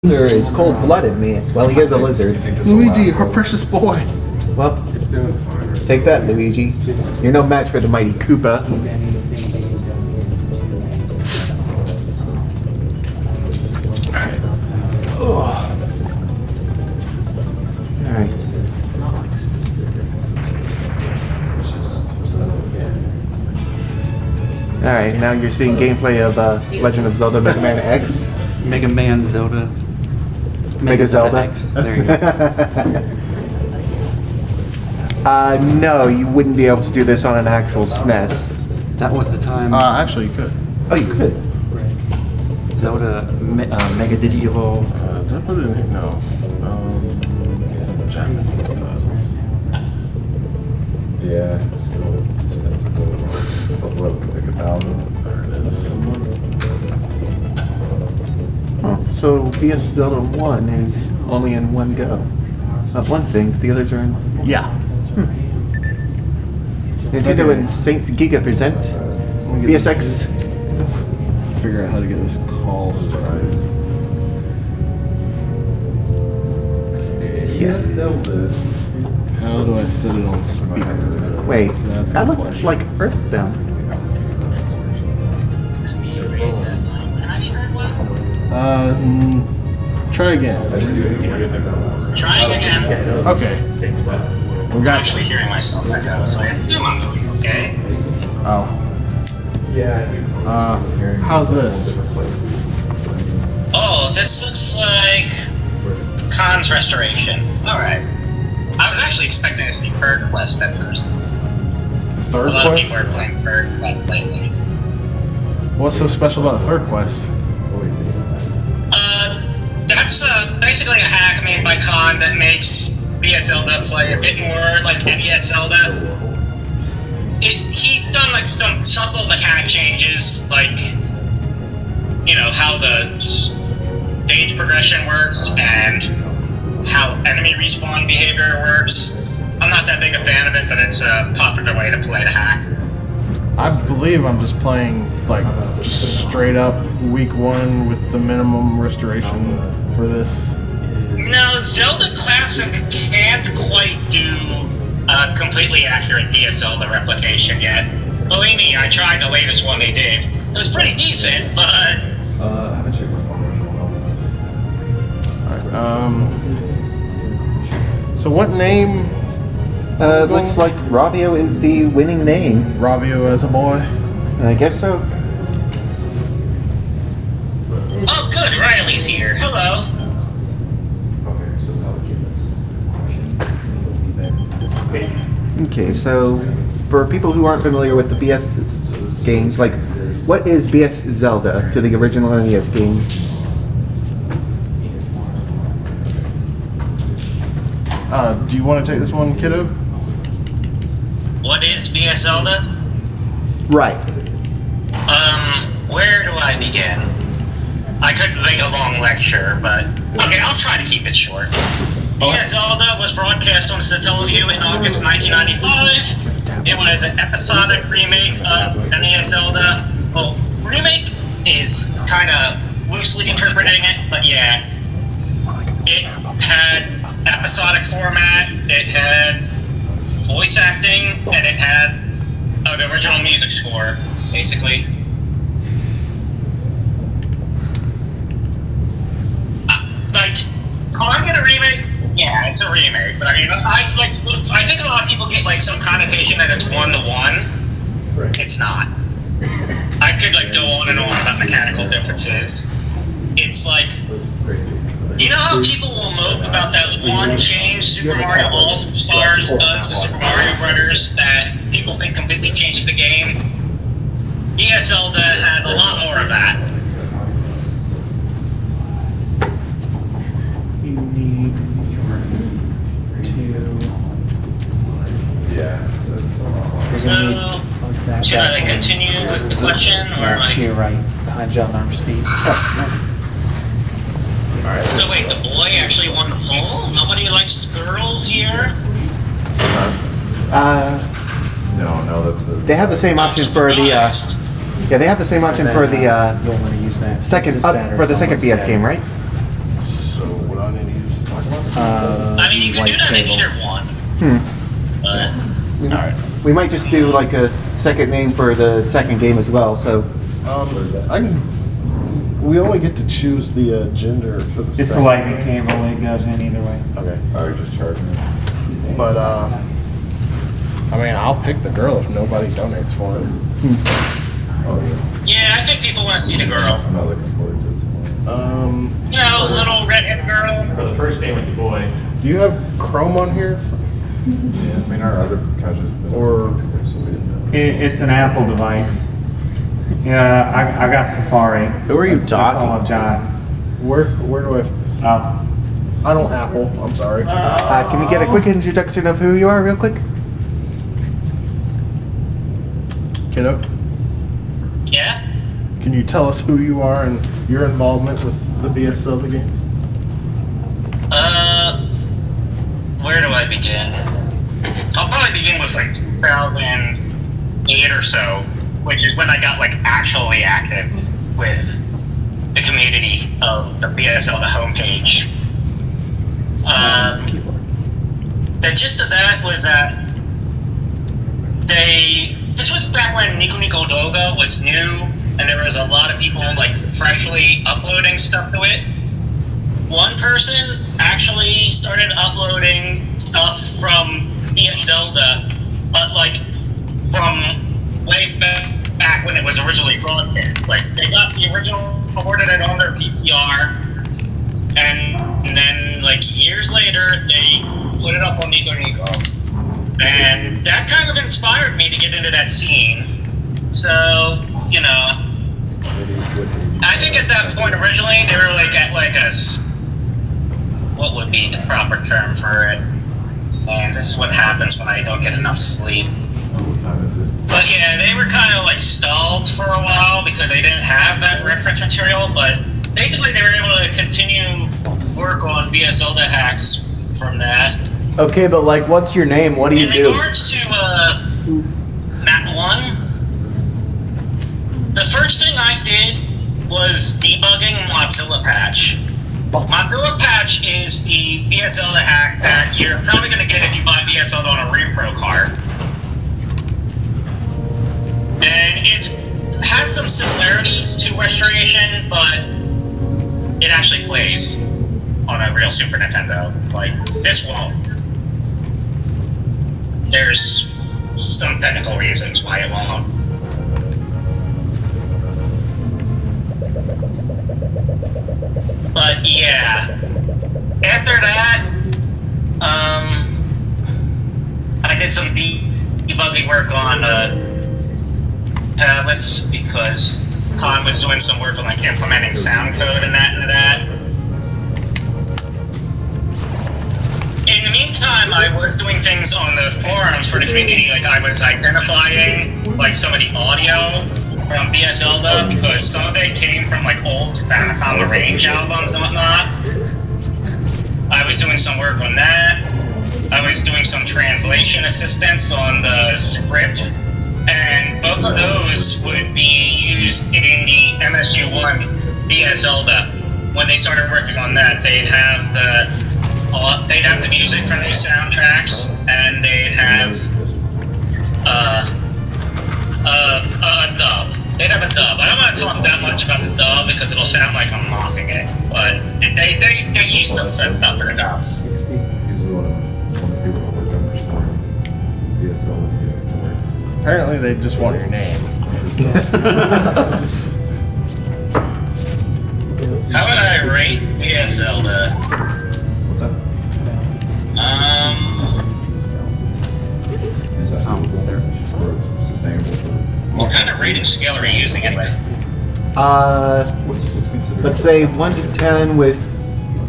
Lizard is cold-blooded, man. Well, he is a lizard. Luigi, our precious boy. Well, take that, Luigi. You're no match for the mighty Koopa. Alright. Alright, now you're seeing gameplay of Legend of Zelda Mega Man X. Mega Man Zelda. Mega Zelda. X. There you go. No, you wouldn't be able to do this on an actual SNES. That was the time Actually, you could. Oh, you could. Zelda Mega Digivolve. Did I put it in here? No. Japanese titles. Yeah. Like 1,000. There it is. Huh. So BS Zelda 1 is only in one go. One thing, the others are in... Yeah. Nintendo and Saint Giga present BSX. Figure out how to get this call started. Yes. How do I set it on speaker? Wait, That's that the looks question. like Earthbound. Try again. Trying again. Okay. We I'm got actually hearing myself echo, so I assume I'm doing okay. Oh. How's this? Oh, this looks like Khan's restoration. Alright. I was actually expecting this to be Third Quest at first. Third A lot of people quest? are playing Third Quest lately. What's so special about the third quest? That's basically a hack made by Khan that makes BS Zelda play a bit more like NES Zelda. He's done like some subtle mechanic changes, like, you know, how the stage progression works and how enemy respawn behavior works. I'm not that big a fan of it, but it's a popular way to play the hack. I believe I'm just playing like just straight up week 1 with the minimum restoration for this. No, Zelda Classic can't quite do a completely accurate DS Zelda replication yet. Believe me, I tried the latest one they did. It was pretty decent, but... I haven't checked my phone. Alright, so what name? Looks like Ravio is the winning name. Ravio as a boy? I guess so. Oh, good, Riley's here. Hello. Okay, so for people who aren't familiar with the BS games, like, what is BS Zelda to the original NES game? Do you want to take this one, kiddo? What is BS Zelda? Right. Where do I begin? I could make a long lecture, but... Okay, I'll try to keep it short. BS Zelda was broadcast on Satellaview in August 1995. It was an episodic remake of NES Zelda. Well, remake is kind of loosely interpreting it, but yeah. It had episodic format, it had voice acting, and it had an original music score, basically. Calling it a remake? Yeah, it's a remake. But I mean, I think a lot of people get like some connotation that it's 1-to-1. Right. It's not. I could like go on and on about mechanical differences. It's like, you know how people will mope about that one change Super Mario All-Stars does to Super Mario Brothers that people think completely changes the game? BS Zelda has a lot more of that. You need to... Yeah. So, should I continue with the question, or like... To your right, behind John Arm's feet. So wait, the boy actually won the poll? Nobody likes girls here? No, that's the... They have the same option for the, yeah, they have the same option for the, You'll want to use that. second, This battery's for the second almost BS dead. game, right? y'all need to use to talk about? I mean, you can do white that in table. either one. But Alright. We might just do like a second name for the second game as well. So We only get to choose the gender for the It's a second. lightning cable, it goes in either way. Okay. Oh, you're just charging it. But, I mean, I'll pick the girl if nobody donates for it. Oh, yeah. yeah, I think people want to see the girl. I'm not looking forward to it tomorrow. You know, little redhead girl. For the first game, it's a boy. Do you have Chrome on here? Yeah, I mean, our other couches. Or- So we didn't know. It's an Apple device. Yeah, I got Safari. Who are you That's all talking I've got. Where do I... Oh. I don't Apple, I'm sorry. can we get a quick introduction of who you are, real quick? Kiddo, Yeah? can you tell us who you are and your involvement with the BS Zelda games? Where do I begin? I'll probably begin with like 2008 or so, which is when I got like actually active with the community of the BSL, the homepage. The gist of that was that this was back when Nico Nico Doga was new, and there was a lot of people like freshly uploading stuff to it. One person actually started uploading stuff from BS Zelda, but like from way back when it was originally broadcast. Like they got the original, recorded it on their PCR, and then like years later they put it up on Nico Nico, and that kind of inspired me to get into that scene. So you know, I think at that point originally they were like at like what would be the proper term for it? And this is what happens when I don't get enough sleep. What time is it? But yeah, they were kind of like stalled for a while because they didn't have that reference material, but basically they were able to continue work on BS Zelda hacks from that. Okay, but like, what's your name? What do you In do? regards to Map 1, the first thing I did was debugging Mozilla Patch. Mozilla Patch is the BS Zelda hack that you're probably going to get if you buy BS Zelda on a repro card. And it has some similarities to Restoration, but it actually plays on a real Super Nintendo. Like, this won't. There's some technical reasons why it won't. But yeah, after that, I did some debugging work on tablets because Con was doing some work on like implementing sound code and that into that. In the meantime, I was doing things on the forums for the community, like I was identifying like some of the audio from BS Zelda because some of it came from like old Famicom Arrange albums and whatnot. I was doing some work on that. I was doing some translation assistance on the script, and both of those would be used in the MSU1 BS Zelda. When they started working on that, they'd have the music from these soundtracks, and they'd have a dub. They'd have a dub. I don't want to talk that much about the dub because it'll sound like I'm mocking it, but they use some that stuff for the dub. He's one of the people that worked on restoring BSL to get it to work. Apparently they just want your name. How would I rate BS Zelda? What's that? Is that doable or sustainable for? What kind of rating scale are you using anyway? What's considered? Let's say 1 to 10, with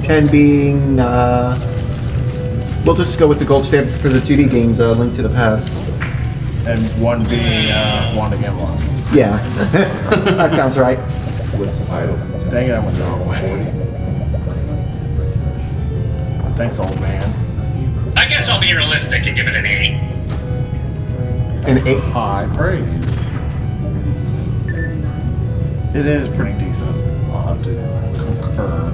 10 being, we'll just go with the gold standard for the 2D games, Link to the Past. And one being Wand Again Long. Yeah, that sounds right. What's the title? Dang it, I went the wrong way. Thanks, old man. I guess I'll be realistic and give it an 8. An 8. High praise. It is pretty decent. I'll have to concur.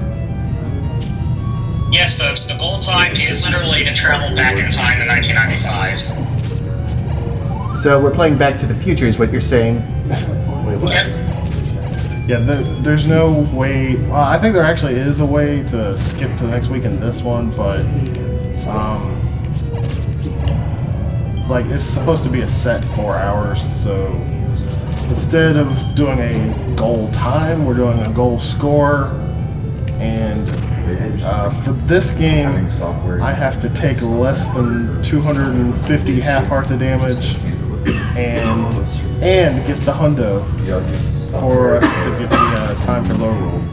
Yes, folks, the goal time is literally to travel back in time to 1995. So we're playing Back to the Future, is what you're saying? Yep. Yeah, there's no way. Well, I think there actually is a way to skip to the next week in this one, but like it's supposed to be a set 4 hours. So instead of doing a goal time, we're doing a goal score. And for this game, I have to take less than 250 half hearts of damage and get the hundo for us to get the time for Lorule.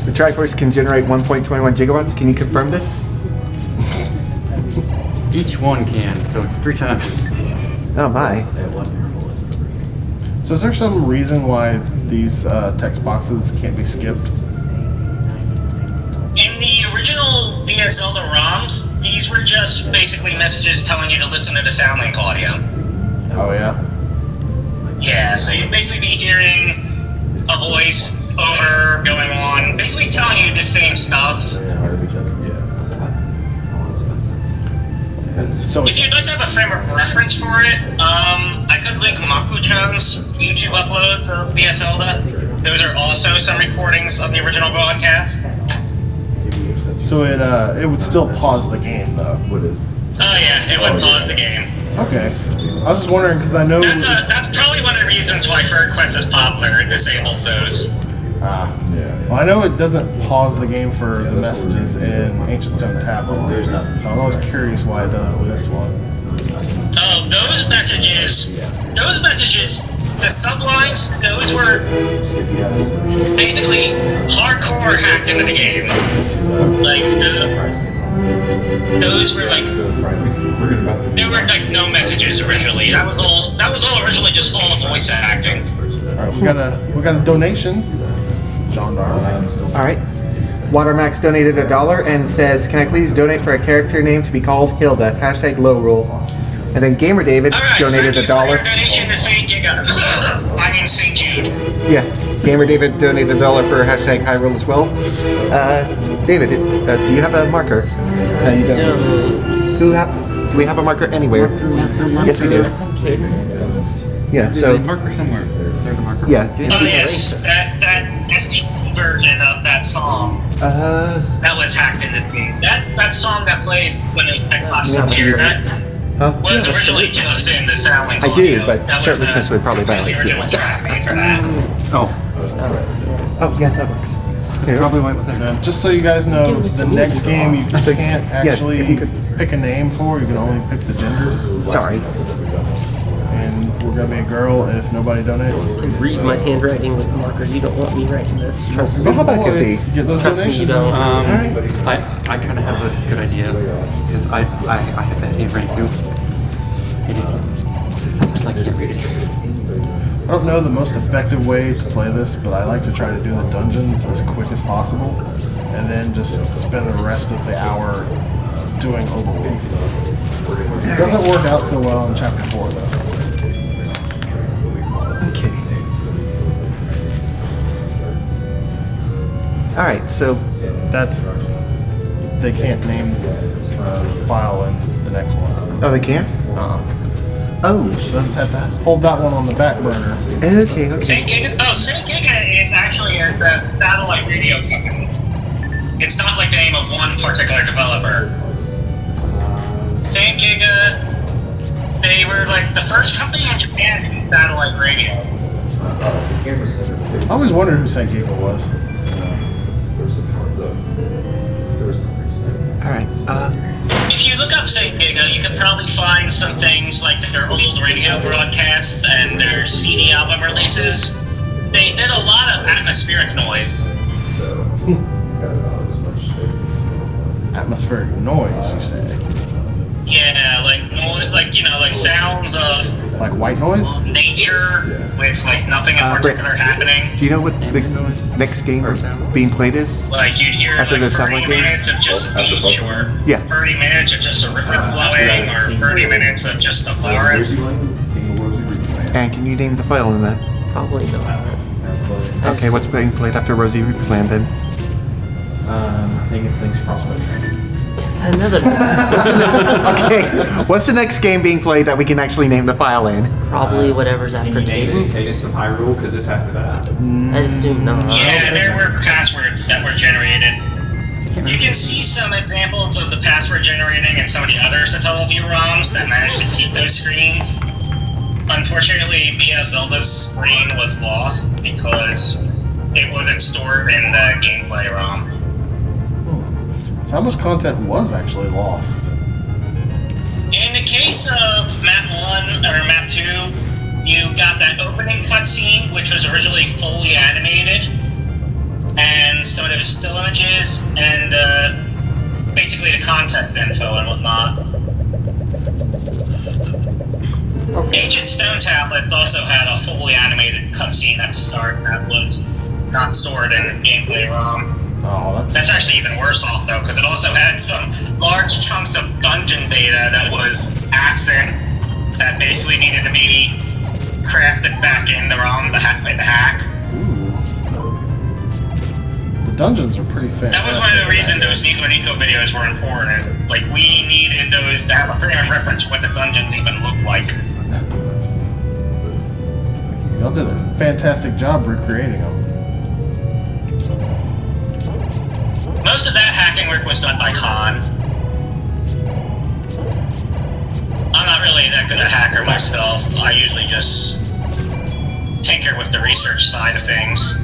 The Triforce can generate 1.21 gigawatts. Can you confirm this? Each one can, so it's 3 times. Oh my. So is there some reason why these text boxes can't be skipped? In the original BS Zelda ROMs, these were just basically messages telling you to listen to the soundlink audio. Oh yeah? Yeah, so you'd basically be hearing a voice over, going on, basically telling you the same stuff. So If you'd like to have a frame of reference for it, I could link Maku-chan's YouTube uploads of BS Zelda. Those are also some recordings of the original broadcast. so it would still pause the game though. Oh yeah, it would pause the game. Okay. I was just wondering because I know. That's probably one of the reasons why FurQuest is popular. It disables those. Well, I know it doesn't pause the game for the messages in Ancient Stone Tablets. So I'm always curious why it does this one. Oh, those messages, the sublines, those were basically hardcore hacked into the game. Like those were like, there were like no messages originally. That was all originally just all voice acting. All right, we got a donation. John Darling. All right. Watermax donated $1 and says, "Can I please donate for a character name to be called Hilda? Hashtag Lorule." And then Gamer David All right, donated thank you for your $1. donation to St. Giga. I mean St. Jude. Yeah. Gamer David donated $1 for hashtag Hyrule as well. David, do you have a marker? No, you don't. Do we have a marker anywhere? Yes, we do. Yeah. There's So a marker somewhere. There's a marker. yeah. Oh yes, that SD version of that song that was hacked in this game. That song that plays when those text boxes appear, that Huh? was originally just in the soundlink audio. I do, but that shirtlessness would probably the violate original you. track made for that. Oh, Oh yeah, that works. Here. probably why it was there. And just so you guys know, the next game you So, can't yeah, actually if you could- pick a name for. You can only pick the gender. Sorry. And we're gonna be a girl if nobody donates. Read my handwriting with a marker. You don't want me writing this. Trust me. Well, how about could be? Get those Trust me, you donations. don't. I kind of have a good idea because I have that handwriting too. And sometimes I can't read it. I don't know the most effective way to play this, but I like to try to do the dungeons as quick as possible, and then just spend the rest of the hour doing overworlds. It doesn't work out so well in Chapter 4, though. Okay. All right. So That's... They can't name the file in the next one. oh, they can't. Oh. They'll just have to hold that one on the back burner. Okay. St. Giga? Oh, St. Giga is actually the satellite radio company. It's not like the name of one particular developer. St. Giga, they were like the first company in Japan to do satellite radio. I always wondered who St. Giga was. All right. If you look up St. Giga, you can probably find some things like their old radio broadcasts and their CD album releases. They did a lot of atmospheric noise. Atmospheric noise, you say? Yeah, like noise, like like sounds of Like white noise? nature with like nothing in Brett, particular happening. Do you know what the next game being played is? Like you'd hear After like the 30 satellite games? minutes of just a beach, or Yeah. 30 minutes of just a river flowing, or 30 minutes of just a forest. And can you name the file in that? Probably not. Okay, what's being played after Rosie Replan then? I think it's Link's Crossbow Train. Another Okay, what's the next game being played that we can actually name the file in? probably whatever's Can after you name it Cadence. Cadence of Hyrule? Because it's after that. I'd assume not. Yeah, there were passwords that were generated. You can see some examples of the password generating in some of the other Satellaview ROMs that managed to keep those screens. Unfortunately, Via Zelda's screen was lost because it wasn't stored in the gameplay ROM. So how much content was actually lost? In the case of Map 1 or Map 2, you got that opening cutscene, which was originally fully animated, and some of those still images, and basically the contest info and whatnot. Ancient Stone Tablets also had a fully animated cutscene at the start that was not stored in gameplay ROM. Oh, That's actually even worse off though, because it also had some large chunks of dungeon data that was absent, that basically needed to be crafted back in the ROM, the hack. the dungeons are pretty fantastic. That was one of the reasons those Nico Nico videos were important. Like, we needed those to have a frame of reference what the dungeons even look like. Y'all did a fantastic job recreating them. Most of that hacking work was done by Khan. I'm not really that good a hacker myself. I usually just tinker with the research side of things.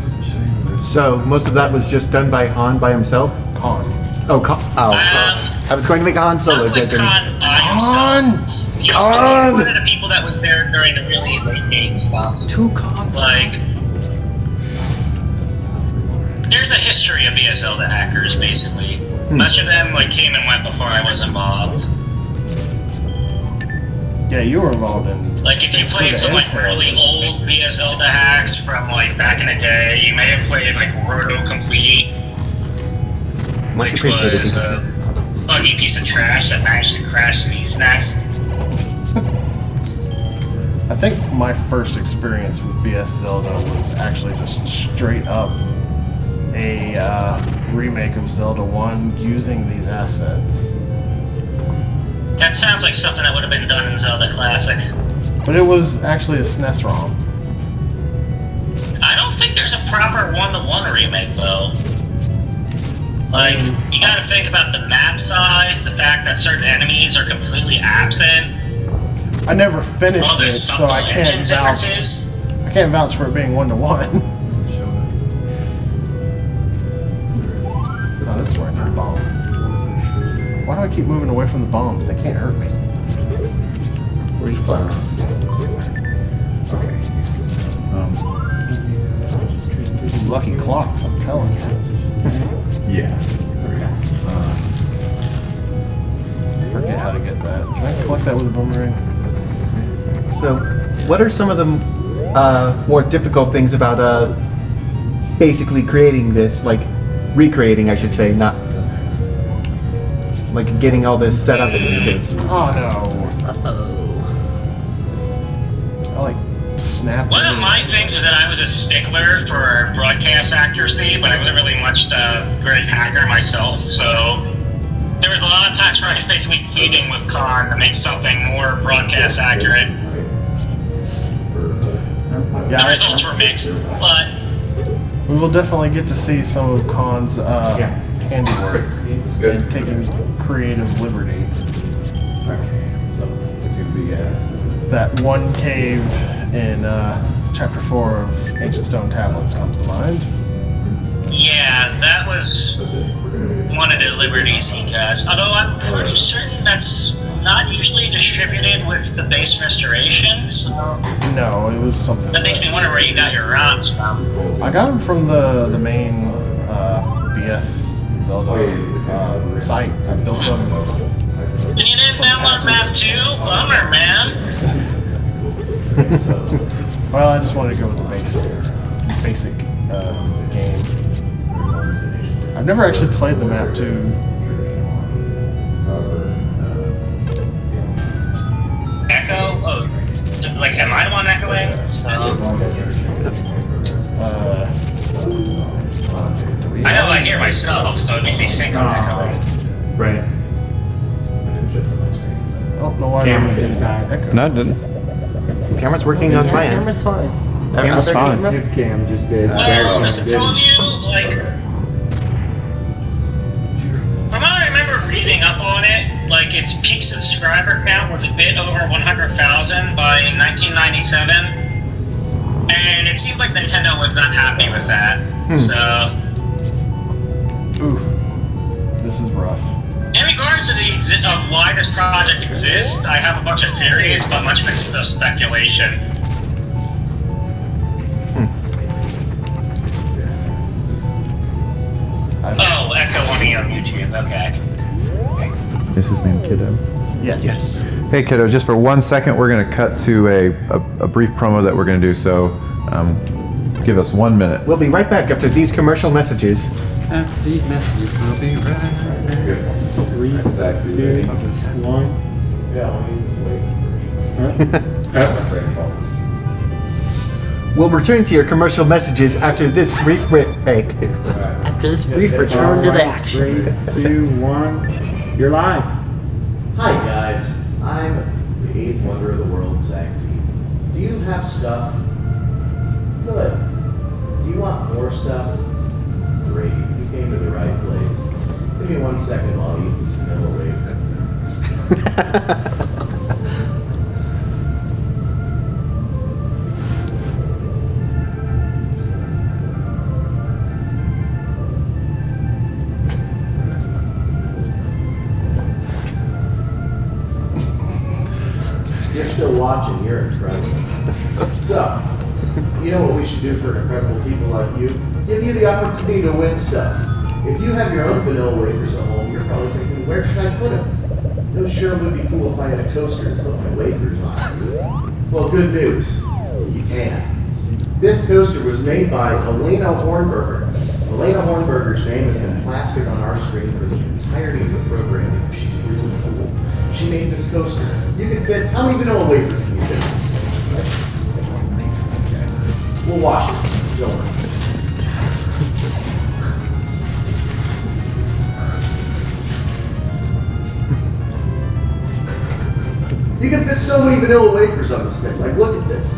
So most of that was just done by Han by himself? Con. Oh, I was going to make a Han Solo Not joke. like Khan by himself. He was one of the people that was there during the really late game stuff. Two con. Like, there's a history of BS Zelda hackers, basically. Much of them like came and went before I was involved. Yeah, you were involved in. Like, if you played some like really old BS Zelda hacks from like back in the day, you may have played like Roto Complete, Much which appreciated. was a buggy piece of trash that managed to crash Sneeze Nest. I think my first experience with BS Zelda was actually just straight up a remake of Zelda 1 using these assets. That sounds like something that would have been done in Zelda Classic. But it was actually a SNES ROM. I don't think there's a proper one-to-one remake though. Like, you gotta think about the map size, the fact that certain enemies are completely absent. I never finished All it, those so subtle I can't engine vouch. differences. I can't vouch for it being 1-to-1. Oh, this is where I need a bomb. Why do I keep moving away from the bombs? They can't hurt me. Reflex. These lucky clocks, I'm telling you. Yeah. Forget how to get that. Can I collect that with a boomerang? So, what are some of the more difficult things about basically creating this, like recreating, I should say, not like getting all this set up and things? Oh no. Uh-oh. I like snap. One of my things was that I was a stickler for broadcast accuracy, but I wasn't really much a great hacker myself, so there was a lot of times where I was basically pleading with Khan to make something more broadcast accurate. Yeah, The results were mixed, but we will definitely get to see some of Khan's handiwork and taking creative liberty. So it's gonna be That one cave in Chapter 4 of Ancient Stone Tablets comes to mind. yeah, that was one of the liberties he got. Although I'm pretty certain that's not usually distributed with the base restoration, so No, it was something. that makes me wonder where you got your ROMs from. I got them from the main BS Zelda site. I built them. And you didn't download map 2? Bummer, man. Well, I just wanted to go with the basic game. I've never actually played the map 2. Echo? Oh, like, am I the one echoing? So, myself, so it makes me think I'm echoing. Right. I don't know why Camera I'm just died. echo. No, it didn't. Camera's working on Yeah, plan. camera's fine. Camera's Other fine. camera? His cam just did. Well, Their listen, cam tell didn't. you, like, from what I remember reading up on it, like, its peak subscriber count was a bit over 100,000 by 1997. And it seemed like Nintendo was not happy with that. So, Ooh, this is rough. in regards to of why this project exists, I have a bunch of theories, but much of it's speculation. Oh, Echo on me on YouTube, okay. Is his name Kiddo? Yes. Hey Kiddo, just for 1 second, we're going to cut to a brief promo that we're going to do, so give us 1 minute. We'll be right back after these commercial messages. After these messages, we'll be right back. 3, 2, 1. Yeah, let me just wait for We'll return to your commercial messages after this brief break. After this brief return to the action. 3, 2, 1. You're live. Hi guys, I'm the 8th wonder of the world, Zach T. Do you have stuff? Good. Do you want more stuff? Great, you came to the right place. Give me 1 second while I eat this vanilla wafer. You're still watching, you're incredible. So, you know what we should do for incredible people like you? Give you the opportunity to win stuff. If you have your own vanilla wafers at home, you're probably thinking, where should I put them? It sure would be cool if I had a coaster to put my wafers on. Well, good news. You can. This coaster was made by Elena Hornberger. Elena Hornberger's name has been plastered on our screen for the entirety of the program because she's really cool. She made this coaster. You can fit, how many vanilla wafers can you fit in this thing? We'll wash it. Don't worry. You can fit so many vanilla wafers on this thing. Like, look at this.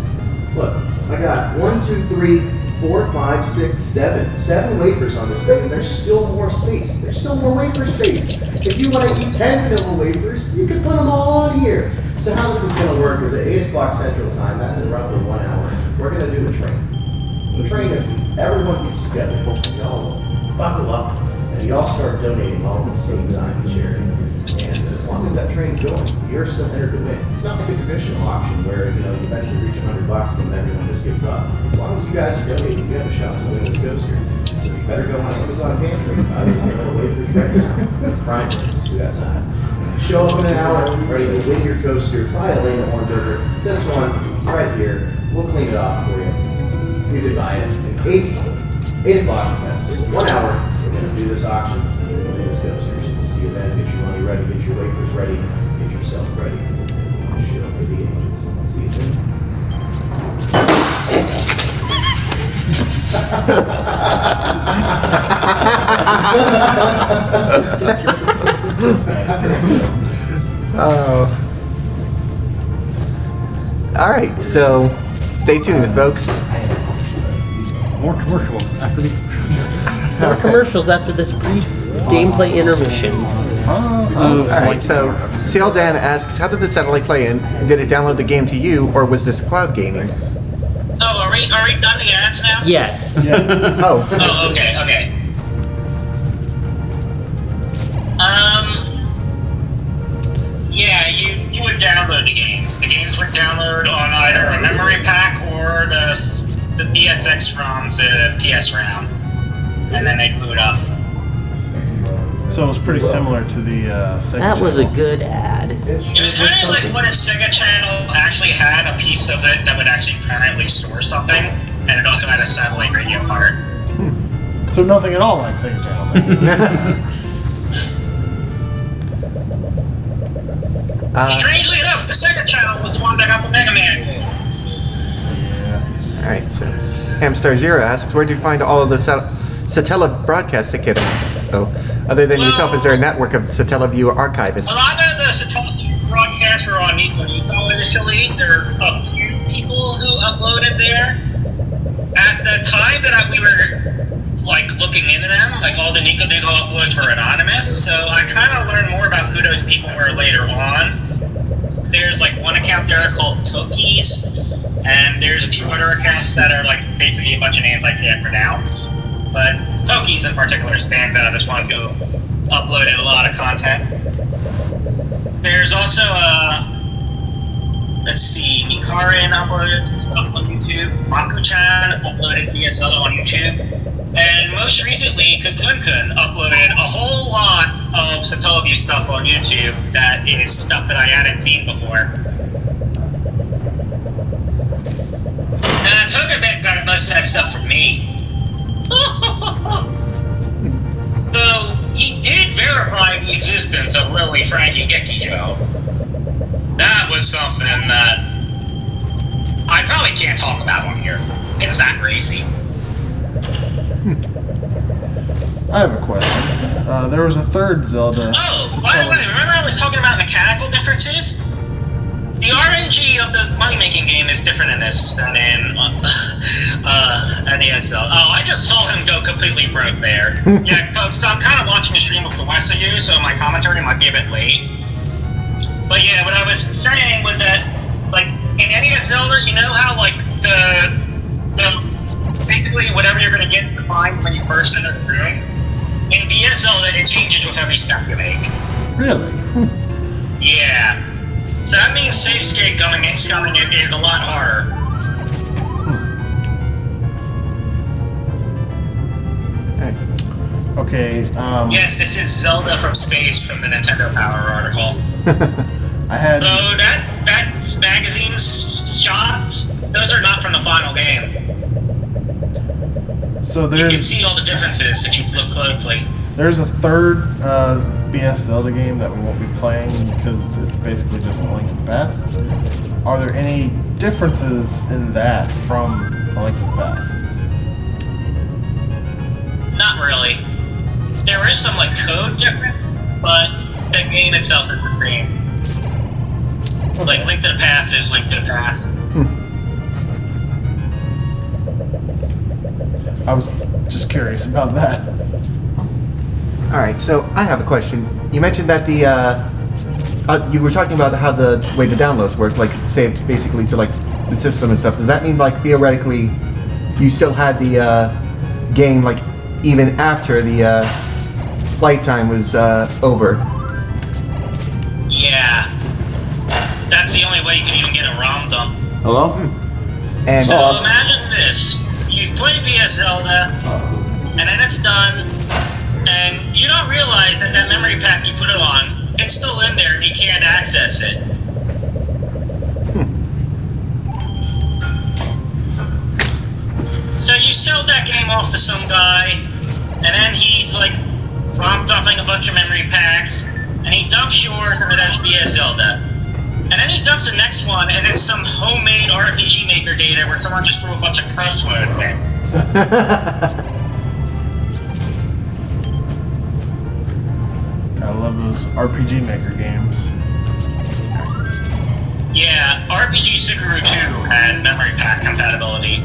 Look, I got 1, 2, 3, 4, 5, 6, 7. 7 wafers on this thing, and there's still more space. There's still more wafer space. If you want to eat 10 vanilla wafers, you can put them all on here. So how this is going to work is at 8 o'clock Central Time, that's in roughly 1 hour, we're going to do a train. The train is everyone gets together, y'all buckle up, and y'all start donating all at the same time to charity. And as long as that train's going, you're still entered to win. It's not like a traditional auction where, you eventually reach $100 and then everyone just gives up. As long as you guys are donating, you have a shot to win this coaster. So you better go on Amazon Pantry. I was going to wafers right now. Prime just do that time. Show up in an hour, ready to win your coaster by Elena Hornberger. This one, right here, we'll clean it off for you. You could buy it at 8 o'clock. That's 1 hour. We're going to do this auction. And we're going to win this coaster. See you then. Get your money ready. Get your wafers ready. Get yourself ready because it's going to be a show for the ages. See you soon. Oh. All right, so stay tuned, folks. More commercials after these. More commercials after this brief gameplay intermission. All right, so CL Dan asks, how did the satellite play in? Did it download the game to you, or was this cloud gaming? Oh, are we done the ads now? Yes. Oh, Oh, okay. Yeah, you would download the games. The games would download on either a memory pack or the BSX ROM to PS RAM, and then they'd boot up. So it was pretty similar to the Sega That was a Channel. good ad. It was kind of like what if Sega Channel actually had a piece of it that would actually permanently store something, and it also had a satellite radio part. So nothing at all like Sega Channel. Strangely enough, the Sega Channel was one that got the Mega Man game. all right, so Hamstar Zero asks, where do you find all of the Satella broadcast ticket. Oh, other than yourself, is there a network of Satellaview archivists? A lot of the Satellite broadcasts were on Nico initially. There are a few people who uploaded there. At the time that we were like looking into them, like all the Nico uploads were anonymous. So I kind of learned more about who those people were later on. There's like one account there called Tokies, and there's a few other accounts that are like basically a bunch of names I can't pronounce. But Tokies in particular stands out as one who uploaded a lot of content. There's also let's see, Mikarin uploaded some stuff on YouTube. Maku-chan uploaded BSL on YouTube. And most recently, Kukunkun uploaded a whole lot of Satellaview stuff on YouTube that is stuff that I hadn't seen before. And Tokabet got most of that stuff from me. Though he did verify the existence of Lily Frankie Gekijo. That was something that I probably can't talk about on here. It's that crazy. I have a question. There was a third Zelda. Oh, by the way, remember I was talking about mechanical differences? The RNG of the money-making game is different in this than in NESL. Oh, I just saw him go completely broke there. Yeah, folks, so I'm kind of watching a stream of the rest of you, so my commentary might be a bit late. But yeah, what I was saying was that, like, in NES Zelda, you know how, like, the basically whatever you're going to get is defined when you first enter the room? In VS Zelda, it changes with every step you make. Really? Yeah. So that means safe skate coming in is a lot harder. Okay, Yes, this is Zelda from Space from the Nintendo Power article. I had... Though that magazine's shots, those are not from the final game. So You can there's... see all the differences if you look closely. There's a third BS Zelda game that we won't be playing because it's basically just A Link to the Past. Are there any differences in that from A Link to the Past? Not really. There is some like code difference, but the game itself is the same. Okay. Like Link to the Past is Link to the Past. I was just curious about that. Alright, so I have a question. You mentioned that you were talking about how the way the downloads work, like saved basically to like the system and stuff. Does that mean like theoretically you still had the game like even after the flight time was over? Yeah. That's the only way you can even get a ROM dump. Hello? And So imagine this. You play via Zelda, and then it's done, and you don't realize that that memory pack you put it on, it's still in there and you can't access it. So you sell that game off to some guy, and then he's like ROM dumping a bunch of memory packs, and he dumps yours and it has via Zelda. And then he dumps the next one, and it's some homemade RPG Maker data where someone just threw a bunch of curse words in. I love those RPG Maker games. Yeah, RPG Suguru 2 had memory pack compatibility.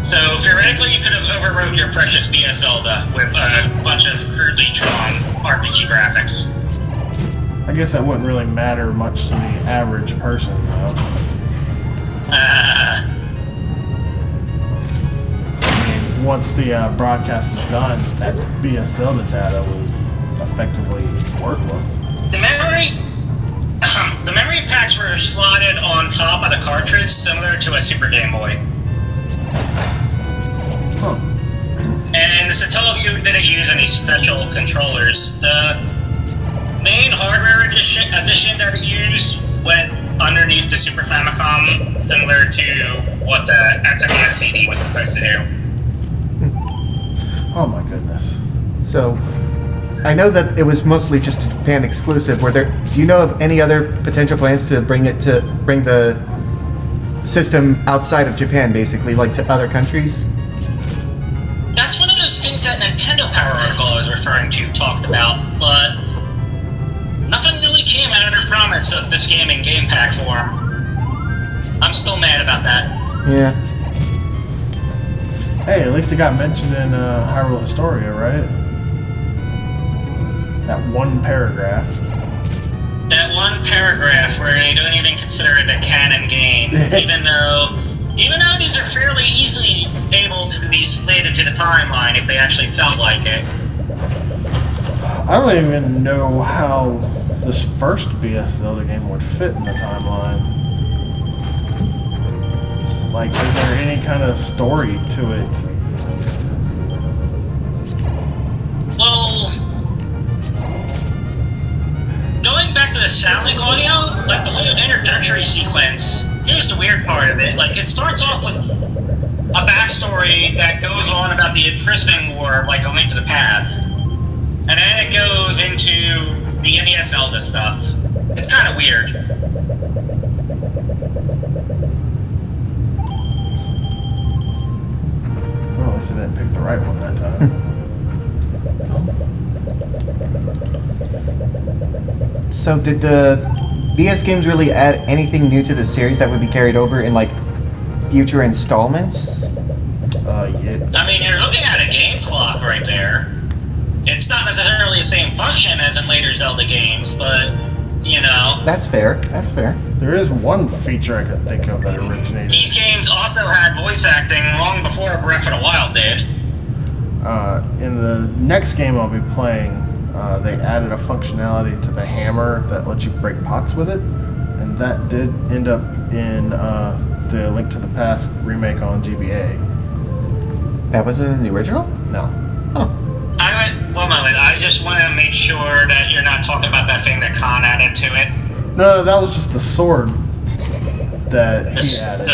So theoretically, you could have overwrote your precious BS Zelda with a bunch of crudely drawn RPG graphics. I guess that wouldn't really matter much to the average person, though. I mean, once the broadcast was done, that BS Zelda data was effectively worthless. The memory packs were slotted on top of the cartridge, similar to a Super Game Boy. Huh. And the Satellaview didn't use any special controllers. The main hardware addition that it used went underneath the Super Famicom, similar to what the SNES CD was supposed to do. Oh my goodness. so I know that it was mostly just a Japan exclusive. Do you know of any other potential plans to bring the system outside of Japan, basically, like to other countries? That's one of the those things that Nintendo Power article I was referring to talked about, but nothing really came out of their promise of this game in Game Pack form. I'm still mad about that. Yeah. Hey, at least it got mentioned in Hyrule Historia, right? That one paragraph. That one paragraph where they don't even consider it a canon game, even though these are fairly easily able to be slated to the timeline if they actually felt like it. I don't even know how this first BS Zelda game would fit in the timeline. Like, is there any kind of story to it? Well, going back to the sound link audio, like the whole introductory sequence, here's the weird part of it. Like, it starts off with a backstory that goes on about the imprisoning war, like A Link to the Past. And then it goes into the NES Zelda stuff. It's kind of weird. Well, at least I didn't pick the right one that time. So did the BS games really add anything new to the series that would be carried over in like future installments? Yeah. I mean, you're looking at a game clock right there. It's not necessarily the same function as in later Zelda games, but, you know. That's fair. That's fair. There is one feature I could think of that originated. These games also had voice acting long before Breath of the Wild did. In the next game I'll be playing, they added a functionality to the hammer that lets you break pots with it, and that did end up in the Link to the Past remake on GBA. That wasn't in the original? No. Huh. One moment, I just want to make sure that you're not talking about that thing that Khan added to it. No, that was just the sword that he added.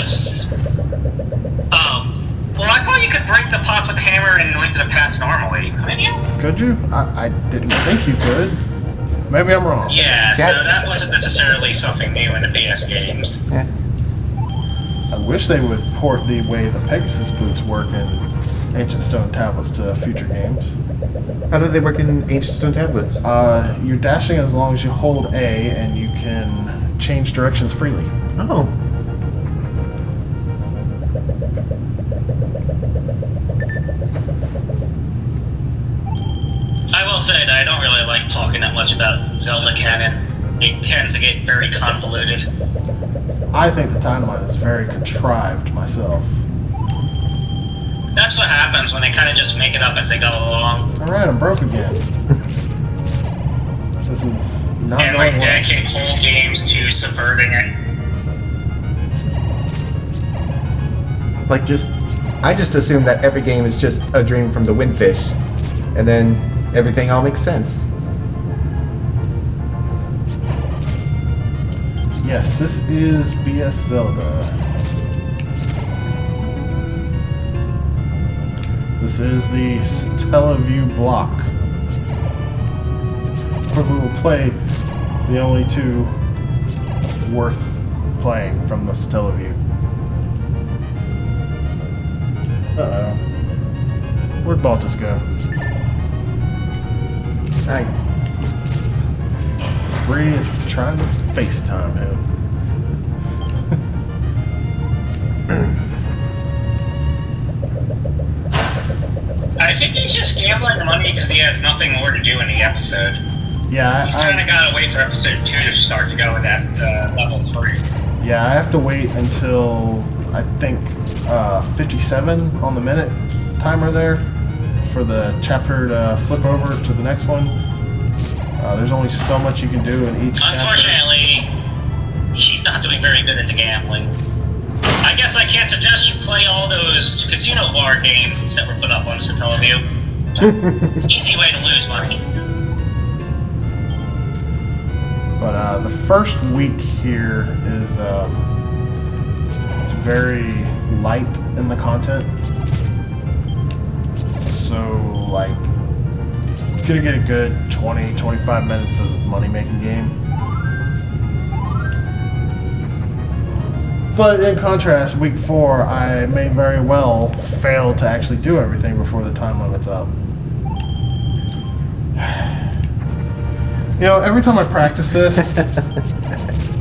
Oh. Well, I thought you could break the pots with the hammer and Link to the Past normally, couldn't you? Could you? I didn't think you could. Maybe I'm wrong. Yeah, so that wasn't necessarily something new in the PS games. Yeah. I wish they would port the way the Pegasus boots work in Ancient Stone Tablets to future games. How do they work in Ancient Stone Tablets? You're dashing as long as you hold A, and you can change directions freely. Oh. I will say that I don't really like talking that much about Zelda canon. It tends to get very convoluted. I think the timeline is very contrived myself. That's what happens when they kind of just make it up as they go along. Alright, I'm broke again. This is not And going like well. dedicate whole games to subverting it. Like I just assume that every game is just a dream from the Windfish, and then everything all makes sense. Yes, this is BS Zelda. This is the Satellaview block, where we will play the only two worth playing from the Satellaview. Uh-oh. Where'd Baltus go? Bree is trying to FaceTime him. I think he's just gambling money because he has nothing more to do in the episode. Yeah, He's kind of got to wait for episode 2 to start to go in that level 3. Yeah, I have to wait until I think 57 on the minute timer there for the chapter to flip over to the next one. There's only so much you can do in each chapter. Unfortunately, he's not doing very good at the gambling. I guess I can't suggest you play all those casino bar games that were put up on Satellaview. Easy way to lose money. But the first week here is it's very light in the content. So like gonna get a good 20-25 minutes of money making game. But in contrast, week 4, I may very well fail to actually do everything before the time limit's up. You know, every time I practice this,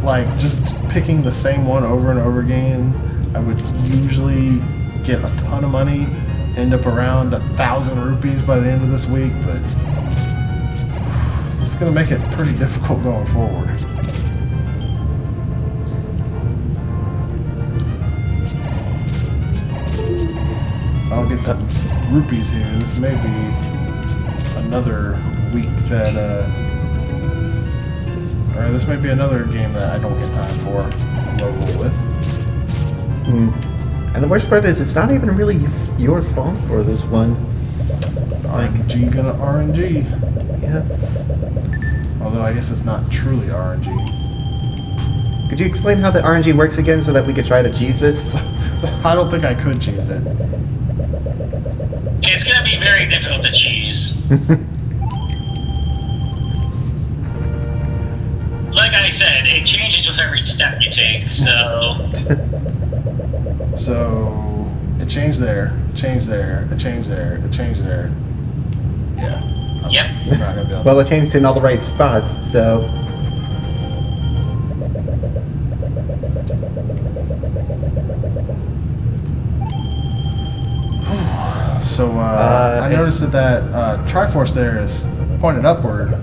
like just picking the same one over and over again, I would usually get a ton of money, end up around 1,000 rupees by the end of this week, but this is going to make it pretty difficult going forward. I'll get some rupees here. This may be another week that, or this may be another game that I don't get time for Lorule with. And the worst part is, it's not even really your fault for this one. Like, RNG gonna RNG. yeah. Although I guess it's not truly RNG. Could you explain how the RNG works again so that we could try to cheese this? I don't think I could cheese it. It's gonna be very difficult to cheese. Like I said, it changes with every step you take, so... So, it changed there, changed there, it changed there, it changed there. Yeah. Yep. I'm not gonna be able Well, it changed in all the right spots, so... So, I noticed that Triforce there is pointed upward.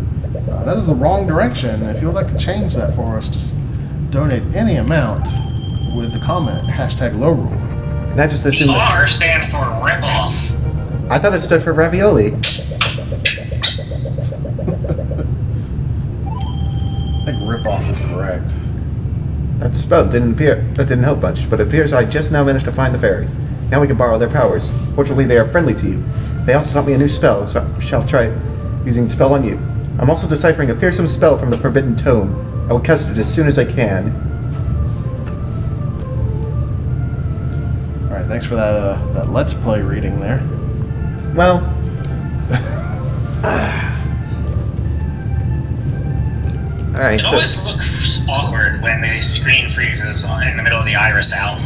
That is the wrong direction. If you would like to change that for us, just donate any amount with the comment, #Lorule. And I just assumed that... R stands for rip-off. I thought it stood for ravioli. I think ripoff is correct. That spell didn't appear. That didn't help much, but it appears I just now managed to find the fairies. Now we can borrow their powers. Fortunately, they are friendly to you. They also taught me a new spell, so I shall try using the spell on you. I'm also deciphering a fearsome spell from the Forbidden Tome. I will cast it as soon as I can. Alright, thanks for that Let's Play reading there. Well... Alright, It so... always looks awkward when the screen freezes in the middle of the Iris Owl.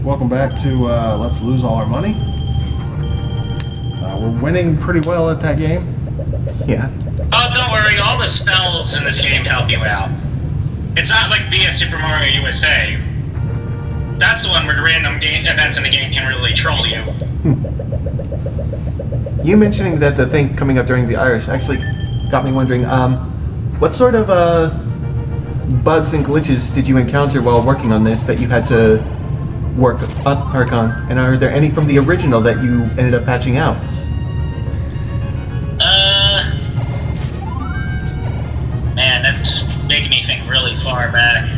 Welcome back to Let's Lose All Our Money. We're winning pretty well at that game. Yeah. Oh, don't worry, all the spells in this game help you out. It's not like BS Super Mario USA. That's the one where the random events in the game can really troll you. You mentioning that the thing coming up during the Irish actually got me wondering, what sort of bugs and glitches did you encounter while working on this that you had to work on? And are there any from the original that you ended up patching out? Man, that's making me think really far back.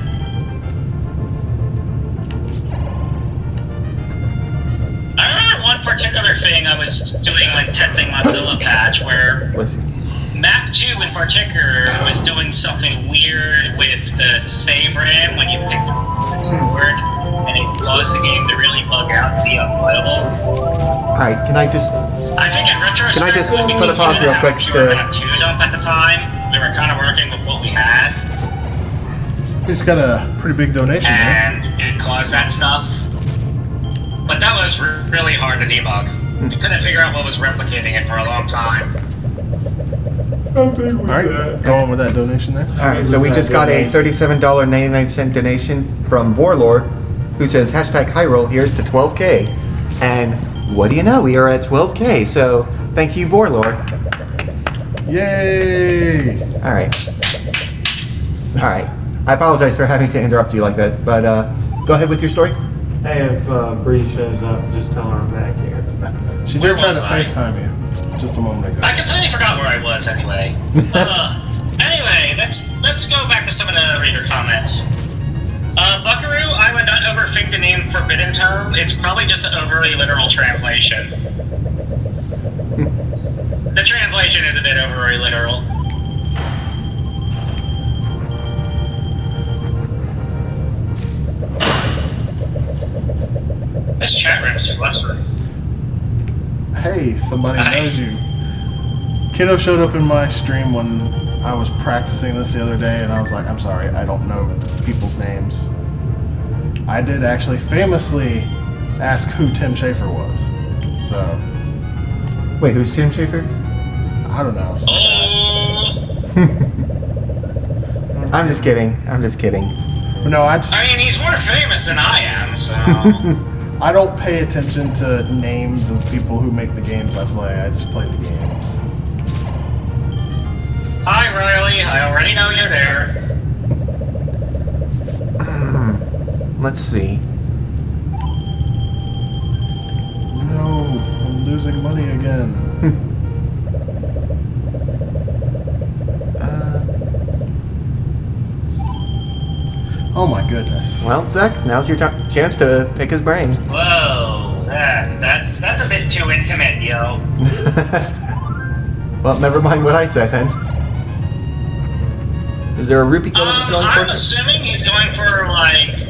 I remember one particular thing I was doing when testing Mozilla patch where Bless you. Map 2 in particular was doing something weird with the save RAM when you picked the word, and it caused the game to really bug out and be unplayable. Alright, can I just... I think in retrospect, Can I just because put a pause we didn't real have quick a pure to- Map 2 dump at the time. We were kind of working with what we had, We just got a pretty big donation there. and it caused that stuff. But that was really hard to debug. We couldn't figure out what was replicating it for a long time. Alright, go on with that donation there. Alright, so we just got a $37.99 donation from Vorlore, who says, #Hyrule, here's to 12K. And what do you know, we are at 12K, so thank you, Vorlore. Yay! Alright. Alright. I apologize for having to interrupt you like that, but go ahead with your story. Hey, if Bree shows up, just tell her I'm back here. She Where did try was to I? FaceTime you just a moment ago. I completely forgot where I was anyway. Anyway, let's go back to some of the reader comments. Buckaroo, I would not overthink the name Forbidden Tome. It's probably just an overly literal translation. The translation is a bit overly literal. This chat room is flustery. Hey, somebody Hi. knows you. Kiddo showed up in my stream when I was practicing this the other day, and I was like, I'm sorry, I don't know people's names. I did actually famously ask who Tim Schafer was. So, Wait, who's Tim Schafer? I don't know. I'm just kidding. I'm just kidding. But no, I mean, he's more famous than I am, so. I don't pay attention to names of people who make the games I play. I just play the games. Hi, Riley. I already know you're there. Let's see. No, I'm losing money again. Oh my goodness. Well, Zach, now's your chance to pick his brain. Whoa, Zach, that's a bit too intimate, yo. Well, never mind what I said then. Is there a rupee going I'm for? assuming he's going for like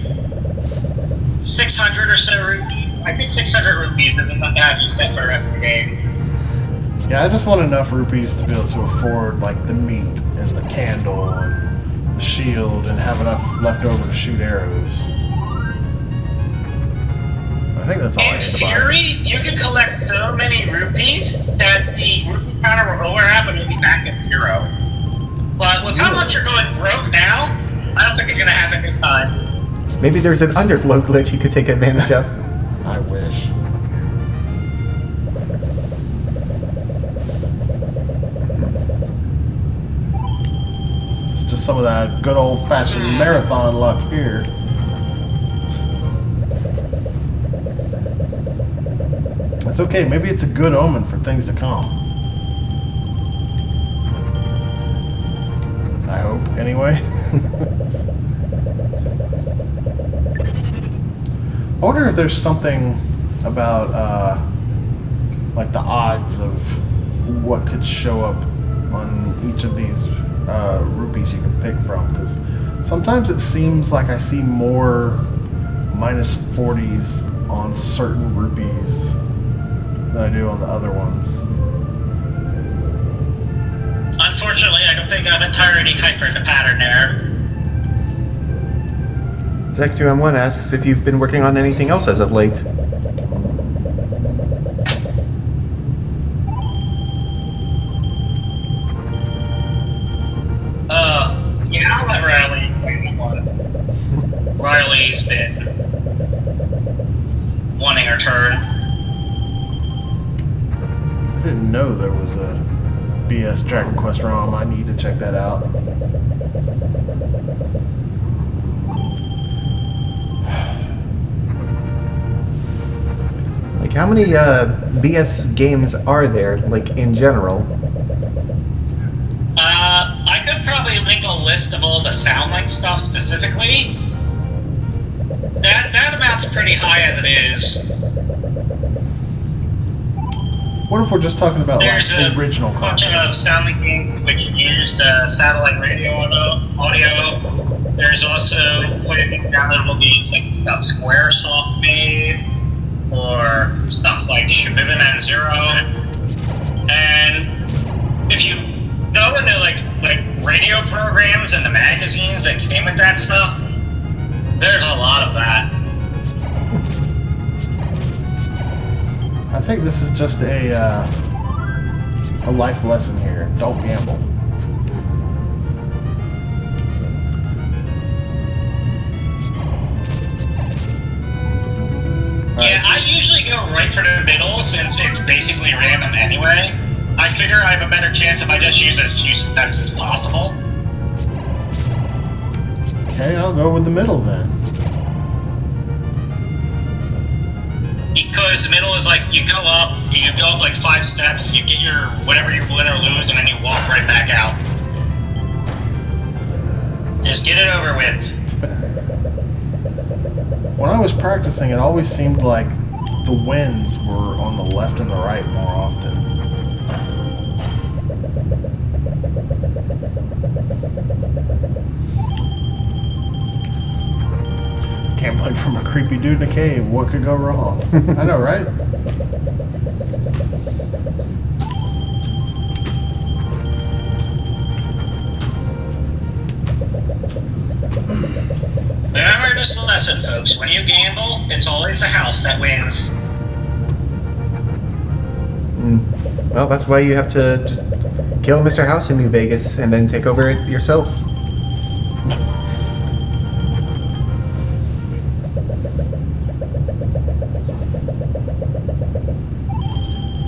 600 or so rupees. I think 600 rupees is enough to have you set for the rest of the game. Yeah, I just want enough rupees to be able to afford like the meat and the candle and the shield and have enough left over to shoot arrows. I think that's all I In need to buy. theory, you could collect so many rupees that the rupee counter will overlap and you'll be back at 0. But with how much you're going broke now, I don't think it's going to happen this time. Maybe there's an underflow glitch you could take advantage of. I wish. It's just some of that good old-fashioned marathon luck here. That's okay. Maybe it's a good omen for things to come. I hope, anyway. I wonder if there's something about, like the odds of what could show up on each of these rupees you can pick from, because sometimes it seems like I see more -40s on certain rupees than I do on the other ones. Unfortunately, I don't think I've entirely deciphered the pattern there. Zach2M1 asks if you've been working on anything else as of late. Yeah, I'll let Riley explain that one. Riley's been wanting her turn. I didn't know there was a BS Dragon Quest ROM. I need to check that out. Like, how many BS games are there, like, in general? I could probably link a list of all the SoundLink stuff specifically. That amount's pretty high as it is. What if we're just talking about There's like a original bunch content? of SoundLink games which use satellite radio audio. There's also quite a few downloadable games like stuff Squaresoft made, or stuff like Shabibin and Zero. And if you go into like radio programs and the magazines that came with that stuff, there's a lot of that. I think this is just a life lesson here. Don't gamble. Yeah, I usually go right for the middle since it's basically random anyway. I figure I have a better chance if I just use as few steps as possible. Okay, I'll go with the middle then. Because the middle is like, you go up like 5 steps, you get your whatever you win or lose, and then you walk right back out. Just get it over with. When I was practicing, it always seemed like the wins were on the left and the right more often. Gambling from a creepy dude in a cave. What could go wrong? I know, right? this lesson, folks. When you gamble, it's always the house that wins. Well, that's why you have to just kill Mr. House in New Vegas and then take over it yourself.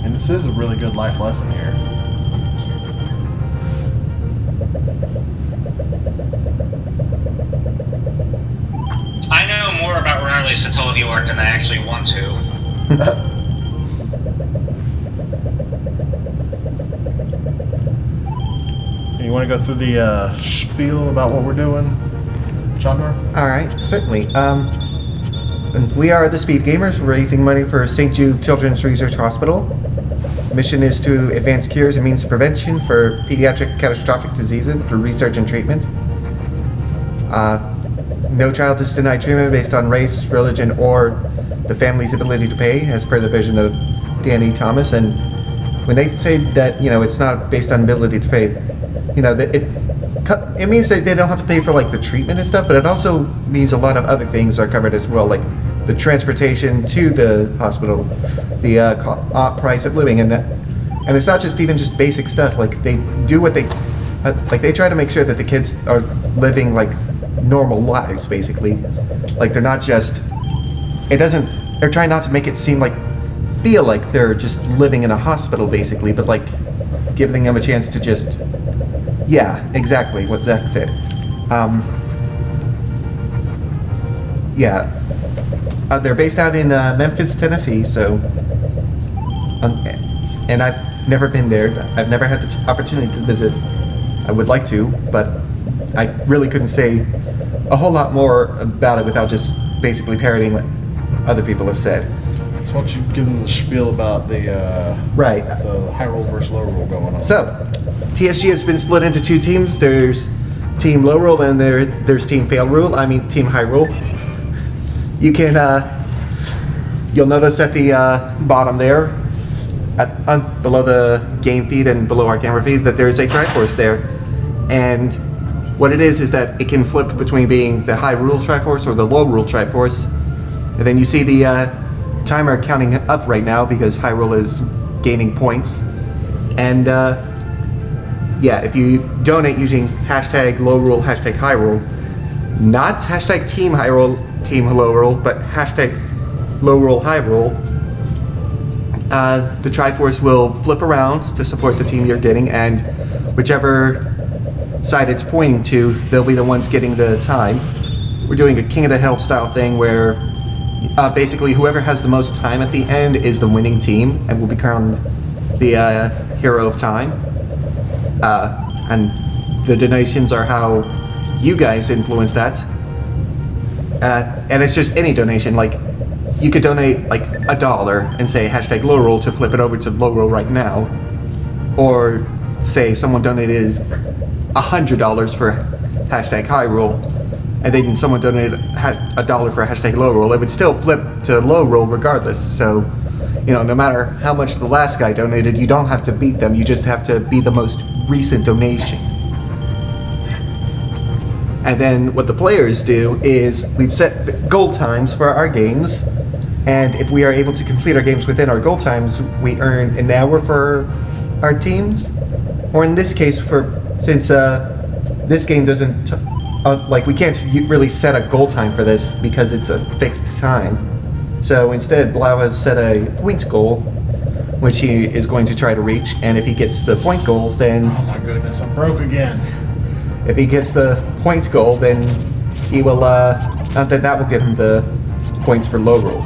And this is a really good life lesson here. I know more about Riley's Satellite art than I actually want to. You want to go through the spiel about what we're doing, Chandra? All right, certainly. We are the Speed Gamers, raising money for St. Jude Children's Research Hospital. Mission is to advance cures and means of prevention for pediatric catastrophic diseases through research and treatment. No child is denied treatment based on race, religion, or the family's ability to pay, as per the vision of Danny Thomas. And when they say that, it's not based on ability to pay, that it means that they don't have to pay for like the treatment and stuff, but it also means a lot of other things are covered as well, like the transportation to the hospital, the price of living, and it's not just basic stuff. Like they do what they they try to make sure that the kids are living like normal lives, basically. Like they're not just they're trying not to make it feel like they're just living in a hospital, basically, but like giving them a chance to just, yeah, exactly what Zach said. They're based out in Memphis, Tennessee, so, and I've never been there. I've never had the opportunity to visit. I would like to, but I really couldn't say a whole lot more about it without just basically parroting what other people have said. So why don't you give them the spiel about the Hyrule versus Lorule going on? So, TSG has been split into two teams. There's Team Lorule and there's Team Team Hyrule. You can, you'll notice at the bottom there, below the game feed and below our camera feed, that there's a Triforce there. And what it is that it can flip between being the Hyrule Triforce or the Lorule Triforce. And then you see the timer counting up right now because Hyrule is gaining points. And if you donate using hashtag Lorule, hashtag Hyrule, not hashtag Team Hyrule, Team Lorule, but hashtag Lorule Hyrule, the Triforce will flip around to support the team you're getting, and whichever side it's pointing to, they'll be the ones getting the time. We're doing a King of the Hill style thing where basically whoever has the most time at the end is the winning team and will be crowned the hero of time. And the donations are how you guys influence that. And it's just any donation. Like, you could donate like $1 and say hashtag Lorule to flip it over to Lorule right now. Or say someone donated $100 for hashtag Hyrule, and then someone donated $1 for hashtag Lorule. It would still flip to Lorule regardless. So, no matter how much the last guy donated, you don't have to beat them. You just have to be the most recent donation. And then what the players do is we've set goal times for our games, and if we are able to complete our games within our goal times, we earn an hour for our teams. Or in this case, since this game doesn't, we can't really set a goal time for this because it's a fixed time. So instead, Blau has set a point goal, which he is going to try to reach, and if he gets the point goals, then... Oh my goodness, I'm broke again. If he gets the points goal, then he will, then that will get him the points for Lorule.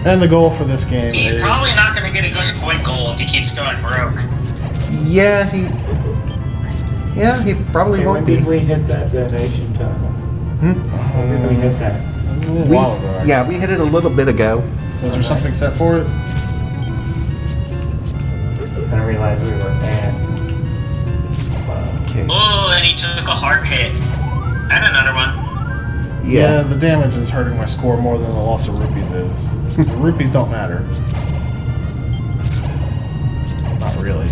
And the goal for this game He's is... probably not going to get a good point goal if he keeps going broke. Yeah, he probably won't be. When did we hit that donation total? When did we hit that? A little while ago, actually. Yeah, we hit it a little bit ago. Was there something set for it? I realized we were at. Okay. Oh, and he took a hard hit. And another one. Yeah, the damage is hurting my score more than the loss of rupees is. The rupees don't matter. Not really.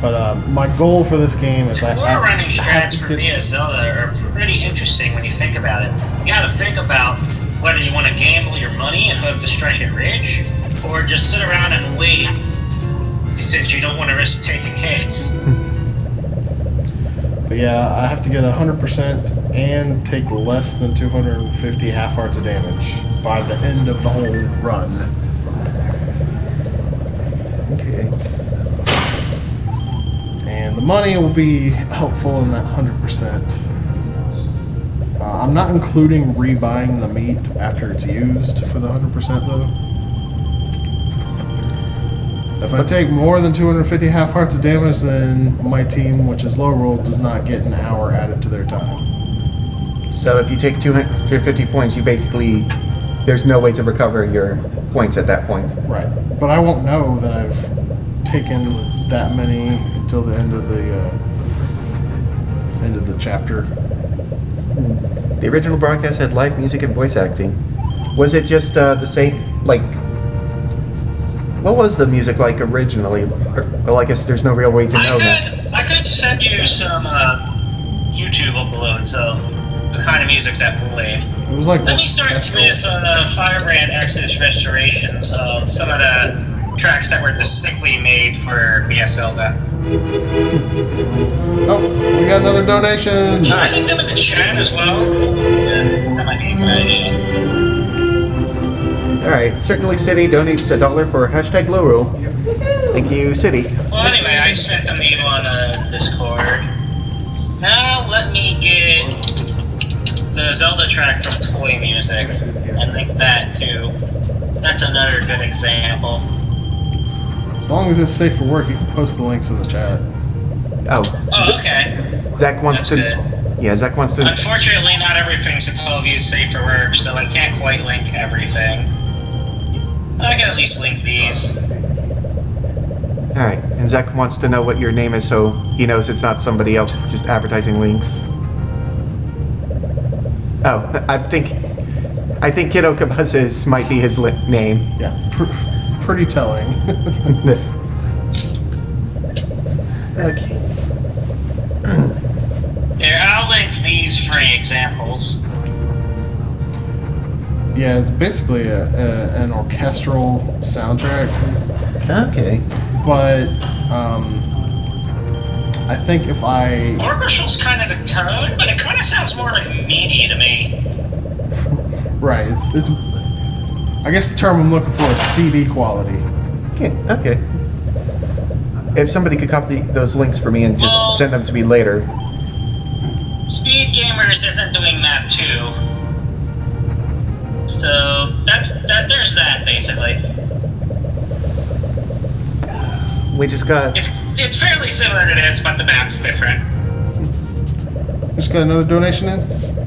But My goal for this game is Score running strats for me as Zelda are pretty interesting when you think about it. You gotta think about whether you want to gamble your money and hope to strike it rich, or just sit around and wait since you don't want to risk taking hits. But yeah, I have to get 100% and take less than 250 half hearts of damage by the end of the whole run. Okay. And the money will be helpful in that 100%. I'm not including rebuying the meat after it's used for the 100% though. If I take more than 250 half hearts of damage, then my team, which is Lorule, does not get an hour added to their time. So if you take 250 points, you basically, there's no way to recover your points at that point. Right. But I won't know that I've taken that many until the end of the chapter. The original broadcast had live music and voice acting. Was it just the same, like, what was the music like originally? Well, I guess there's no real way to know that. I could send you some YouTube uploads of the kind of music that played. It was like Let me start with Firebrand Exodus restorations of some of the tracks that were distinctly made for BS Zelda. Oh, we got another donation. I link them in the chat as well. That might be a good idea. Alright, Certainly City donates $1 for hashtag Lorule. Thank you, City. Well, anyway, I sent them to you on Discord. Now let me get the Zelda track from Toy Music and link that too. That's another good example. As long as it's safe for work, you can post the links in the chat. Oh. Oh, okay. Zach wants That's to. good. Yeah, Zach wants to. Unfortunately, not everything's to 12 is safe for work, so I can't quite link everything. I can at least link these. Alright, and Zach wants to know what your name is so he knows it's not somebody else just advertising links. Oh, I think Kiddo Kabuz's might be his name. Yeah, pretty telling. Okay. Here, I'll link these free examples. Yeah, it's basically an orchestral soundtrack. Okay. But I think if I Orchestral's kind of the tone, but it kind of sounds more like MIDI to me. right, it's I guess the term I'm looking for is CD quality. Okay. If somebody could copy those links for me and just Well- send them to me later. Speed Gamers isn't doing that too. So there's that basically. We just got. It's fairly similar to this, but the map's different. Just got another donation in?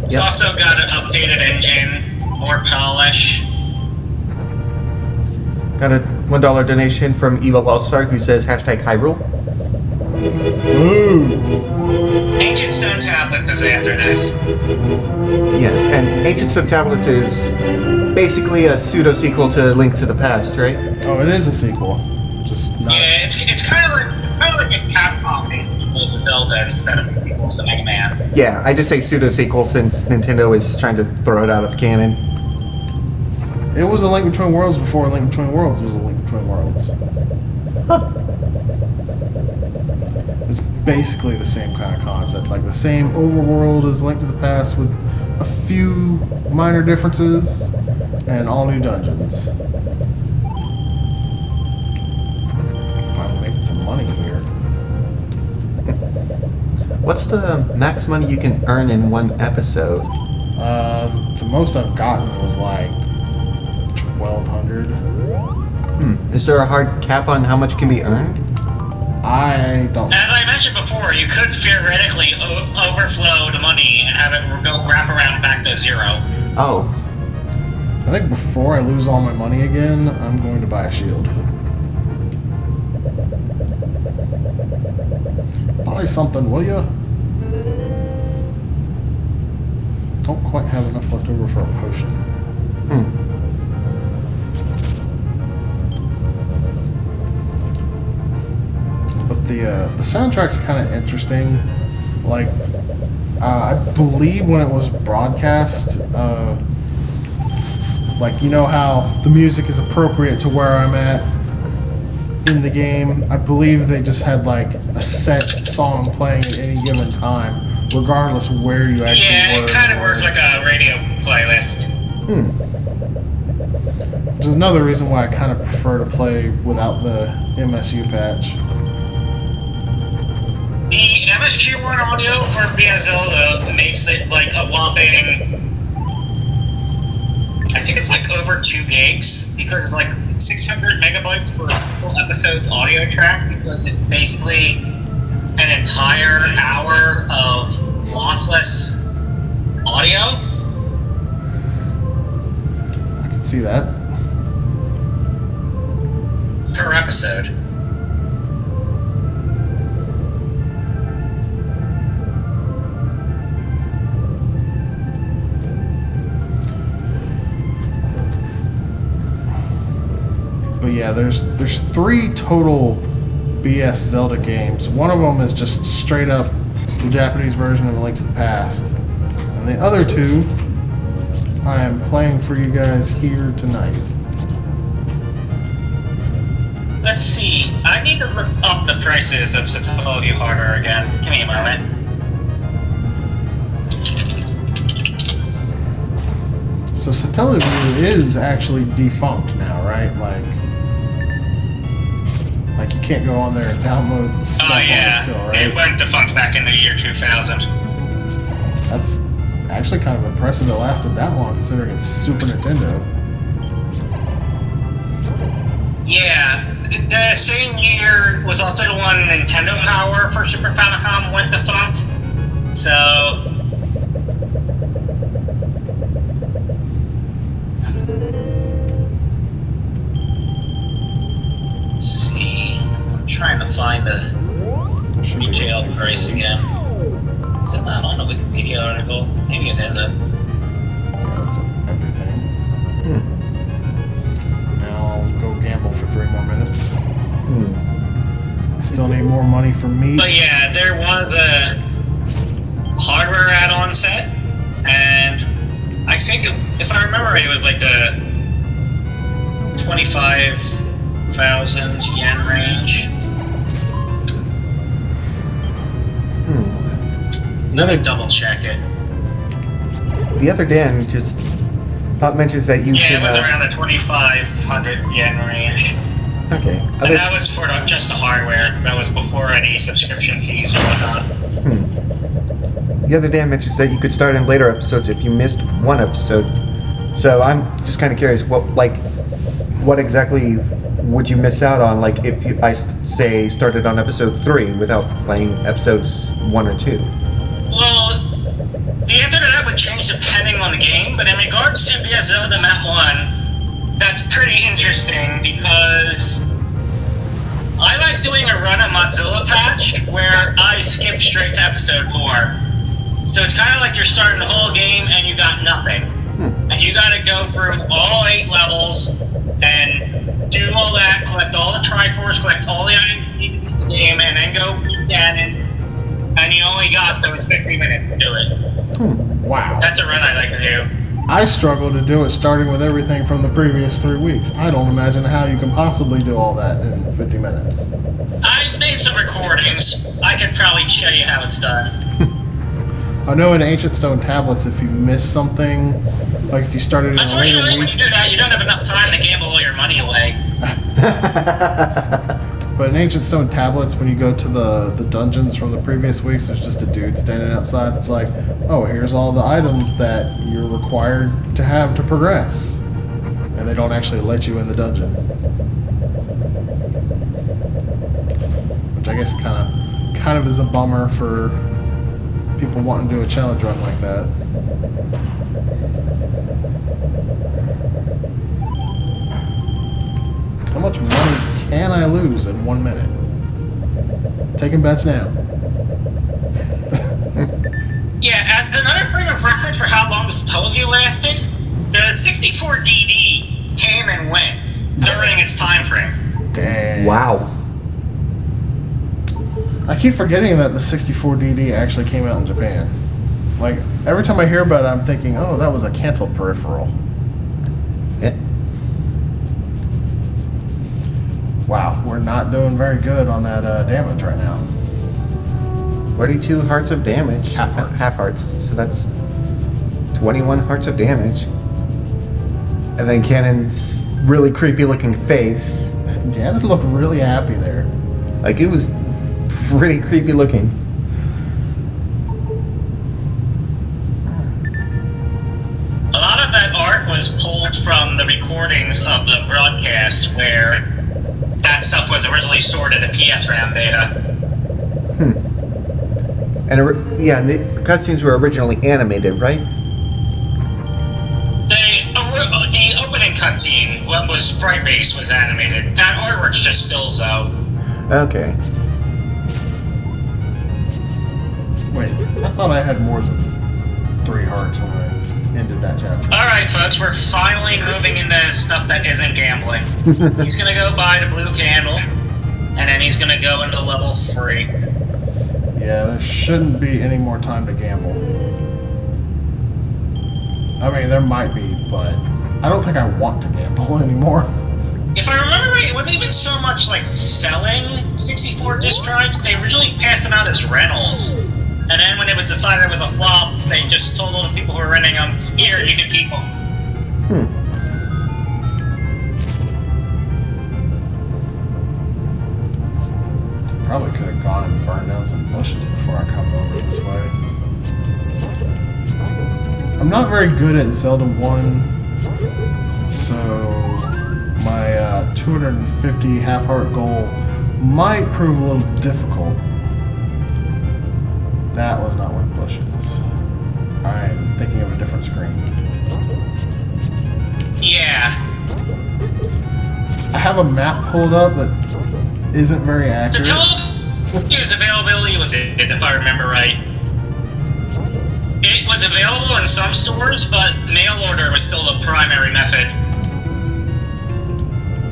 It's also got an updated engine, more polish. Got a $1 donation from Evil All-Star who says hashtag Hyrule. Ooh. Ancient Stone Tablets is after this. Yes, and Ancient Stone Tablets is basically a pseudo-sequel to Link to the Past, right? Oh, it is a sequel. Just not. Yeah, it's kind of like if Capcom made sequels to Zelda instead of sequels to Mega Man. Yeah, I just say pseudo-sequel since Nintendo is trying to throw it out of canon. It was a Link Between Worlds before Link Between Worlds was a Link Between Worlds. Huh. It's basically the same kind of concept, like the same overworld as Link to the Past with a few minor differences and all new dungeons. Finally making some money here. What's the max money you can earn in one episode? The most I've gotten was like 1,200. Is there a hard cap on how much can be earned? I don't. As I mentioned before, you could theoretically overflow the money and have it go wrap around back to zero. Oh. I think before I lose all my money again, I'm going to buy a shield. Buy something, will ya? Don't quite have enough left over for a potion. But the soundtrack's kind of interesting. Like, I believe when it was broadcast, like, you know how the music is appropriate to where I'm at in the game. I believe they just had like a set song playing at any given time, regardless of where you actually were. Yeah, it kind of worked like a radio playlist. Which is another reason why I kind of prefer to play without the MSU patch. The MSG1 audio for Zelda makes it like a whopping, I think it's like over 2 gigs, because it's like 600 megabytes for a single episode's audio track, because it's basically an entire hour of lossless audio. I can see that. Per episode. But yeah, there's 3 total BS Zelda games. One of them is just straight up the Japanese version of A Link to the Past. And the other 2, I am playing for you guys here tonight. Let's see. I need to look up the prices of Satellaview hardware again. Give me a moment. So Satellaview is actually defunct now, right? Like you can't go on there and download stuff Oh yeah, on it still, right? it went defunct back in the year 2000. That's actually kind of impressive it lasted that long, considering it's Super Nintendo. Yeah, the same year was also the one Nintendo Power for Super Famicom went defunct. So let's see. I'm trying to find the retail price again. Is it not on the Wikipedia article? Maybe it has a. Yeah, that's everything. Now I'll go gamble for 3 more minutes. I still need more money for meat. But yeah, there was a hardware add-on set, and I think if I remember right, it was like the 25,000 yen range. Let me double check it. The other Dan just mentions that you Yeah, can. it was around the 2,500 yen range. Okay. And that was for just the hardware. That was before any subscription fees or whatnot. The other Dan mentions that you could start in later episodes if you missed one episode. So I'm just kind of curious, what exactly would you miss out on? Like if I say started on episode 3 without playing episodes 1 or 2. Well, the answer to that would change depending on the game, but in regards to BS Zelda Map 1, that's pretty interesting because I like doing a run of Mozilla Patch where I skip straight to episode 4. So it's kind of like you're starting the whole game and you got nothing. And you gotta go through all 8 levels and do all that, collect all the Triforce, collect all the items in the game, and then go again, and you only got those 50 minutes to do it. Wow. That's a run I like to do. I struggle to do it starting with everything from the previous 3 weeks. I don't imagine how you can possibly do all that in 50 minutes. I made some recordings. I could probably show you how it's done. I know in Ancient Stone Tablets, if you miss something, like if you started in a later Unfortunately, when week, you do that, you don't have enough time to gamble all your money away. but in Ancient Stone Tablets, when you go to the dungeons from the previous weeks, there's just a dude standing outside. It's like, oh, here's all the items that you're required to have to progress. And they don't actually let you in the dungeon. Which I guess kind of is a bummer for people wanting to do a challenge run like that. How much money can I lose in 1 minute? Taking bets now. Yeah, as another frame of reference for how long this Satellaview lasted, the 64DD came and went during its time frame. Dang. Wow. I keep forgetting that the 64 DD actually came out in Japan. Like, every time I hear about it, I'm thinking, oh, that was a canceled peripheral. Yeah. Wow, we're not doing very good on that damage right now. 42 hearts of damage. Half hearts. Half hearts. So that's 21 hearts of damage. And then Ganon's really creepy looking face. Ganon looked really happy there. Like, it was pretty creepy looking. A lot of that art was pulled from the recordings of the broadcast where that stuff was originally stored in the PSRAM data. And the cutscenes were originally animated, right? The opening cutscene, what was sprite-based, was animated. That artwork's just stills, though. Okay. Wait, I thought I had more than 3 hearts when I ended that chapter. Alright, folks, we're finally moving into stuff that isn't gambling. He's gonna go buy the blue candle, and then he's gonna go into level 3. Yeah, there shouldn't be any more time to gamble. I mean, there might be, but I don't think I want to gamble anymore. If I remember right, it wasn't even so much like selling 64 disc drives. They originally passed them out as rentals. And then when it was decided it was a flop, they just told all the people who were renting them, here, you can keep them. Probably could have gone and burned down some bushes before I come over this way. I'm not very good at Zelda 1, so my 250 half-heart goal might prove a little difficult. That was not worth bushes. I'm thinking of a different screen. Yeah. I have a map pulled up that isn't very The accurate. teleview's availability was it, if I remember right. It was available in some stores, but mail order was still the primary method.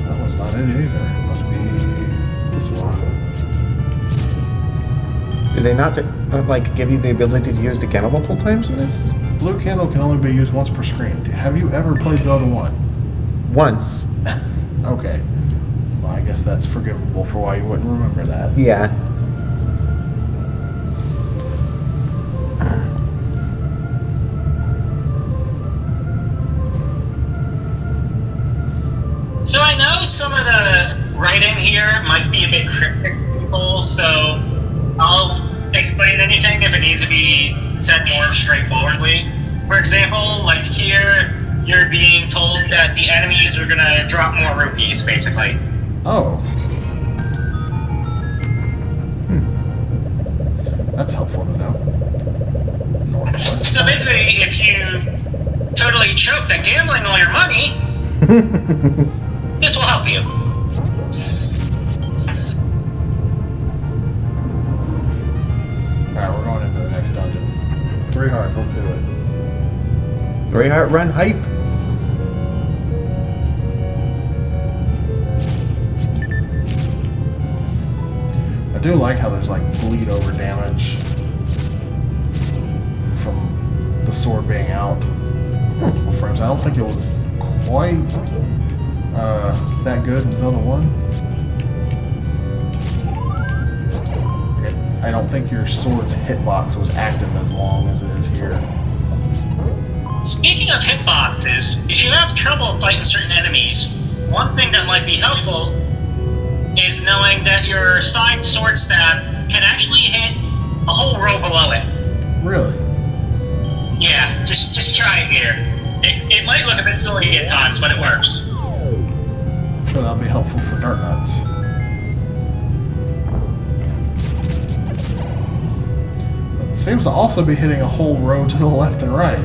That was not it either. It must be this one. Did they not give you the ability to use the candle multiple times in this? Blue candle can only be used once per screen. Have you ever played Zelda 1? Once. Okay. Well, I guess that's forgivable for why you wouldn't remember that. Yeah. So I know some of the writing here might be a bit cryptic to people, so I'll explain anything if it needs to be said more straightforwardly. For example, like here, you're being told that the enemies are gonna drop more rupees, basically. Oh. That's helpful to know. Northwest. So basically, if you totally choked at gambling all your money, this will help you. Alright, we're going into the next dungeon. 3 hearts, let's do it. 3 heart run hype. I do like how there's like bleed over damage from the sword being out. Multiple frames. I don't think it was quite that good in Zelda 1. I don't think your sword's hitbox was active as long as it is here. Speaking of hitboxes, if you have trouble fighting certain enemies, one thing that might be helpful is knowing that your side sword stab can actually hit a whole row below it. Really? Yeah, just try it here. It might look a bit silly at times, but it works. I'm sure that'll be helpful for Dart Nuts. It seems to also be hitting a whole row to the left and right.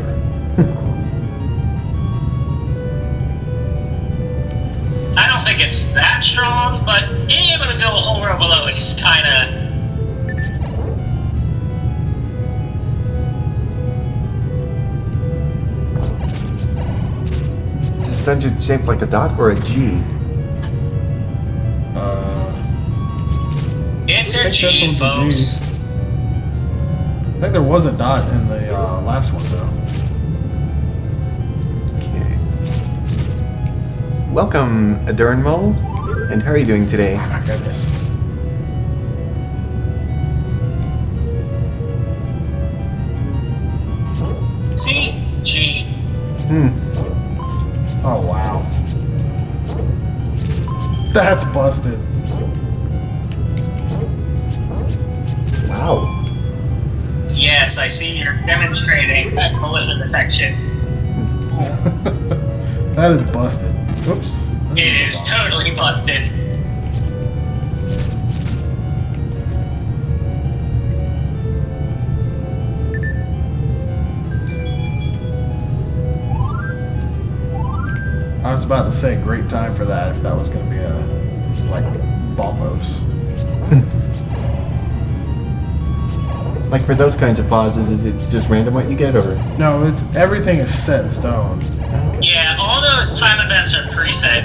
I don't think it's that strong, but being able to go a whole row below it is kinda... Is this dungeon shaped like a dot or a G? It It's a I think this G, one's a folks. G. I think there was a dot in the last one, though. Okay. Welcome, Adurnmol. And how are you doing today? Oh my goodness. C, G. Oh, wow. That's busted. Wow. Yes, I see you're demonstrating that collision detection. That is busted. Oops. It is totally busted. I was about to say great time for that if that was going to be a, like, bombos. Like for those kinds of pauses, is it just random what you get, or? No, it's everything is set in stone. Yeah, all those time events are preset.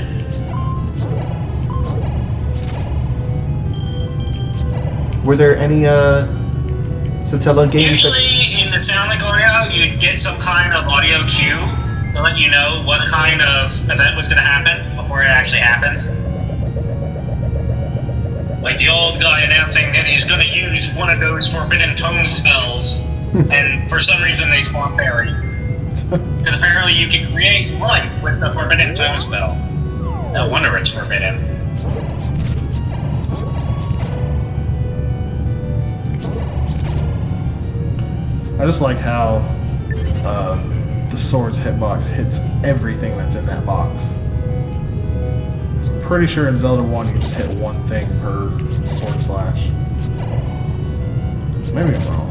Were there any Satella games? Usually in the sound like audio, you'd get some kind of audio cue to let you know what kind of event was going to happen before it actually happens. Like the old guy announcing that he's going to use one of those forbidden tongue spells, and for some reason they spawn fairies. Because apparently you can create life with the forbidden tongue spell. No wonder it's forbidden. I just like how the sword's hitbox hits everything that's in that box. I'm pretty sure in Zelda 1 you just hit one thing per sword slash. Maybe I'm wrong.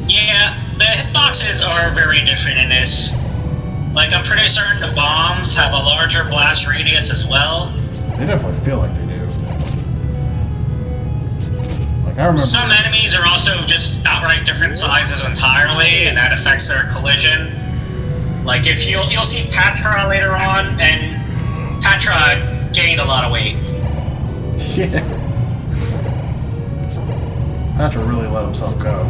Yeah, the hitboxes are very different in this. Like, I'm pretty certain the bombs have a larger blast radius as well. They definitely feel like they do. Like, I remember... Some enemies are also just outright different sizes entirely, and that affects their collision. Like, if you'll see Patra later on, and Patra gained a lot of weight. Yeah. Patra really let himself go.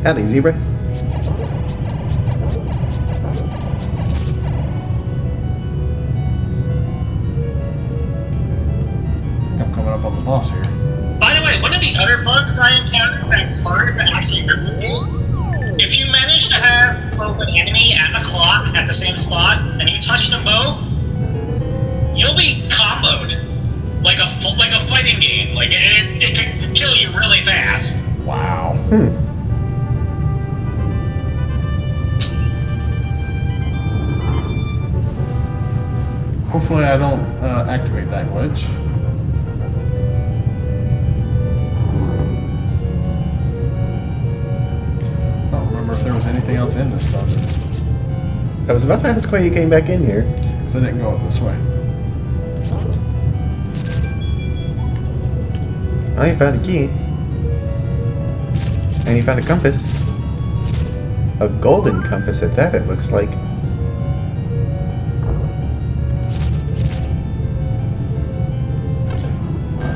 Howdy, Zebra. I'm coming up on the boss here. By the way, one of the other bugs I encountered that's hard to actually remove, if you manage to have both an enemy and a clock at the same spot, and you touch them both, you'll be comboed. Like a fighting game. Like, it can kill you really fast. Wow. Hopefully I don't activate that glitch. I don't remember if there was anything else in this dungeon. I was about to ask why you came back in here. Because I didn't go up this way. Oh, you found a key. And you found a compass. A golden compass at that, it looks like.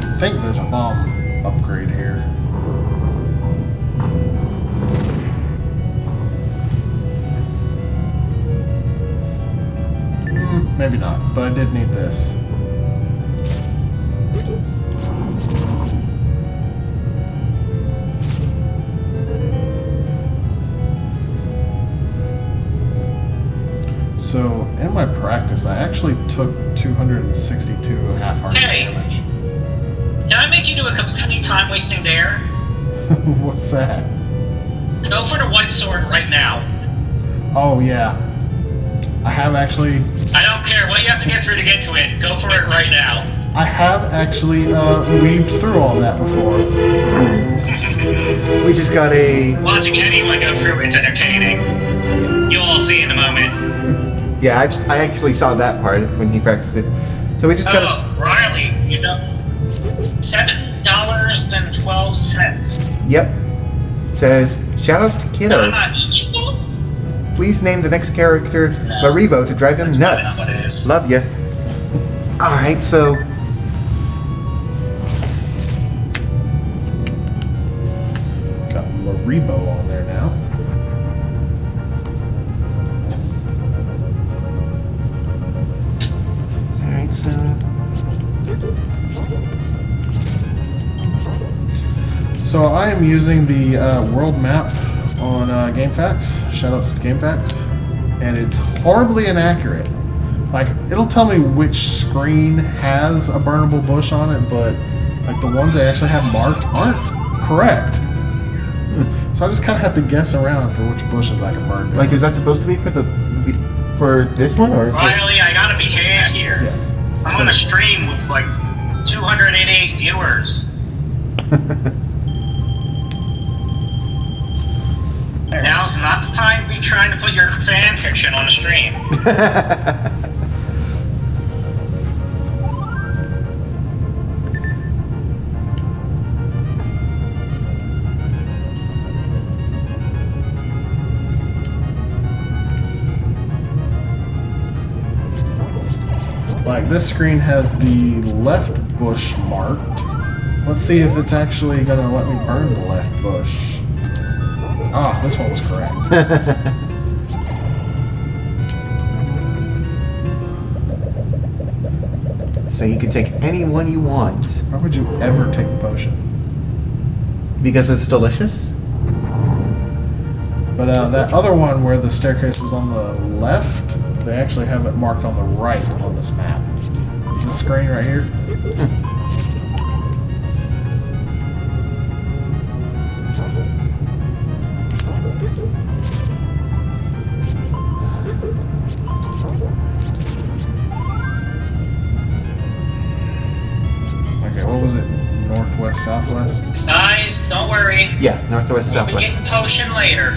I think there's a bomb upgrade here. Maybe not, but I did need this. So, in my practice, I actually took 262 half-heart Hey! damage. Can I make you do a completely time-wasting dare? What's that? Go for the white sword right now. Oh, yeah. I have actually... I don't care what you have to get through to get to it. Go for it right now. I have actually weaved through all that before. We just got a... Watching anyone go through it's entertaining. You'll all see in a moment. Yeah, I actually saw that part when he practiced it. So we just got a... Oh, Riley, you know, $7.12. Yep. Says, shoutouts to Kiddo. Nana Ichigo? Please name the next character Maribo to drive him That's probably nuts. not what it is. Love ya. Alright, so Rebo on there now. Alright, so... So I am using the world map on GameFAQs. Shoutouts to GameFAQs. And it's horribly inaccurate. Like, it'll tell me which screen has a burnable bush on it, but like the ones they actually have marked aren't correct. So I just kind of have to guess around for which bushes I can burn. Like, is that supposed to be for this one, or? Finally, I gotta behave here. Yes. I'm on a stream with like 288 viewers. Now's not the time to be trying to put your fan fiction on a stream. Like, this screen has the left bush marked. Let's see if it's actually gonna let me burn the left bush. Ah, this one was correct. So you can take any one you want. Why would you ever take the potion? Because it's delicious? But that other one where the staircase was on the left, they actually have it marked on the right on this map. This screen right here. Okay, what was it? Northwest, southwest? Guys, don't worry. Yeah, northwest, We'll be southwest. getting potion later.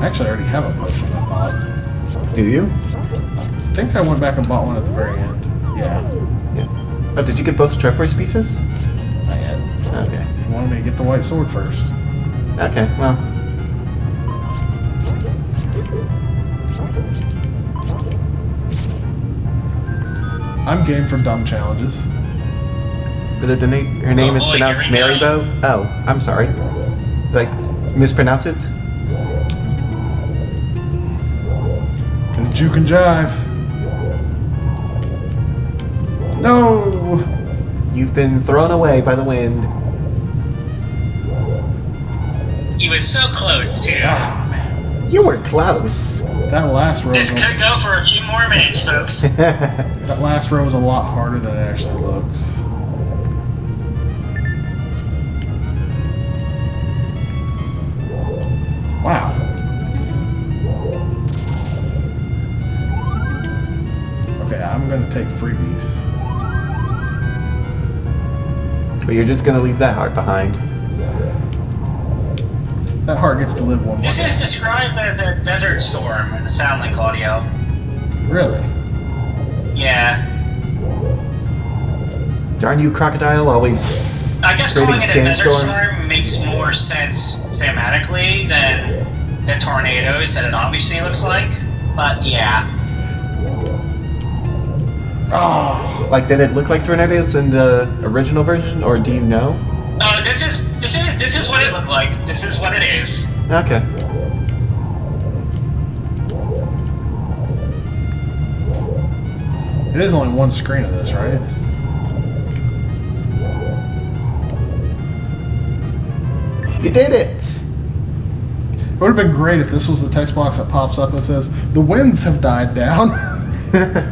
Actually, I already have a potion, I thought. Do you? I think I went back and bought one at the very end. Yeah, Yeah. Oh, did you get both Triforce pieces? not yet. Okay. You wanted me to get the white sword first. Okay, well. I'm game for dumb challenges. Her name is boy, pronounced here we go. Marybo? Oh, I'm sorry. Like, mispronounce it? Gonna juke and jive. No! You've been thrown away by the wind. He was so close too. Ah, man. You were close. That last row This was could go for a few more minutes, folks. that last row was a lot harder than it actually looks. Wow. Okay, I'm gonna take freebies. But you're just gonna leave that heart behind. That heart gets to live one more This day. is described as a desert storm in the Soundlink audio. Really? Yeah. Darn you, crocodile, always. I guess Creating calling it a desert sandstorms. storm makes more sense thematically than the tornadoes that it obviously looks like. But yeah. Oh, Like, did it look like tornadoes in the original version, or do you know? This is what it looked like. This is what it is. Okay. it is only one screen of this, right? You did it! It would have been great if this was the text box that pops up and says, "The winds have died down."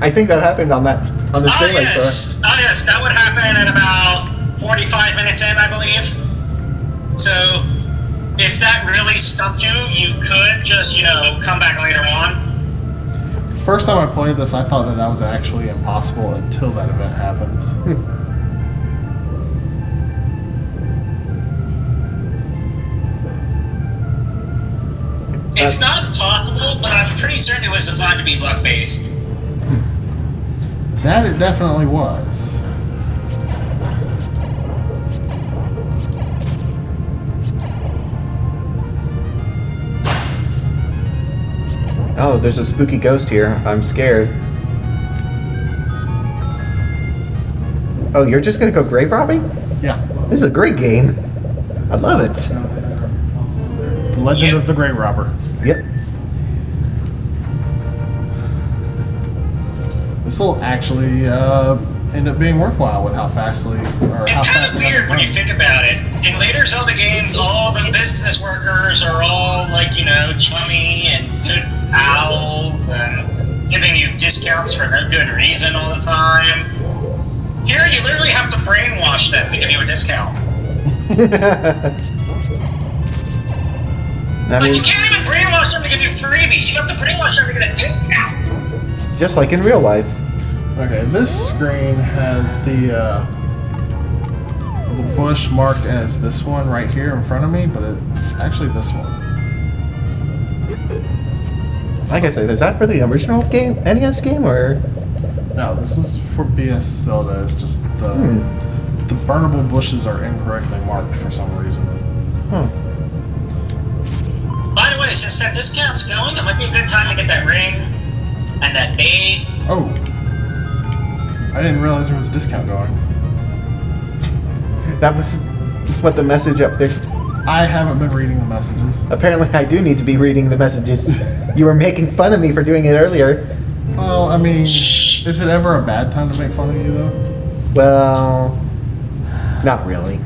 I think that happened on the Oh stream I yes. saw. Oh yes, that would happen at about 45 minutes in, I believe. So, if that really stumped you, you could just, come back later on. First time I played this, I thought that was actually impossible until that event happens. It's not impossible, but I'm pretty certain it was designed to be luck-based. That it definitely was. Oh, there's a spooky ghost here. I'm scared. Oh, you're just gonna go grave robbing? Yeah. This is a great game. I love it. The Legend of the Grey Robber. Yep. This will actually end up being worthwhile with how fastly. Or It's how kind fast of they weird when you think about it. In later Zelda games, all the business workers are all like, chummy and good pals and giving you discounts for no good reason all the time. Here, you literally have to brainwash them to give you a discount. I Like, you mean, can't even brainwash them to give you freebies. You have to brainwash them to get a discount. just like in real life. Okay, this screen has the bush marked as this one right here in front of me, but it's actually this one. Like I said, is that for the original game, NES game, or? No, this is for BS Zelda. It's just the burnable bushes are incorrectly marked for some reason. Huh. By the way, since that discount's going, it might be a good time to get that ring and that bait. Oh, I didn't realize there was a discount going. That was what the message up there. I haven't been reading the messages. Apparently, I do need to be reading the messages. You were making fun of me for doing it earlier. Well, I mean, is it ever a bad time to make fun of you, though? Well, not really.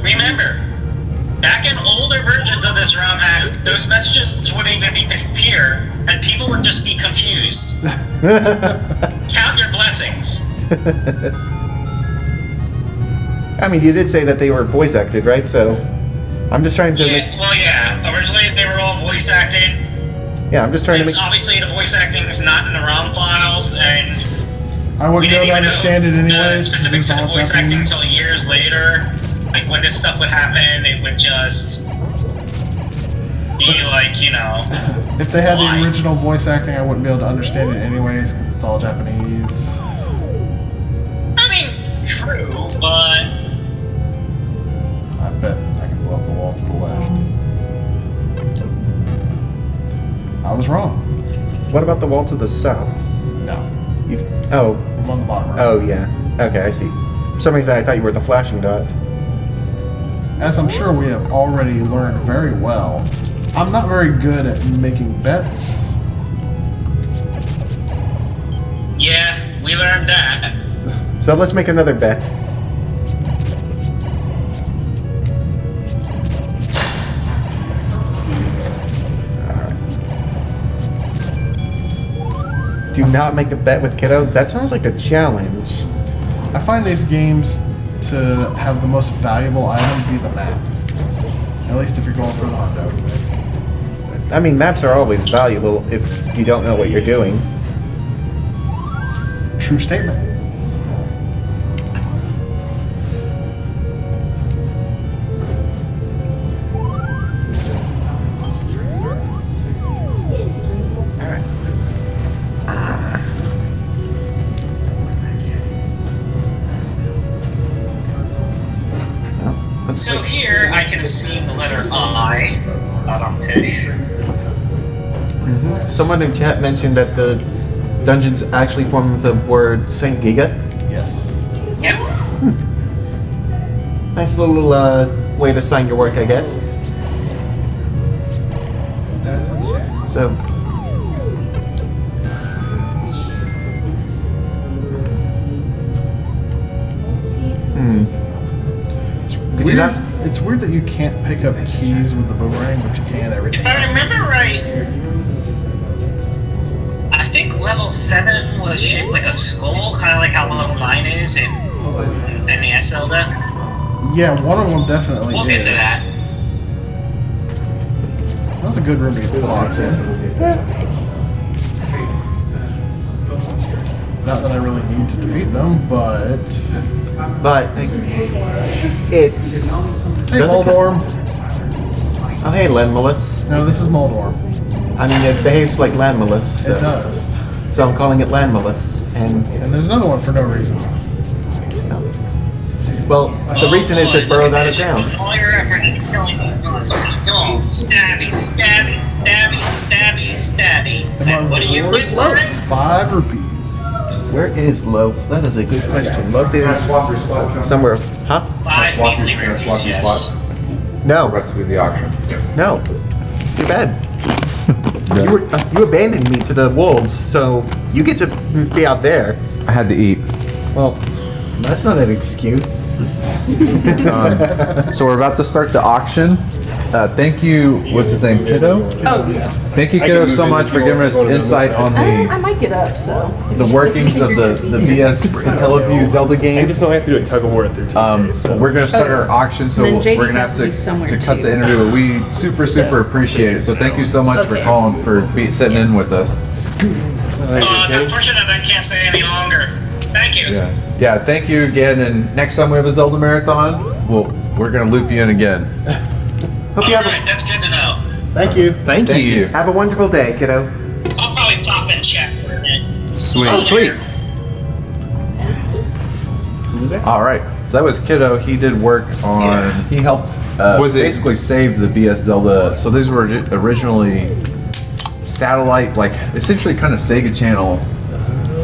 Remember, back in older versions of this ROM hack, those messages wouldn't even appear, and people would just be confused. Count your blessings. I mean, you did say that they were voice acted, right? So, I'm just trying to. Yeah. Originally, they were all voice acted. Yeah, I'm just trying to Since make. obviously the voice acting is not in the ROM files, and I we wouldn't be didn't able to even understand it know anyways. the specifics of the voice acting until years later. Like when this stuff would happen, it would just be like, If they had why? the original voice acting, I wouldn't be able to understand it anyways because it's all Japanese. I mean, true, but I bet I can blow up the wall to the left. I was wrong. What about the wall to the south? No, Oh, I'm on the bottom right. oh yeah. Okay, I see. For some reason, I thought you were the flashing dot. As I'm sure we have already learned very well, I'm not very good at making bets. yeah, we learned that. So let's make another bet. Do not make a bet with Kiddo. That sounds like a challenge. I find these games to have the most valuable item be the map. At least if you're going for the hundo. I mean, maps are always valuable if you don't know what you're doing. True statement. So here, I can see the letter I, not on fish. Someone in chat mentioned that the dungeons actually form the word Saint Giga. Yes. Yep. Nice little way to sign your work, I guess. So, did you not? It's weird that you can't pick up keys with the boomerang, but you can everything If I else. remember right, I think level 7 was shaped like a skull, kind of like how level 9 is in NES Zelda. Yeah, one of them definitely We'll is. get to that. That's a good room to get the blocks in. Not that I really need to defeat them, but... But it's. Hey, doesn't Moldorm. Oh, hey, Landmalus. No, this is Moldorm. I mean, it behaves like Landmalus. So, It does. so I'm calling it Landmalus. And, And there's another one for no reason. well, the reason is it burrowed out of ground. All your effort into killing these monsters. Go on, stabby, stabby, stabby, stabby, stabby. And what do you get for it? 5 rupees. Where is Loaf? That is a good question. Loaf is Can I swap your spot? somewhere. Huh? 5 Swap measly your- can I rupees, swap your yes. spot? No. We're about to do the auction. No. Too bad. You abandoned me to the wolves, so you get to be out there. I had to eat. Well, that's not an excuse. So we're about to start the auction. Thank you. What's his name? Kiddo? Oh, yeah. Thank you, Kiddo, so much for giving us insight on I might get up, so. the workings of the BS Satellaview Zelda I game. just don't have to do a tug of war after 2 days. So. We're going to start our auction, so And we're then JD going to has have to be somewhere to cut too. the interview, but we super appreciate it. So thank you so much for Okay. calling, for sitting in with us. It's unfortunate I can't stay any longer. Thank you. Yeah, thank you again, and next time we have a Zelda marathon, we're going to loop you in again. Hope you have Alright, that's good to know. Thank you. Thank you. have a wonderful day, kiddo. I'll probably pop and check for a minute. Sweet. Oh, sweet. All right, so that was Kiddo. He did work on. He helped. Basically saved the BS Zelda? So these were originally satellite, like essentially kind of Sega Channel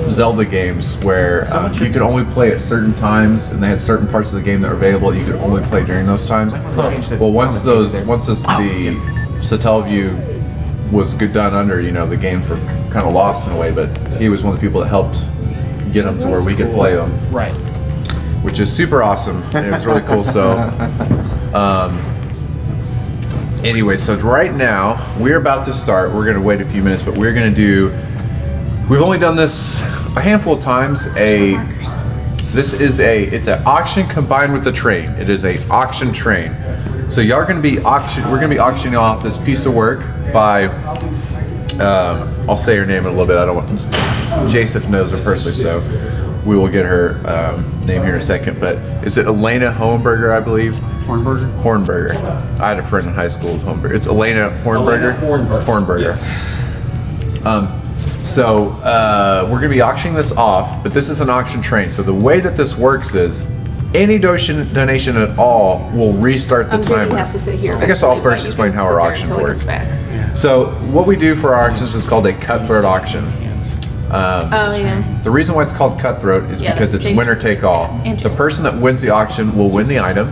Zelda games where you could only play at certain times, and they had certain parts of the game that were available that you could only play during those times. Well, once the Satellaview was done under, the games were kind of lost in a way, but he was one of the people that helped get them to where we could play them. Right. Which is super awesome. And it was really cool. So, anyway, so right now we're about to start. We're going to wait a few minutes, but we're going to do. We've only done this a handful of times. It's an auction combined with the train. It is a auction train. So y'all are going to be We're going to be auctioning off this piece of work by. I'll say her name in a little bit. I don't want. Jasif knows her personally, so we will get her name here in a second. But is it Elena Hornberger, I believe? Hornberger. I had a friend in high school with Hornberger. It's Elena Hornberger. Hornberger. Yes. So we're going to be auctioning this off, but this is an auction train. So the way that this works is any donation at all will restart the timer. JD has to sit here. I guess I'll first explain how our auctions work. So what we do for our auctions is called a cutthroat auction. The reason why it's called cutthroat is because it's winner take all. The person that wins the auction will win the item.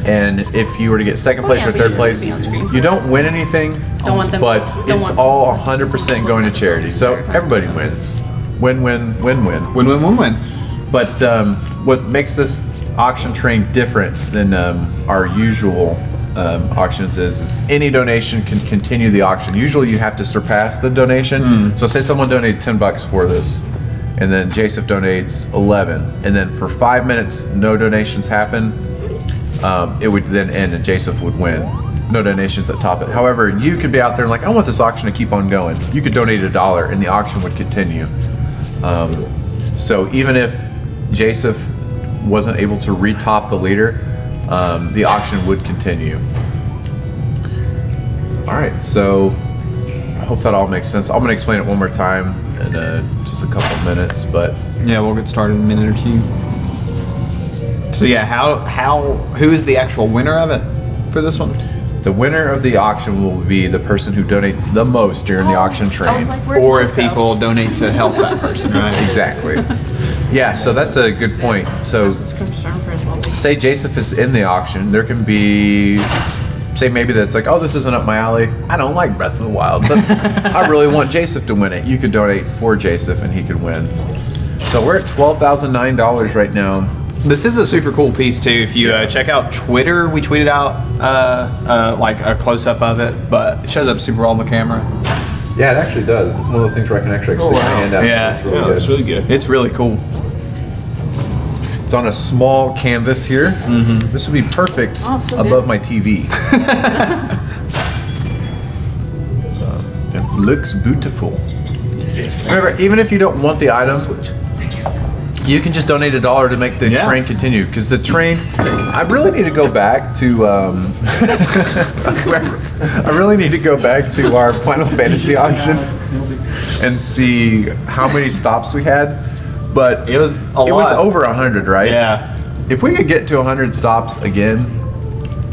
And if you were to get second place or third place, you don't win anything, but it's all 100% going to charity. So everybody wins. Win-win, win-win. Win-win-win-win. But what makes this auction train different than our usual auctions is any donation can continue the auction. Usually you have to surpass the donation. So say someone donated $10 for this, and then Jasif donates 11, and then for 5 minutes no donations happen. It would then end and Jasif would win. No donations that top it. However, you could be out there and like, I want this auction to keep on going. You could donate $1 and the auction would continue. So even if Jasif wasn't able to retop the leader, the auction would continue. All right, so I hope that all makes sense. I'm gonna explain it one more time in just a couple of minutes, but Yeah, we'll get started in a minute or two. So yeah, who is the actual winner of it for this one? the winner of the auction will be the person who donates the most during the auction train. Or if people donate to help that person, right? Exactly. Yeah, so that's a good point. So say Jasif is in the auction, there can be, say maybe that's like, oh, this isn't up my alley. I don't like Breath of the Wild, but I really want Jasif to win it. You could donate for Jasif and he could win. So we're at $12,009 right now. This is a super cool piece too. If you check out Twitter, we tweeted out like a close-up of it, but it shows up super well on the camera. Yeah, it actually does. It's one of those things where I can actually stick my hand out. Yeah, It's really good. It's really cool. It's on a small canvas here. Mm-hmm. This would be perfect above my TV. It looks beautiful. Remember, even if you don't want the item, you can just donate $1 to make the train continue. Because the train, I really need to go back to. I really need to go back to our Final Fantasy auction and see how many stops we had. But it was over 100, right? Yeah. If we could get to 100 stops again,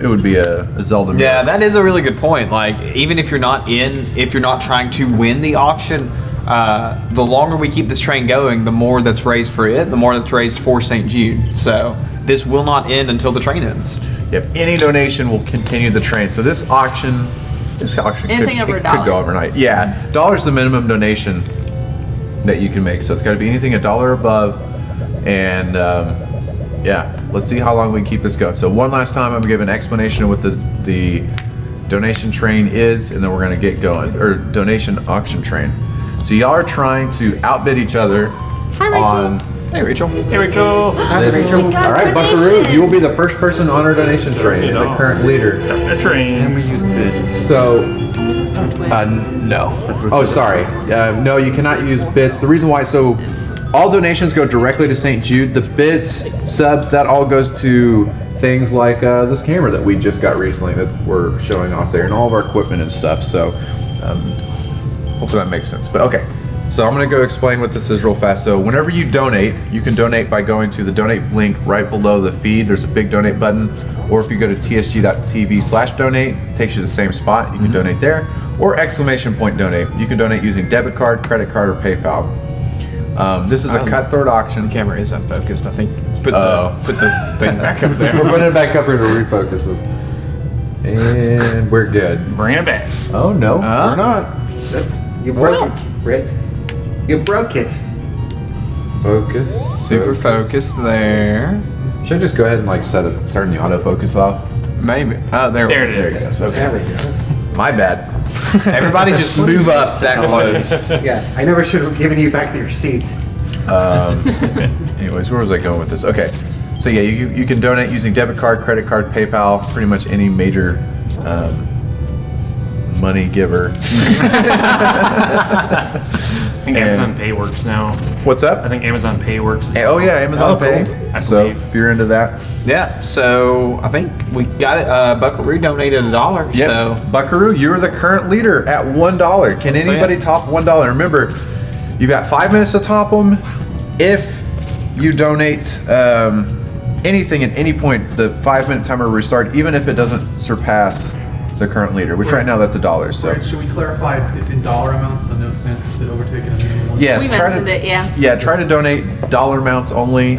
it would be a Zelda. Yeah, that is a really good point. Like, even if you're not trying to win the auction, the longer we keep this train going, the more that's raised for it, the more that's raised for St. Jude. So this will not end until the train ends. Yep. Any donation will continue the train. So this auction Anything over could $1. go overnight. Yeah, $1's the minimum donation that you can make. So it's got to be anything $1 above. And yeah, let's see how long we can keep this going. So one last time, I'm gonna give an explanation of what the donation train is, and then we're gonna get going. Or donation auction train. So y'all are trying to outbid each other. Hi, Rachel. On Hey, Rachel. Hey, Rachel. this. We got All right, donations. Buckaroo, you will be the first person on our donation train and the current leader. A train. And we use bids. So, no. Oh, sorry. No, you cannot use bits. The reason why, so all donations go directly to St. Jude. The bits, subs, that all goes to things like this camera that we just got recently that we're showing off there, and all of our equipment and stuff. So, hopefully that makes sense. But okay. So I'm going to go explain what this is real fast. So whenever you donate, you can donate by going to the donate link right below the feed. There's a big donate button. Or if you go to tsg.tv/donate, it takes you to the same spot. You can donate there. Or !donate. You can donate using debit card, credit card, or PayPal. This is a cutthroat auction. The camera is unfocused, I think. Put the thing back up there. We're putting it back up here to refocus this. And we're good. Bring it back. Oh no, we're not. You broke it, Brett. You broke it. Focus. Super focused there. Should I just go ahead and like turn the autofocus off? Maybe. Oh, there There we it go. is. There it goes. Okay. There we go. My bad. Everybody just move up that close. Yeah, I never should have given you back your seats. Anyways, where was I going with this? Okay. So yeah, you can donate using debit card, credit card, PayPal, pretty much any major money giver. I think Amazon Pay works now. What's up? I think Amazon Pay works. Oh yeah, Amazon Pay. I So believe. if you're into that, Yeah, so I think we got it. Buckaroo donated $1. yep. So Buckaroo, you're the current leader at $1. Can anybody top $1? Remember, you've got 5 minutes to top them. If you donate anything at any point, the 5-minute timer will restart, even if it doesn't surpass the current leader, which right now that's $1. So Should we clarify it's in dollar amounts, so no cents to overtake it? yes, We try mentioned to it, yeah. yeah, try to donate dollar amounts only.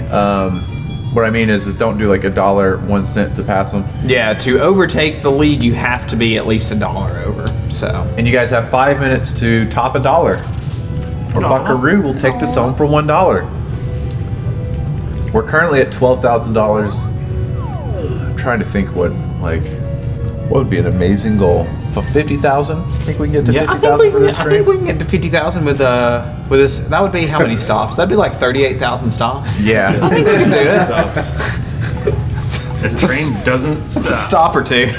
What I mean is don't do like $1, 1 cent to pass them. yeah, to overtake the lead, you have to be at least $1 over. So And you guys have 5 minutes to top $1, or Buckaroo will take this home for $1. We're currently at $12,000. I'm trying to think what would be an amazing goal. 50,000? Think we can get to yeah, 50,000 for this I train? think we can get to 50,000 with this. That would be how many stops? That'd be like 38,000 stops. Yeah. I think we can do it. This train doesn't It's a stop. stop or two.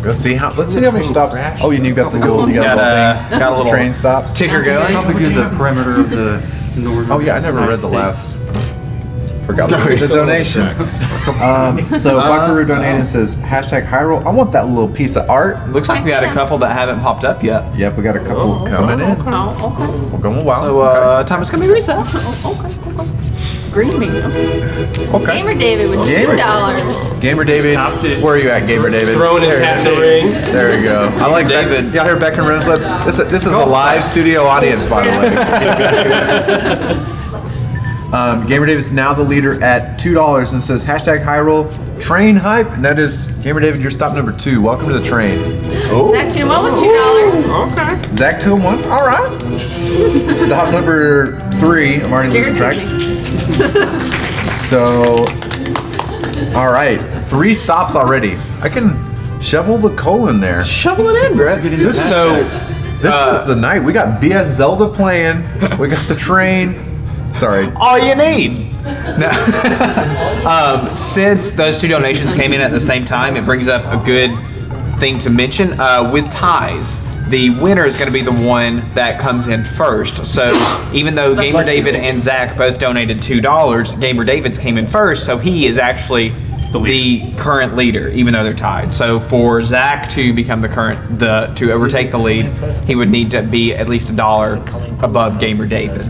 Let's see how many stops. Oh, you got the little, Got a little train stops. ticker going. Probably do the perimeter of the northern. Oh yeah, I never read the United last. Forgot the donation. So Buckaroo donated and says #Hyrule. I want that little piece of art. Looks like we had a couple that haven't popped up yet. Yep, we got a couple coming in. Oh, okay. We're going wild. So time is gonna be reset. Okay. Green bean. Okay. okay. Gamer David with Gamer $2. Gamer David, Stopped it. where are you at, Gamer David? Throwing his hat in the ring. There you go. I like David. David. Y'all hear Beck and Renslip? This is a live studio audience, by the way. Gamer David is now the leader at $2 and says #Hyrule train hype, and that is Gamer David. You're stop number 2. Welcome to the train. Oh, Zach Tumo with $2. Okay. Zach 2 and 1. All right. Stop number 3. I'm already losing Jared track. Suchi. So, all right, 3 stops already. I can shovel the coal in there. Shovel it in, Brett. This is the night. We got BS Zelda playing. We got the train. Sorry. All you need. No. Since those 2 donations came in at the same time, it brings up a good thing to mention. With ties, the winner is going to be the one that comes in first. So even though Gamer David and Zach both donated $2, Gamer David's came in first, so he is actually the current leader, even though they're tied. So for Zach to become to overtake the lead, he would need to be at least $1 above Gamer David.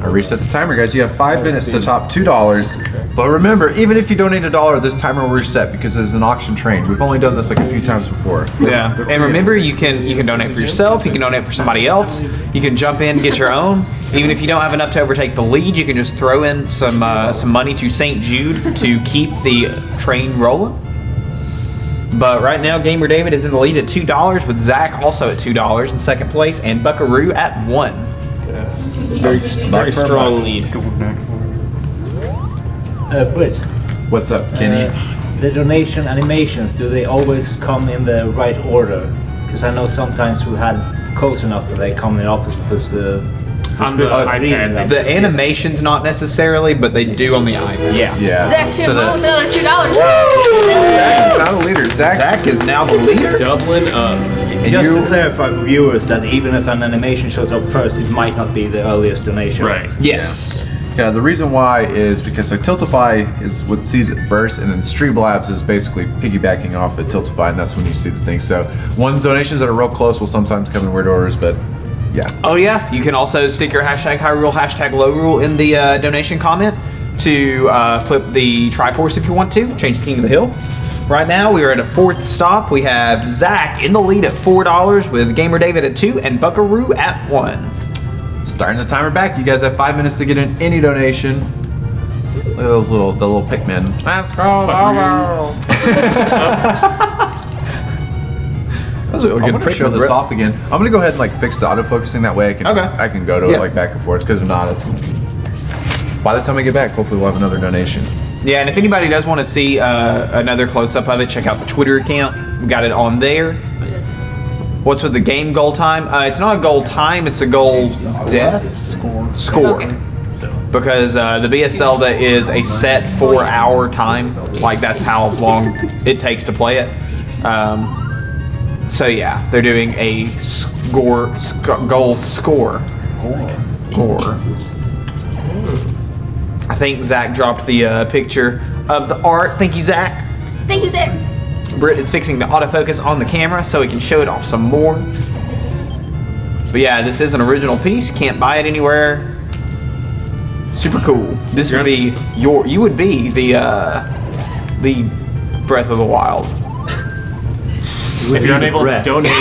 I reset the timer, guys. You have 5 minutes to top $2. But remember, even if you donate $1, this timer will reset because it's an auction train. We've only done this like a few times before. Yeah, and remember, you can donate for yourself. You can donate for somebody else. You can jump in and get your own. Even if you don't have enough to overtake the lead, you can just throw in some money to St. Jude to keep the train rolling. But right now, Gamer David is in the lead at $2, with Zach also at $2 in second place, and Buckaroo at $1. Very strong lead. Britt, What's up, Kenny? the donation animations, do they always come in the right order? Because I know sometimes we had close enough that they come in opposite because On the iPad. The animations not necessarily, but they do on the iPad. Yeah. Zach, too. So the- Another $2. Zach is now the leader. Zach is now the leader. Doubling up. Just to clarify for viewers that even if an animation shows up first, it might not be the earliest donation. Right. Yes. Yeah, the reason why is because so Tiltify is what sees it first, and then Streamlabs is basically piggybacking off of Tiltify, and that's when you see the thing. So one's donations that are real close will sometimes come in weird orders, but yeah. Oh yeah, you can also stick your hashtag Hyrule, hashtag Lorule in the donation comment to flip the Triforce if you want to, change the King of the Hill. Right now we are at a fourth stop. We have Zach in the lead at $4, with Gamer David at 2, and Buckaroo at 1. Starting the timer back. You guys have 5 minutes to get in any donation. Look at those little Pikmin. That's a really I'm good gonna picture. show this off again. I'm gonna go ahead and like fix the autofocusing, that way I can I can go to it like back and forth, because if not, it's gonna be... By the time I get back, hopefully we'll have another donation. Yeah, and if anybody does want to see another close-up of it, check out the Twitter account. We got it on there. What's with the game goal time? It's not a goal time, it's a goal death score. Okay. Because the BS Zelda is a set 4-hour time. Like, that's how long it takes to play it. So yeah, they're doing a goal score. I think Zach dropped the picture of the art. Thank you, Zach. Thank you, Zach. Britt is fixing the autofocus on the camera so we can show it off some more. But yeah, this is an original piece. Can't buy it anywhere. Super cool. This would be you would be the Breath of the Wild. If you're unable to donate,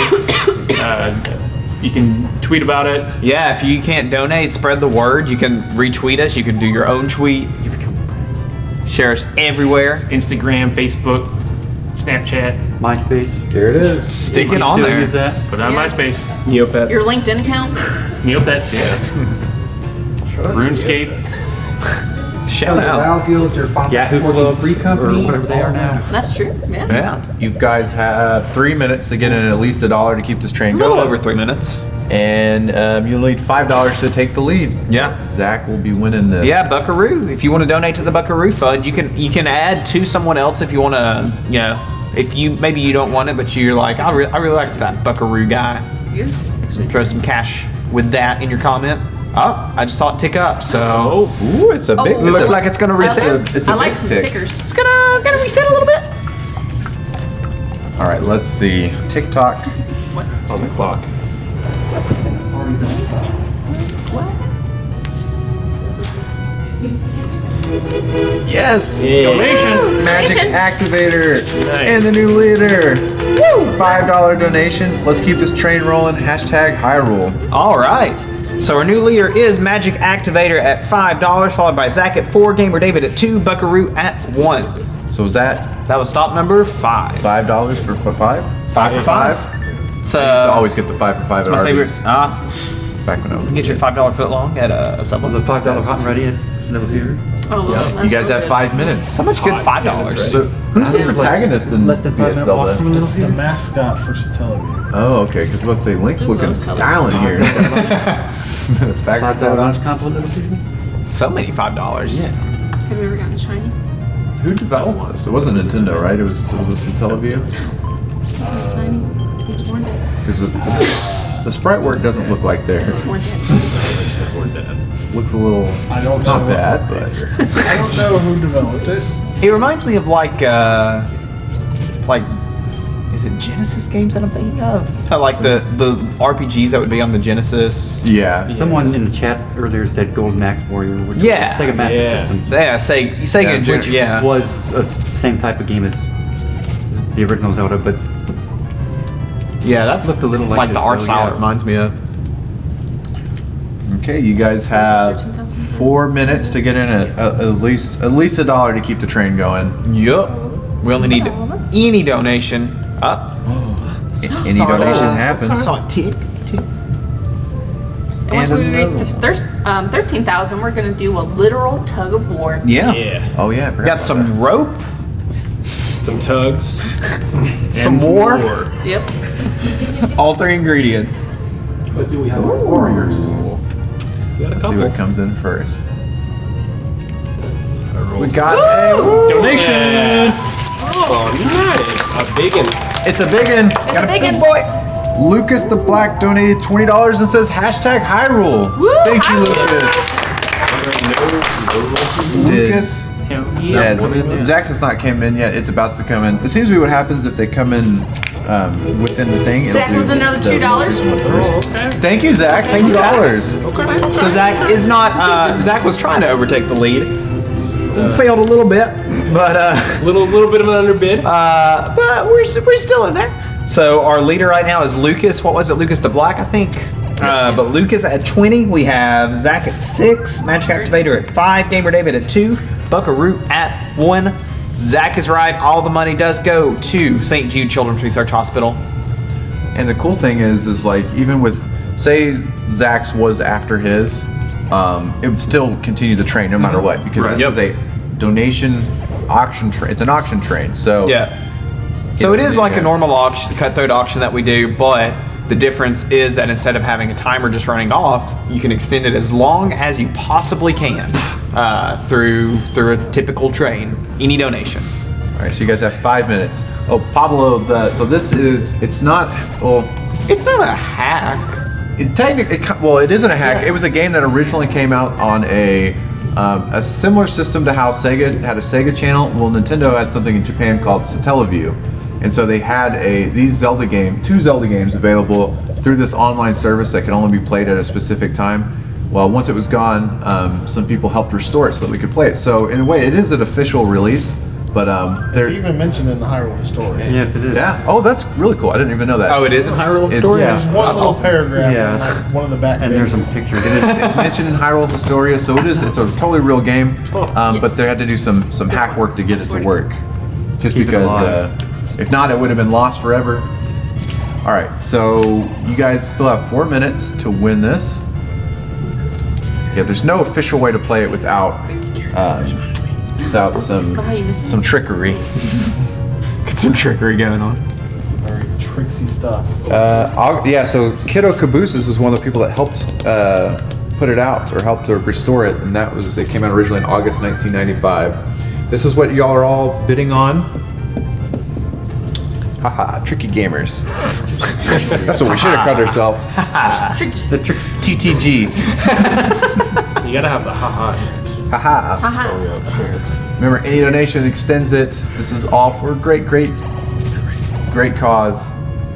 you can tweet about it. Yeah, if you can't donate, spread the word. You can retweet us. You can do your own tweet. Share us everywhere. Instagram, Facebook, Snapchat, MySpace. Here it is. Stick it You on still there. use that? Put it on Yeah. MySpace. Neopets. Your LinkedIn account? Neopets, yeah. RuneScape. Shout out. WoW Guild, your Final Yahoo 14 Club, free company. or whatever they are now. That's true. Yeah. Yeah. You guys have 3 minutes to get in at least $1 to keep this train A going. little over 3 minutes. And you'll need $5 to take the lead. Yeah. Zach will be winning this. Yeah, Buckaroo. If you want to donate to the Buckaroo Fund, you can add to someone else if you want to. You know, if you maybe you don't want it, but you're like, I really like that Buckaroo guy. Yeah. Throw some cash with that in your comment. Oh, I just saw it tick up. So Ooh, it's a big. Oh. looks like it's gonna reset. It's I a like big some tick. tickers. It's gonna reset a little bit. All right, let's see. TikTok. On the clock. Yes. Donation. Magic Donation. Activator Nice. and the new leader. Woo! $5 donation. Let's keep this train rolling. Hashtag Hyrule. All right. So our new leader is Magic Activator at $5, followed by Zach at 4, Gamer David at 2, Buckaroo at 1. So is that That was stop number 5. $5 for 5? 5 for 5. It's I used to always get the 5 for 5 it's at my favorite. Arby's Back when I was a get your kid. $5 foot long at a Subway. The $5 hot and ready at Never Theater. Oh, You guys have 5 minutes. So much good $5. So who's the protagonist in Less than 5 BS minute walk Zelda? from a It's the theater. mascot for Satellaview. Oh, okay. Because let's say Link's looking loves color. styling here. Backwards $5 compliment Little Theater. So many $5. Have you ever gotten shiny? Who developed this? It wasn't Nintendo, right? It was a Satellaview. Shiny? It's one day. Because the sprite work doesn't look like theirs. It's one day. Looks a little I don't not know. bad, but I don't know who developed it. It reminds me of like is it Genesis games that I'm thinking of? Like the RPGs that would be on the Genesis. yeah. Someone in the chat earlier said Golden Axe Warrior, which Yeah. was Sega Master Yeah. System. Yeah, Sega in Which general. Yeah. was a same type of game as the original Zelda, but Yeah, that's looked a little like the this, art so, style yeah. it reminds me of. Okay, you guys have 4 minutes to get in at least $1 to keep the train going. Yup. We only need any donation up. Any donation happens. Saw it tick, tick. And once And we another reach one. 13,000, we're gonna do a literal tug of war. Yeah. Yeah. Oh yeah, I forgot Got about some rope, Some tugs. some more, Yep. all 3 ingredients. But do we have our warriors? Got a that. Let's see couple. what comes in first. We got a donation. Oh, nice. A big one. It's a big one. Got a big big un. boy. Lucas the Black donated $20 and says #Hyrule. Woo, Thank you, Hyrule. Lucas. Lucas. Yeah. Yeah, Zach has not come in yet. It's about to come in. It seems to be what happens if they come in within the thing. it'll Zach do with another the $2? most recent one first. Okay. Thank you, Zach. $2. Okay. So Zach is not. Zach was trying to overtake the lead. Failed a little bit, but Little bit of an underbid. but we're still in there. So our leader right now is Lucas. What was it? Lucas the Black, I think. But Lucas at 20. We have Zach at 6. Magic Activator at 5. Gamer David at 2. Buckaroo at 1. Zach is right. All the money does go to St. Jude Children's Research Hospital. And the cool thing is like even with, say Zach's was after his, it would still continue the train no matter what because this is a donation auction train. It's an auction train, so Yeah. So it is like a normal auction, cutthroat auction that we do, but the difference is that instead of having a timer just running off, you can extend it as long as you possibly can through a typical train. Any donation. All right, so you guys have 5 minutes. Oh, Pablo, so this is, it's not, well, It's not a hack. it technically, well, it isn't a hack. It was a game that originally came out on a similar system to how Sega had a Sega channel. Well, Nintendo had something in Japan called Satellaview. And so they had two Zelda games available through this online service that could only be played at a specific time. Well, once it was gone, some people helped restore it so that we could play it. So in a way, it is an official release, but It's there. even mentioned in the Hyrule historian. Yes, it is. Yeah. Oh, that's really cool. I didn't even know that. Oh, it is in Hyrule It's- Story? yeah. There's one little paragraph Yeah. in like one of the back And there's some pages. pictures. It's mentioned in Hyrule Historia, so it's a totally real game. But they had to do some hack work to get it to work, just Keep it because alive. if not, it would have been lost forever. All right, so you guys still have 4 minutes to win this. Yeah, there's no official way to play it without some trickery. Get some trickery going on. Very tricksy stuff. Yeah, so Kiddo Cabooses is one of the people that helped put it out or helped to restore it, and it came out originally in August 1995. This is what y'all are all bidding on. Haha, tricky gamers. That's what we should have called ourselves. Tricky. The tricks. TTG. You gotta have the ha-ha. Haha. Haha. Remember, any donation extends it. This is all for great cause.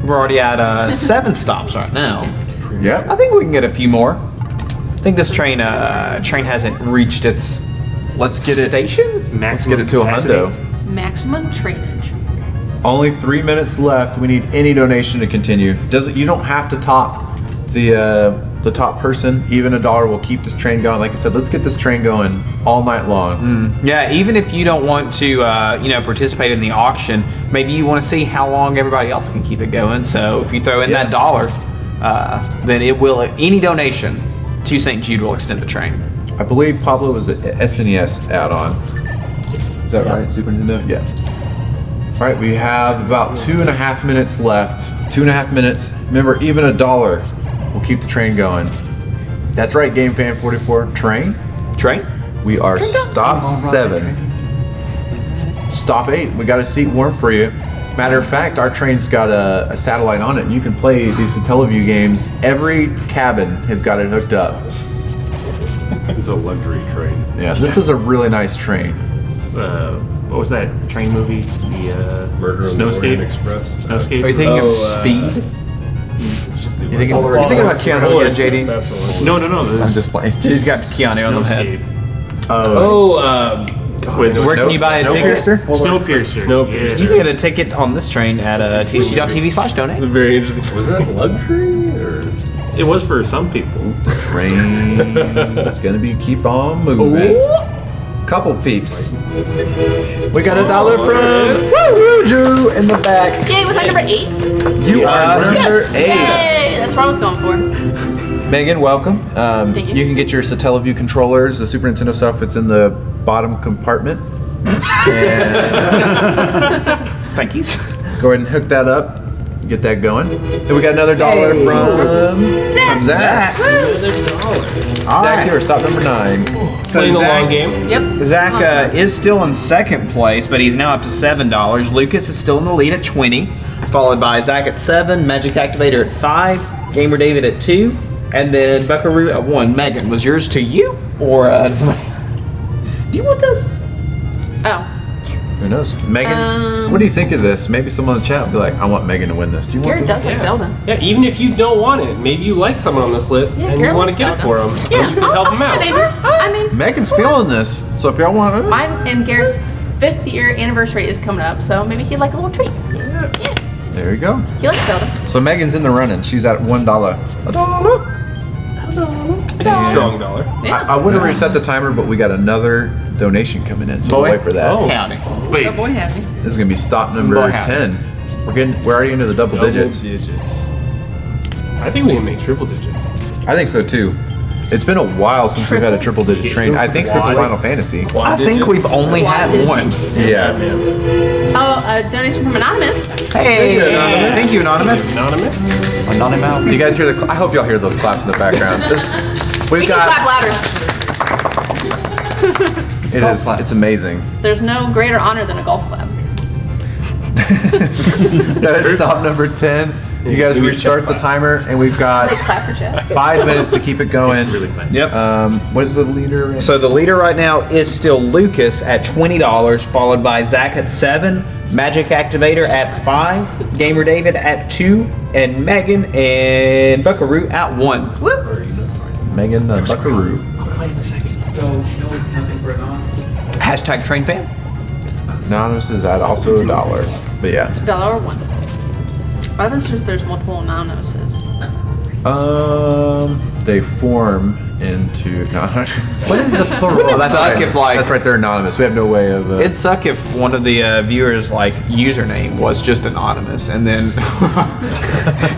We're already at 7 stops right now. Yeah. I think we can get a few more. I think this train hasn't reached its Let's get it. station. Let's get it to a hundo. Maximum trainage. Only 3 minutes left. We need any donation to continue. You don't have to top the top person. Even $1 will keep this train going. Like I said, let's get this train going all night long. Yeah, even if you don't want to, participate in the auction, maybe you want to see how long everybody else can keep it going. So if you throw in that $1, then it will. Any donation to St. Jude will extend the train. I believe Pablo was an SNES add-on. Is that right? Super Nintendo? Yeah. All right, we have about 2.5 minutes left. 2.5 minutes. Remember, even $1 will keep the train going. That's right, Game Fan 44. Train? We are stop 7. Stop 8. We got a seat warm for you. Matter of fact, our train's got a satellite on it, and you can play these Satellaview games. Every cabin has got it hooked up. It's a luxury train. Yeah, this is a really nice train. What was that train movie? The Murder on the Snowscape Orient Express. Snowscape. Are you thinking of Speed? You thinking about Keanu again, JD? That's the one. No. I'm just playing. JD's got Keanu on the head. Where can you buy a ticket? Snowpiercer. Yes. You can get a ticket on this train at tsg.tv/donate. Very interesting. Was that luxury or? It was for some people. Train is gonna be keep on moving. Couple peeps. We got $1 from Woo in the back. Yay, was I number 8? You are number 8. Yay, that's what I was going for. Megan, welcome. Thank you. You can get your Satellaview controllers, the Super Nintendo stuff. It's in the bottom compartment. Thank you. Go ahead and hook that up. Get that going. Then we got another $1 from Zach. Zach, you are stop number 9. So Playing a Zach, long game. Yep. Zach is still in second place, but he's now up to $7. Lucas is still in the lead at 20, followed by Zach at 7, Magic Activator at 5, Gamer David at 2, and then Buckaroo at 1. Megan, was yours to you or somebody? Do you want this? Oh. Who knows? Megan, what do you think of this? Maybe someone in the chat will be like, I want Megan to win this. Do you want Garrett this? does like Zelda. Yeah, even if you don't want it, maybe you like someone on this list and you Garrett want to likes get it for Zelda. them. Yeah, You can help them out. I mean, Megan's feeling this, so if y'all want it. mine and Garrett's 5th year anniversary is coming up, so maybe he'd like a little treat. Yeah. There you go. He likes Zelda. So Megan's in the running. She's at $1. It's a strong dollar. Yeah. I would have reset the timer, but we got another donation coming in, so we'll wait for that. Oh. Howdy. Wait. Oh boy, happy. This is gonna be stop number Boy, howdy. 10. We're already into the double digits. I think we can make triple digits. I think so too. It's been a while since we've had a triple digit train. I think since Final Fantasy. I think we've only had one. Yeah. Oh, a donation from Anonymous. Hey, thank you, Anonymous. Anonymous? Do you guys hear the? I hope y'all hear those claps in the background. We can clap louder. It's amazing. There's no greater honor than a golf clap. That is stop number 10. You guys restart the timer, and we've got Nice clap for chat. 5 minutes to keep it going. Yep. What is the leader? So the leader right now is still Lucas at $20, followed by Zach at 7, Magic Activator at 5, Gamer David at 2, and Megan and Buckaroo at 1. Whoop. Megan Buckaroo. So, nothing for Anon? Hashtag train fan. Anonymous is at also $1. But yeah. $1 or 1. What happens if there's multiple Anonymouses? They form into. No, what is the plural? That's Suck right. if like That's right. They're anonymous. We have no way of. it'd suck if one of the viewers' like username was just anonymous, and then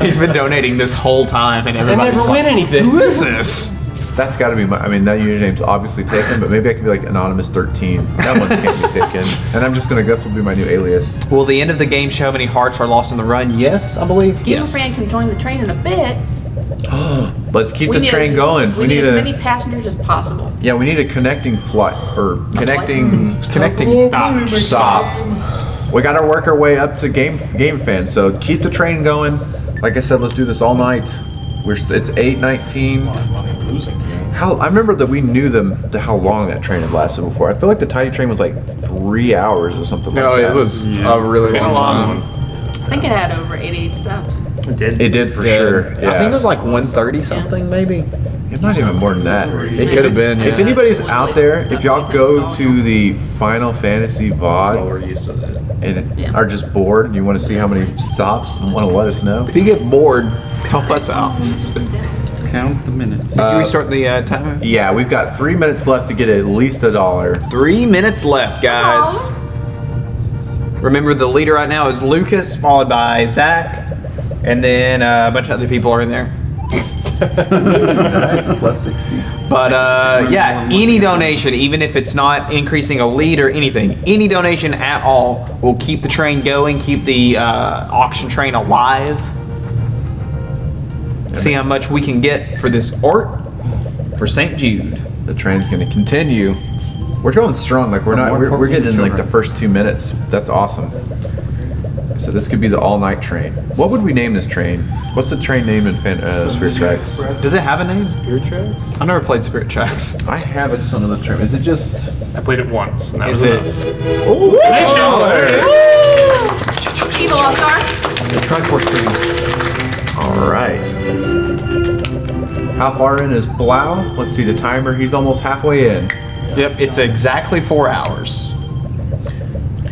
he's been donating this whole time, and everybody's never like, win anything. Who is this? That's got to be my. I mean, that username's obviously taken, but maybe I could be like anonymous 13. That one can't be taken, and I'm just gonna guess will be my new alias. Will the end of the game show how many hearts are lost on the run? Yes, I believe. Gamer Fan can join the train in a bit. Let's keep We this need train going. We need as many passengers as possible. Yeah, we need a connecting flight or connecting stop. We got to work our way up to game fans. So keep the train going. Like I said, let's do this all night. It's 8:19. I remember that we knew how long that train had lasted before. I feel like the tiny train was like 3 hours or something like that. No, it was a really long time. I think it had over 88 steps. It did for sure. Yeah. I think it was like 130 something, maybe. It's not even more than that. It could have been. If anybody's out there, if y'all go to the Final Fantasy VOD and are just bored and you want to see how many stops and want to let us know, If you get bored, help us out. Count the minutes. Did you restart the timer? yeah, we've got 3 minutes left to get at least $1. 3 minutes left, guys. Remember, the leader right now is Lucas, followed by Zach, and then a bunch of other people are in there. Nice, plus 60. But yeah, any donation, even if it's not increasing a lead or anything, any donation at all will keep the train going, keep the auction train alive. See how much we can get for this art for St. Jude. The train's going to continue. We're going strong. Like we're getting in like the first 2 minutes. That's awesome. So this could be the all-night train. What would we name this train? What's the train name in Spirit Tracks? Does it have a name? Spirit Tracks? I've never played Spirit Tracks. I have it just on another train. Is it just? I played it once, and that Is was it? enough. Oh, Evil All-Star. the Triforce train. Oh All right. How far in is Blau? Let's see the timer. He's almost halfway in. Yep, it's exactly 4 hours.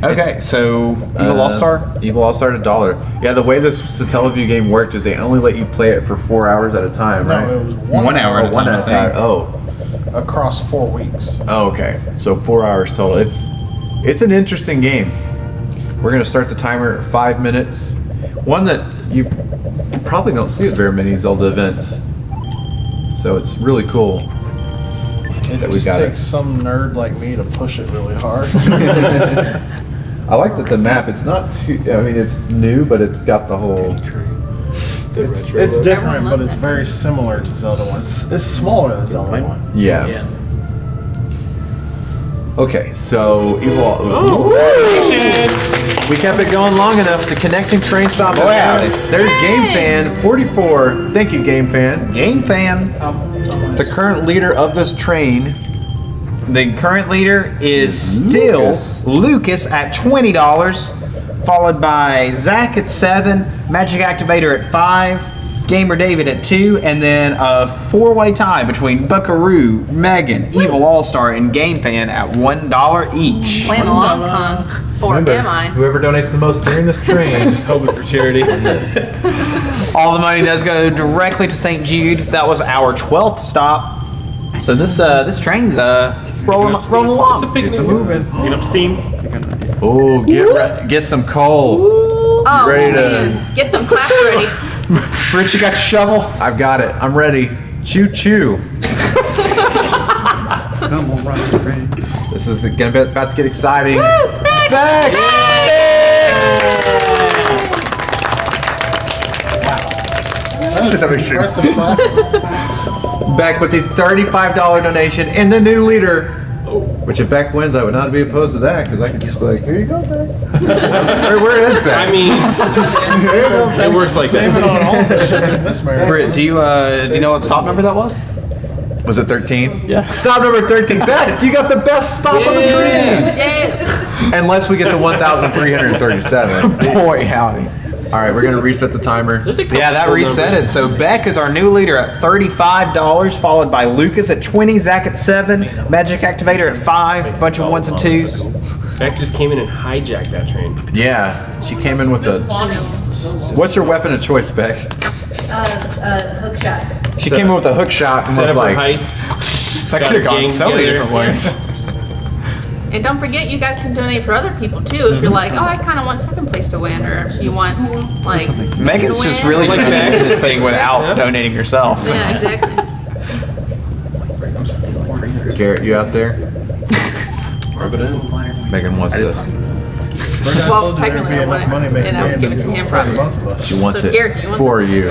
Okay, so Evil All-Star? Evil All-Star $1. Yeah, the way this Satellaview game worked is they only let you play it for 4 hours at a time, right? No, it was 1 hour at a One time, at I a think. time. Oh. across 4 weeks. Oh, okay. So 4 hours total. It's an interesting game. We're gonna start the timer at 5 minutes. One that you probably don't see at very many Zelda events. So it's really cool. It that we just got takes some nerd like me to push it really hard. I like that the map, it's not too, I mean, it's new, but it's got the whole... It's different, but it's very similar to Zelda 1. It's smaller than Zelda 1. Yeah. Okay, so Evil... We kept it going long enough. The connecting train stopped. Boy, howdy. There's Game Fan 44. Thank you, Game Fan. Game Fan. The current leader of this train. The current leader is still Lucas at $20, followed by Zach at 7, Magic Activator at 5, Gamer David at 2, and then a 4-way tie between Buckaroo, Megan, Evil All-Star, and Game Fan at $1 each. Playing along, Kong. Or am I? Whoever donates the most during this train. Just hoping for charity. All the money does go directly to St. Jude. That was our 12th stop. So this train's rolling along. It's a big moving. Get up steam. Oh, get some coal. Oh, Ready to- man. Get them claps ready. Rich, you got your shovel? I've got it. I'm ready. Choo choo. This is about to get exciting. Back! Back with the $35 donation and the new leader. Which if Beck wins, I would not be opposed to that because I can just be like, here you go, Beck. where is Beck? I mean, it works like Save it that. on all the shit in this marathon. Britt, do you know what stop number that was? Was it 13? Yeah. Stop number 13. Beck, you got the best stop on the train. Yeah. Unless we get to 1,337. Boy, howdy. All right, we're going to reset the timer. Yeah, that reset it. So Beck is our new leader at $35, followed by Lucas at 20, Zach at 7, Magic Activator at 5, bunch of 1s and 2s. Beck just came in and hijacked that train. Yeah, she came in with the... What's your weapon of choice, Beck? Hook shot. She came in with a hook shot and Set was up like... her heist. That could have gone so many different ways. And don't forget, you guys can donate for other people too. If you're like, oh, I kind of want second place to win, or if you want like Megan's to just win. really trying to do this thing without donating yourself. So. Yeah, exactly. Garrett, you out there? Rub it in. Megan wants this. Well, technically, I want it, and I would give it to him probably. She wants So, it Garrett, do you want for you.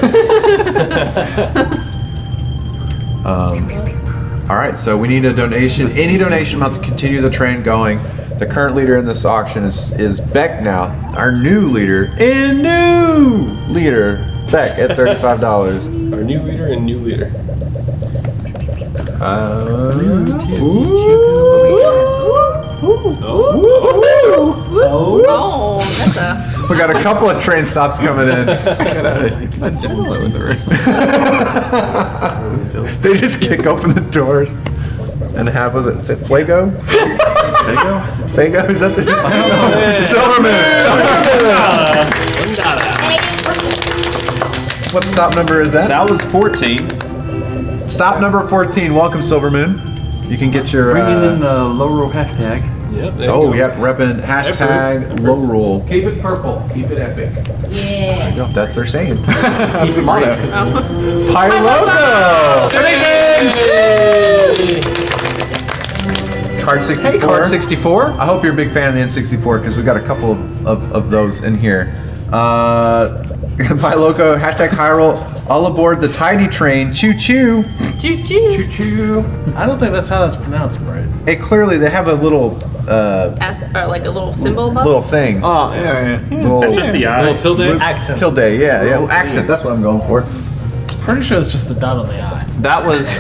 All right, so we need a donation. Any donation amount to continue the train going. The current leader in this auction is Beck now. Our new leader and new leader, Beck at $35. Our new leader and new leader. Oh, that's a. We got a couple of train stops coming in. They just kick open the doors and have, was it Fuego? Fuego? Is that the Silvermoon. What stop number is that? That was 14. Stop number 14. Welcome, Silvermoon. You can get your. Bringing in the Lorule hashtag. Yep. There Oh, you go. yep, repping hashtag Lorule. Keep it purple. Keep it epic. Yeah. Yep, that's their saying. Keep it motto. Pylogo! Card 64. Hey, Card 64. I hope you're a big fan of the N64 because we got a couple of those in here. Pylogo, hashtag Hyrule, all aboard the Tidy Train, choo choo. Choo choo. Choo. I don't think that's how that's pronounced, right? Hey, clearly they have a little Like a little symbol above. little thing. Oh, yeah. Little, That's just the eye. Little tilde. Accent. tilde, yeah, accent. That's what I'm going for. Pretty sure it's just the dot on the I. That was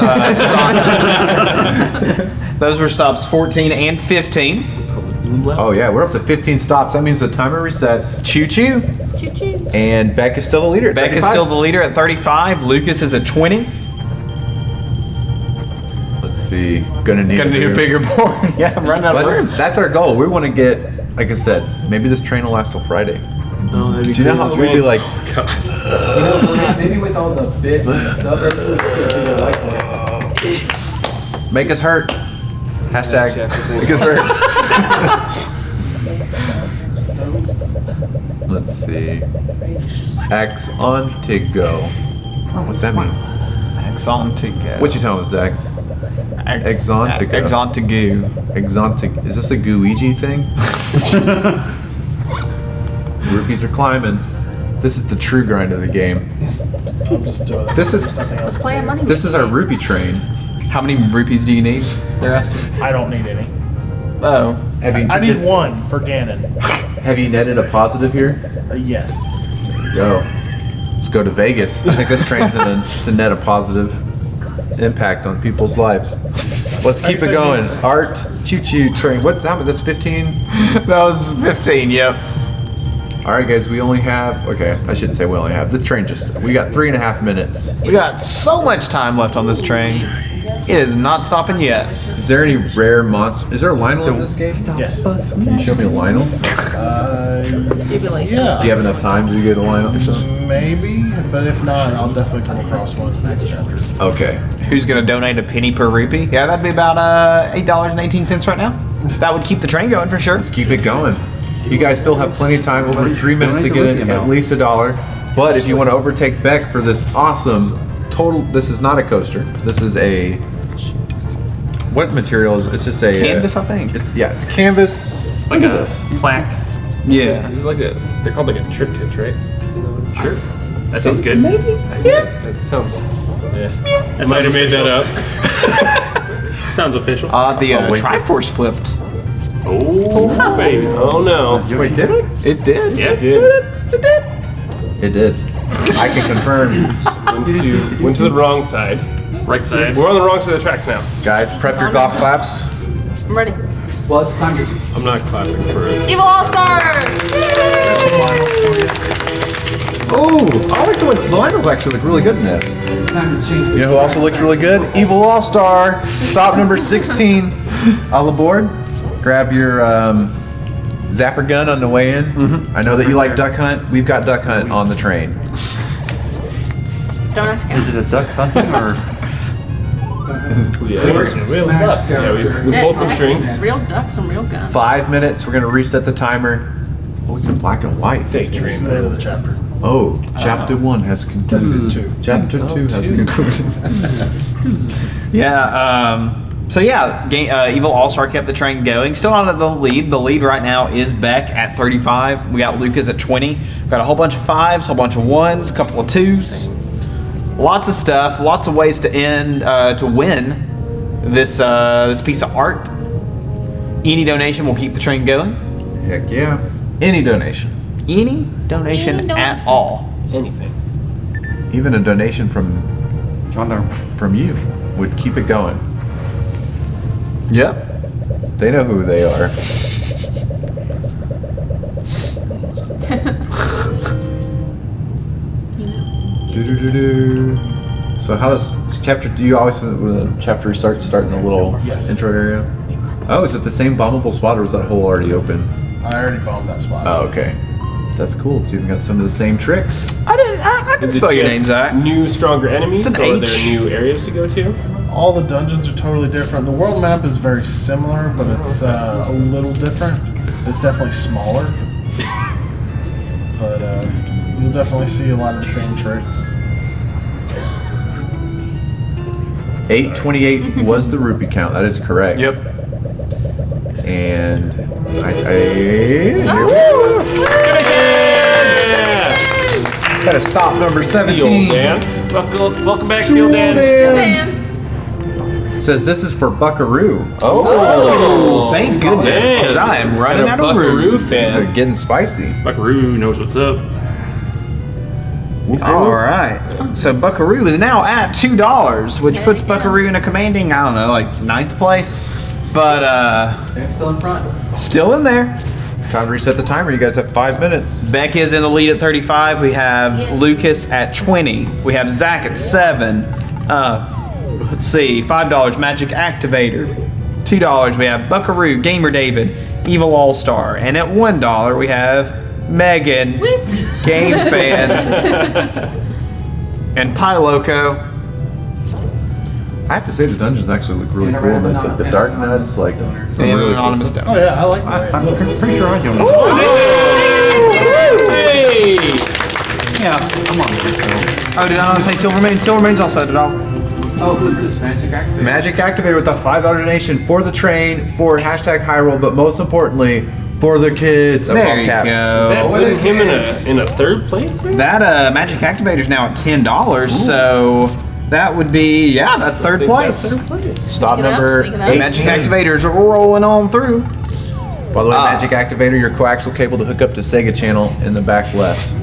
those were stops 14 and 15. Oh yeah, we're up to 15 stops. That means the timer resets. Choo choo. Choo-choo. And Beck is still the leader. At Beck is 35. still the leader at 35. Lucas is at 20. Let's see. Gonna need a bigger board. Yeah, I'm running out of room. That's our goal. We want to get, like I said, maybe this train will last till Friday. No, that'd be Do you know how we'd be like, Maybe with all the bits and stuff, like make us hurt. Hashtag make us hurt. Let's see. X on to go. What's that mean? Exon to go. What you telling us, Zach? Exon to go. Exon to goo. Exon to. Is this a Gooigi thing? Rupees are climbing. This is the true grind of the game. I'm just doing This is nothing else. Play a money. this is our rupee train. How many rupees do you need? They're asking. I don't need any. Oh. I need one for Ganon. Have you netted a positive here? Yes. Go. Let's go to Vegas. I think this train's to net a positive impact on people's lives. Let's keep it going. Art choo-choo train. What time? That's 15? That was 15, yep. All right, guys, we only have, okay, I shouldn't say we only have. The train we got 3.5 minutes. We got so much time left on this train. It is not stopping yet. Is there any rare monster? Is there a Lionel in this game? Yes. Can you show me a Lionel? Yeah. Do you have enough time to get a Lionel? Maybe, but if not, I'll definitely come across one in the next chapter. Okay. Who's going to donate a penny per rupee? Yeah, that'd be about $8.18 right now. That would keep the train going for sure. Let's keep it going. You guys still have plenty of time, over 3 minutes to get in at least $1. But if you want to overtake Beck for this awesome total, this is not a coaster. This is a, what material is it? It's just a Canvas, I think. It's canvas. Like Look at a this. plaque. Yeah. It's like they're called like a triptych, right? Sure. That sounds good. Maybe. Yeah. That sounds. Yeah. I might have made that up. Sounds official. The Triforce flipped. Oh, baby. Oh, no. Wait, did it? It did. Yeah, it did. It did. I can confirm. Went to the wrong side. Right side. We're on the wrong side of the tracks now. Guys, prep your golf claps. I'm ready. Well, it's time to. I'm not clapping for it. Evil All-Stars! Oh, I like the Lionels actually look really good in this. Time to change. You know who also looks really good? Evil All-Star. Stop number 16. All aboard. Grab your zapper gun on the way in. I know that you like Duck Hunt. We've got Duck Hunt on the train. Don't ask him. Is it a duck hunting or? Yeah, real ducks. Yeah, we pulled some strings. Real ducks and real guns. 5 minutes. We're gonna reset the timer. Oh, it's in black and white. Fake It's train. the end of the chapter. Oh, chapter 1 has concluded. Chapter 2 has concluded. Yeah, so yeah, Evil All-Star kept the train going. Still not at the lead. The lead right now is Beck at 35. We got Lucas at 20. We got a whole bunch of 5s, a whole bunch of 1s, a couple of 2s. Lots of stuff, lots of ways to win this this piece of art. Any donation will keep the train going. Heck yeah. Any donation. Any donation at all. Anything. Even a donation from you would keep it going. Yep. They know who they are. Do-do-do-do. So how does chapter? Do you always when the chapter starts start in the little intro area? Oh, is it the same bombable spot or is that hole already open? I already bombed that spot. Oh, okay. That's cool. It's even got some of the same tricks. I can spell your name, Zach. New, stronger enemies, It's an or are H. there new areas to go to? All the dungeons are totally different. The world map is very similar, but it's a little different. It's definitely smaller. But you'll definitely see a lot of the same tricks. 828 was the rupee count. That is correct. Yep. And gotta stop number 17. Dan. Welcome back, Steel Dan. Says this is for Buckaroo. Oh, thank goodness, because I am running out of Buckaroo room. fan. These are getting spicy. Buckaroo knows what's up. All right. So Buckaroo is now at $2, which puts Buckaroo in a commanding, I don't know, like 9th place. But Still in front. still in there. Time to reset the timer. You guys have 5 minutes. Beck is in the lead at 35. We have Lucas at 20. We have Zach at 7. Let's see, $5 Magic Activator. $2 we have Buckaroo, Gamer David, Evil All Star, and at $1 we have Megan, Game Fan, and Pie Loco. I have to say the dungeons actually look really cool. Nice, like the dark nuts, like some And really cool anonymous stuff. down. Oh yeah, I like that. I'm pretty sure I don't know. Hey! Yeah, come on. Oh, did I not say Silvermane? Silvermane's also at it all. Oh, who's this? Magic Activator? Magic Activator with a $5 donation for the train, for #Hyrule, but most importantly, for the kids. Of There all you caps. go. That put him in a third place? There? That Magic Activator's now at $10, so that would be, yeah, that's third place. Stop Sneak it up, number sneak it up. 8. Magic Activators are rolling on through. By the way, Magic Activator, your coaxial cable to hook up to Sega channel in the back left.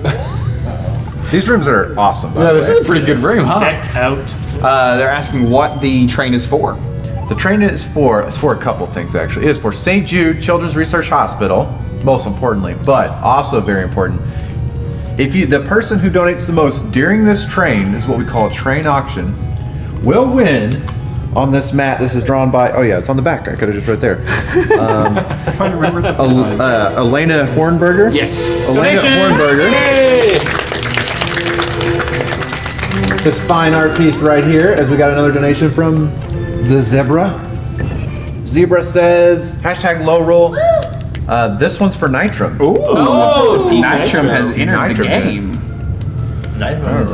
These rooms are awesome. By the This way. is a pretty good room, huh? Decked out. They're asking what the train is for. The train is for, it's for a couple things actually. It is for St. Jude Children's Research Hospital, most importantly, but also very important. If you, the person who donates the most during this train is what we call a train auction, will win on this mat. This is drawn by, oh yeah, it's on the back. I could have just wrote there. Trying to remember the Elena Hornberger. Yes. Elena Hornberger. Hey! This fine art piece right here, as we got another donation from the Zebra. Zebra says, #Lorule. This one's for Nitrum. Ooh. Oh, Team Nitrum has entered the Nitrum. game. All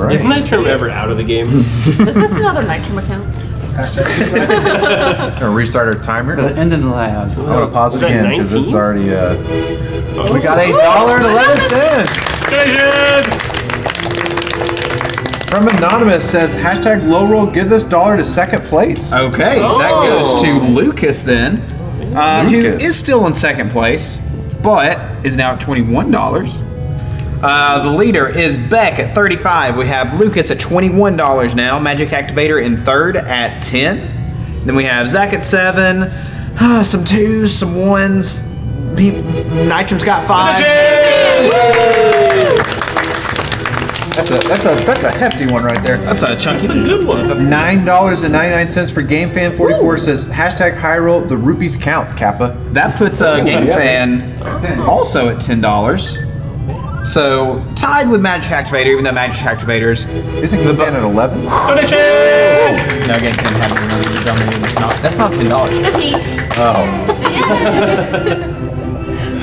right. Is Nitrum ever out of the game? Is this another Nitrum account? Gonna restart our timer. Does it end in the lab? I'm gonna pause it Was that again because it's 19? already. We got $1.11. From Anonymous says #Lorule. Give this dollar to second place. Okay, that goes to Lucas then, who Lucas. is still in second place, but is now at $21. The leader is Beck at 35. We have Lucas at $21 now. Magic Activator in third at 10. Then we have Zach at 7. Some 2s, some 1s. Nitrum's got 5. That's a hefty one right there. That's a chunky. That's a good one. $9.99 for Game Fan 44 says #Hyrule. The rupees count. Kappa. That puts Game Fan also at $10. So tied with Magic Activator, even though Magic Activators Isn't Game Fan at 11? Donation! no Game Fan having money. That's not $10. 50. Oh.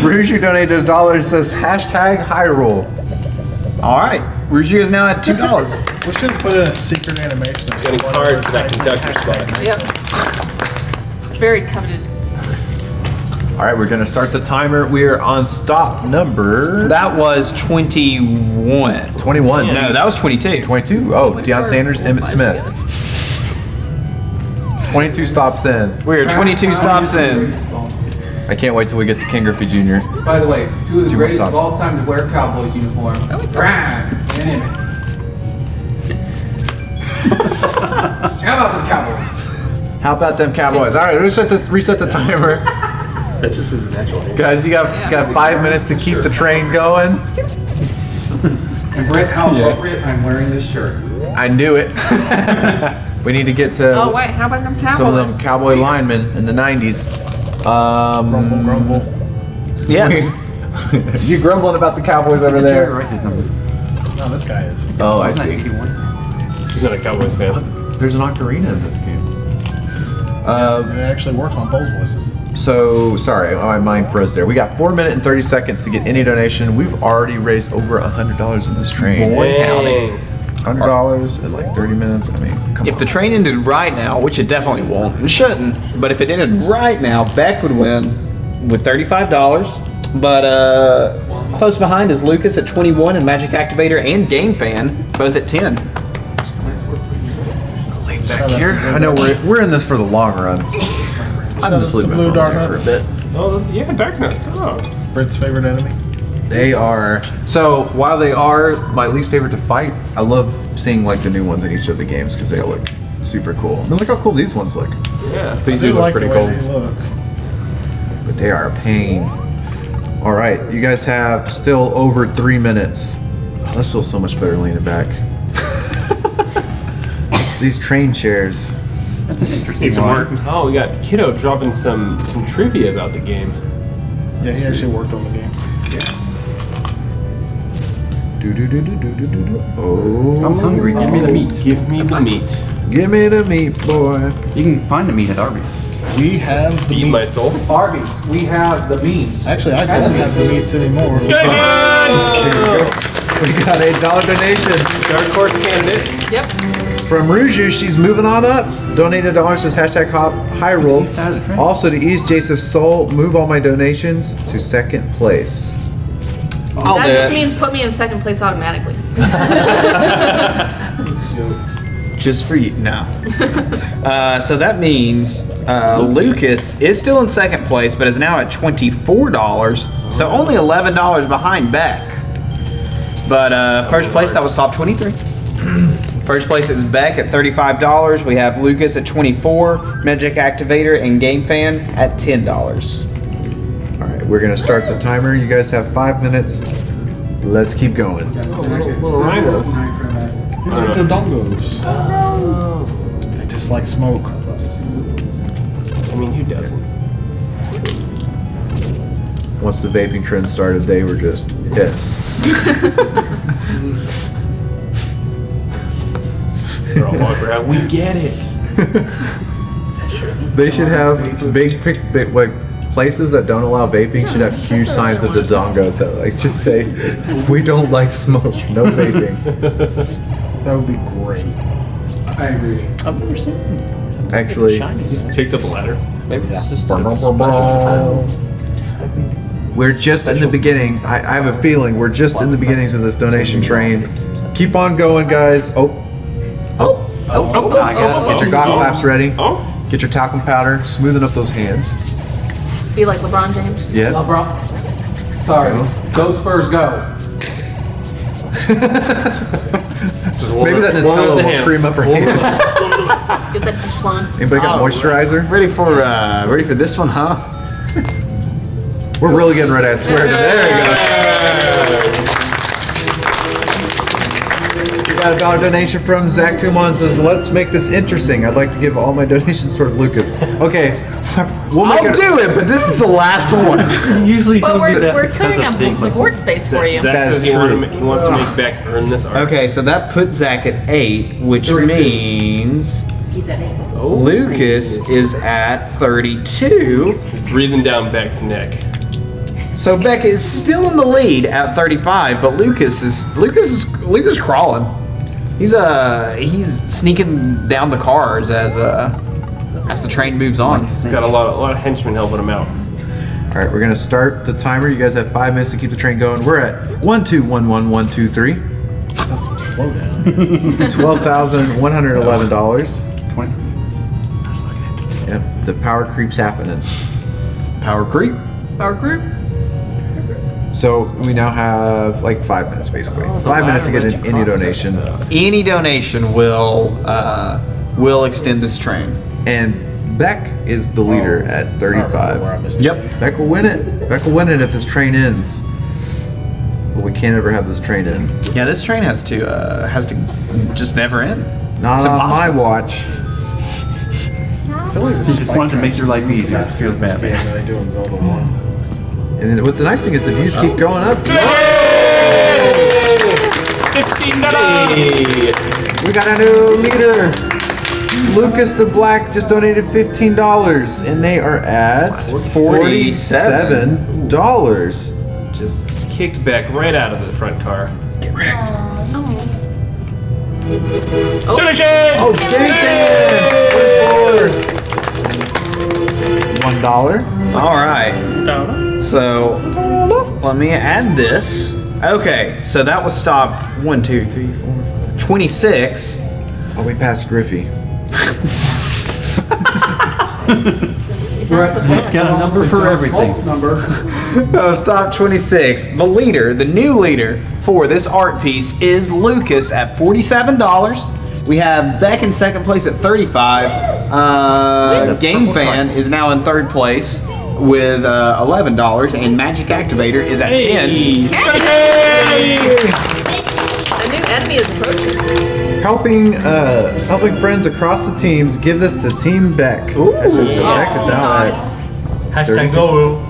Rouge, who donated $1, says #Hyrule. All right, Ruju is now at $2. We should have put in a secret animation. of Getting someone cards that typing can duck your hashtag. spot. Yep. It's very coveted. All right, we're gonna start the timer. We are on stop number That was 21. 21. No, that was 22. 22. Oh, Deion Sanders, Emmett Smith. 22 stops in. We're 22 stops in. I can't wait till we get to King Griffey Jr. By the way, two of the Two greatest more of all time to wear Cowboys uniform. Brian and Emmett. How about them Cowboys? How about them Cowboys? All right, reset the timer. That's just his natural hair. Guys, you got 5 minutes to keep the train going. And Brett, how appropriate I'm wearing this shirt. I knew it. We need to get to Oh wait, how about them Cowboys? some of them cowboy linemen in the 90s. Grumble. Yes. You grumbling about the Cowboys over there? No, this guy is. Oh, I see. He's not a Cowboys fan. There's an ocarina in this game. And it actually works on both voices. So, sorry, my mind froze there. We got 4 minutes and 30 seconds to get any donation. We've already raised over $100 in this train. Dang. $100 in like 30 minutes. I mean, come If on. the train ended right now, which it definitely won't and shouldn't, but if it ended right now, Beck would win with $35. But close behind is Lucas at 21 and Magic Activator and Game Fan both at 10. Lay back here. I know we're in this for the long run. I'm Shout just out to leaving Blue it Dark for a Nuts. bit. Oh, yeah, Dark Nuts. Oh. Brett's favorite enemy. They are. So while they are my least favorite to fight, I love seeing like the new ones in each of the games because they all look super cool. And look how cool these ones look. Yeah, I these do do look like pretty the way cool. they look. But they are a pain. All right, you guys have still over 3 minutes. Oh, this feels so much better leaning back. These train chairs. That's an interesting one. Oh, we got Kiddo dropping some trivia about the game. Yeah, he actually worked on the game. Oh, I'm hungry. Give me the meat. Give me the meat. Give me the meat, boy. You can find the meat at Arby's. We have the Feed my soul. Arby's, we have the meats. Actually, I don't have the meats anymore. We got a $1 donation. Dark horse candidate. Yep. From Ruju, she's moving on up. Donated $1 says hashtag Hyrule. Also to ease Jason's soul, move all my donations to second place. That just means put me in second place automatically. Just for you. No. So that means Lucas is still in second place, but is now at $24. So only $11 behind Beck. But first place, that was top 23. First place is Beck at $35. We have Lucas at $24, Magic Activator and Game Fan at $10. All right, we're gonna start the timer. You guys have 5 minutes. Let's keep going. Little rhinos. These are dodongos. They just like smoke. I mean, who doesn't? Once the vaping trend started, they were just pissed. They're all walking around. We get it. They should have big like places that don't allow vaping should have huge signs of dodongos that like just say, "We don't like smoke, no vaping." That would be great. I agree. I've never seen it. Actually, Just picked up a ladder. Maybe it's just we're just in the beginning. I have a feeling we're just in the beginnings of this donation train. Keep on going, guys. Get your golf claps ready. Get your talcum powder. Smoothing up those hands. Be like LeBron James. Yeah. LeBron. Sorry. Go Spurs, go. Maybe that Nutella will cream up her hands. Get that juice flowing. Anybody got moisturizer? Ready for this one, huh? We're really getting ready, I swear. There you go. We got a $1 donation from Zach Tumon says, let's make this interesting. I'd like to give all my donations toward Lucas. Okay. I'll do it, but this is the last one. Usually But we're clearing up the board space for you. Zach says he wants to make Beck earn this art. Okay, so that puts Zach at 8, which means He's at 8. Lucas is at 32. Breathing down Beck's neck. So Beck is still in the lead at 35, but Lucas is crawling. He's sneaking down the cars as the train moves on. He's got a lot of henchmen helping him out. All right, we're gonna start the timer. You guys have 5 minutes to keep the train going. We're at 1211123. Slow down. $12,111. 20. Yep, the power creep's happening. Power creep. Our group. So we now have like 5 minutes basically. 5 minutes to get in any donation. Any donation will extend this train. And Beck is the leader at 35. Yep. Beck will win it. Beck will win it if this train ends. But we can't ever have this train end. Yeah, this train has to just never end. Not It's on my impossible. watch. I feel like You just want to make your life easier. It feels bad. Game than they do in Zelda 1. And then what the nice thing is the views keep going up. $15. We got a new leader. Lucas the Black just donated $15 and they are at $47. Just kicked Beck right out of the front car. Get wrecked. Donation! Oh, $1. All right. So let me add this. Okay, so that was stop 1, 2, 3, 4, 26. Oh, we passed Griffey. He's got a number for everything. Stop 26. The new leader for this art piece is Lucas at $47. We have Beck in second place at $35. Game Fan is now in third place with $11, and Magic Activator is at 10. A new enemy is approaching. Helping friends across the teams. Give this to Team Beck. So Beck is out nice. at Hashtag Lorule.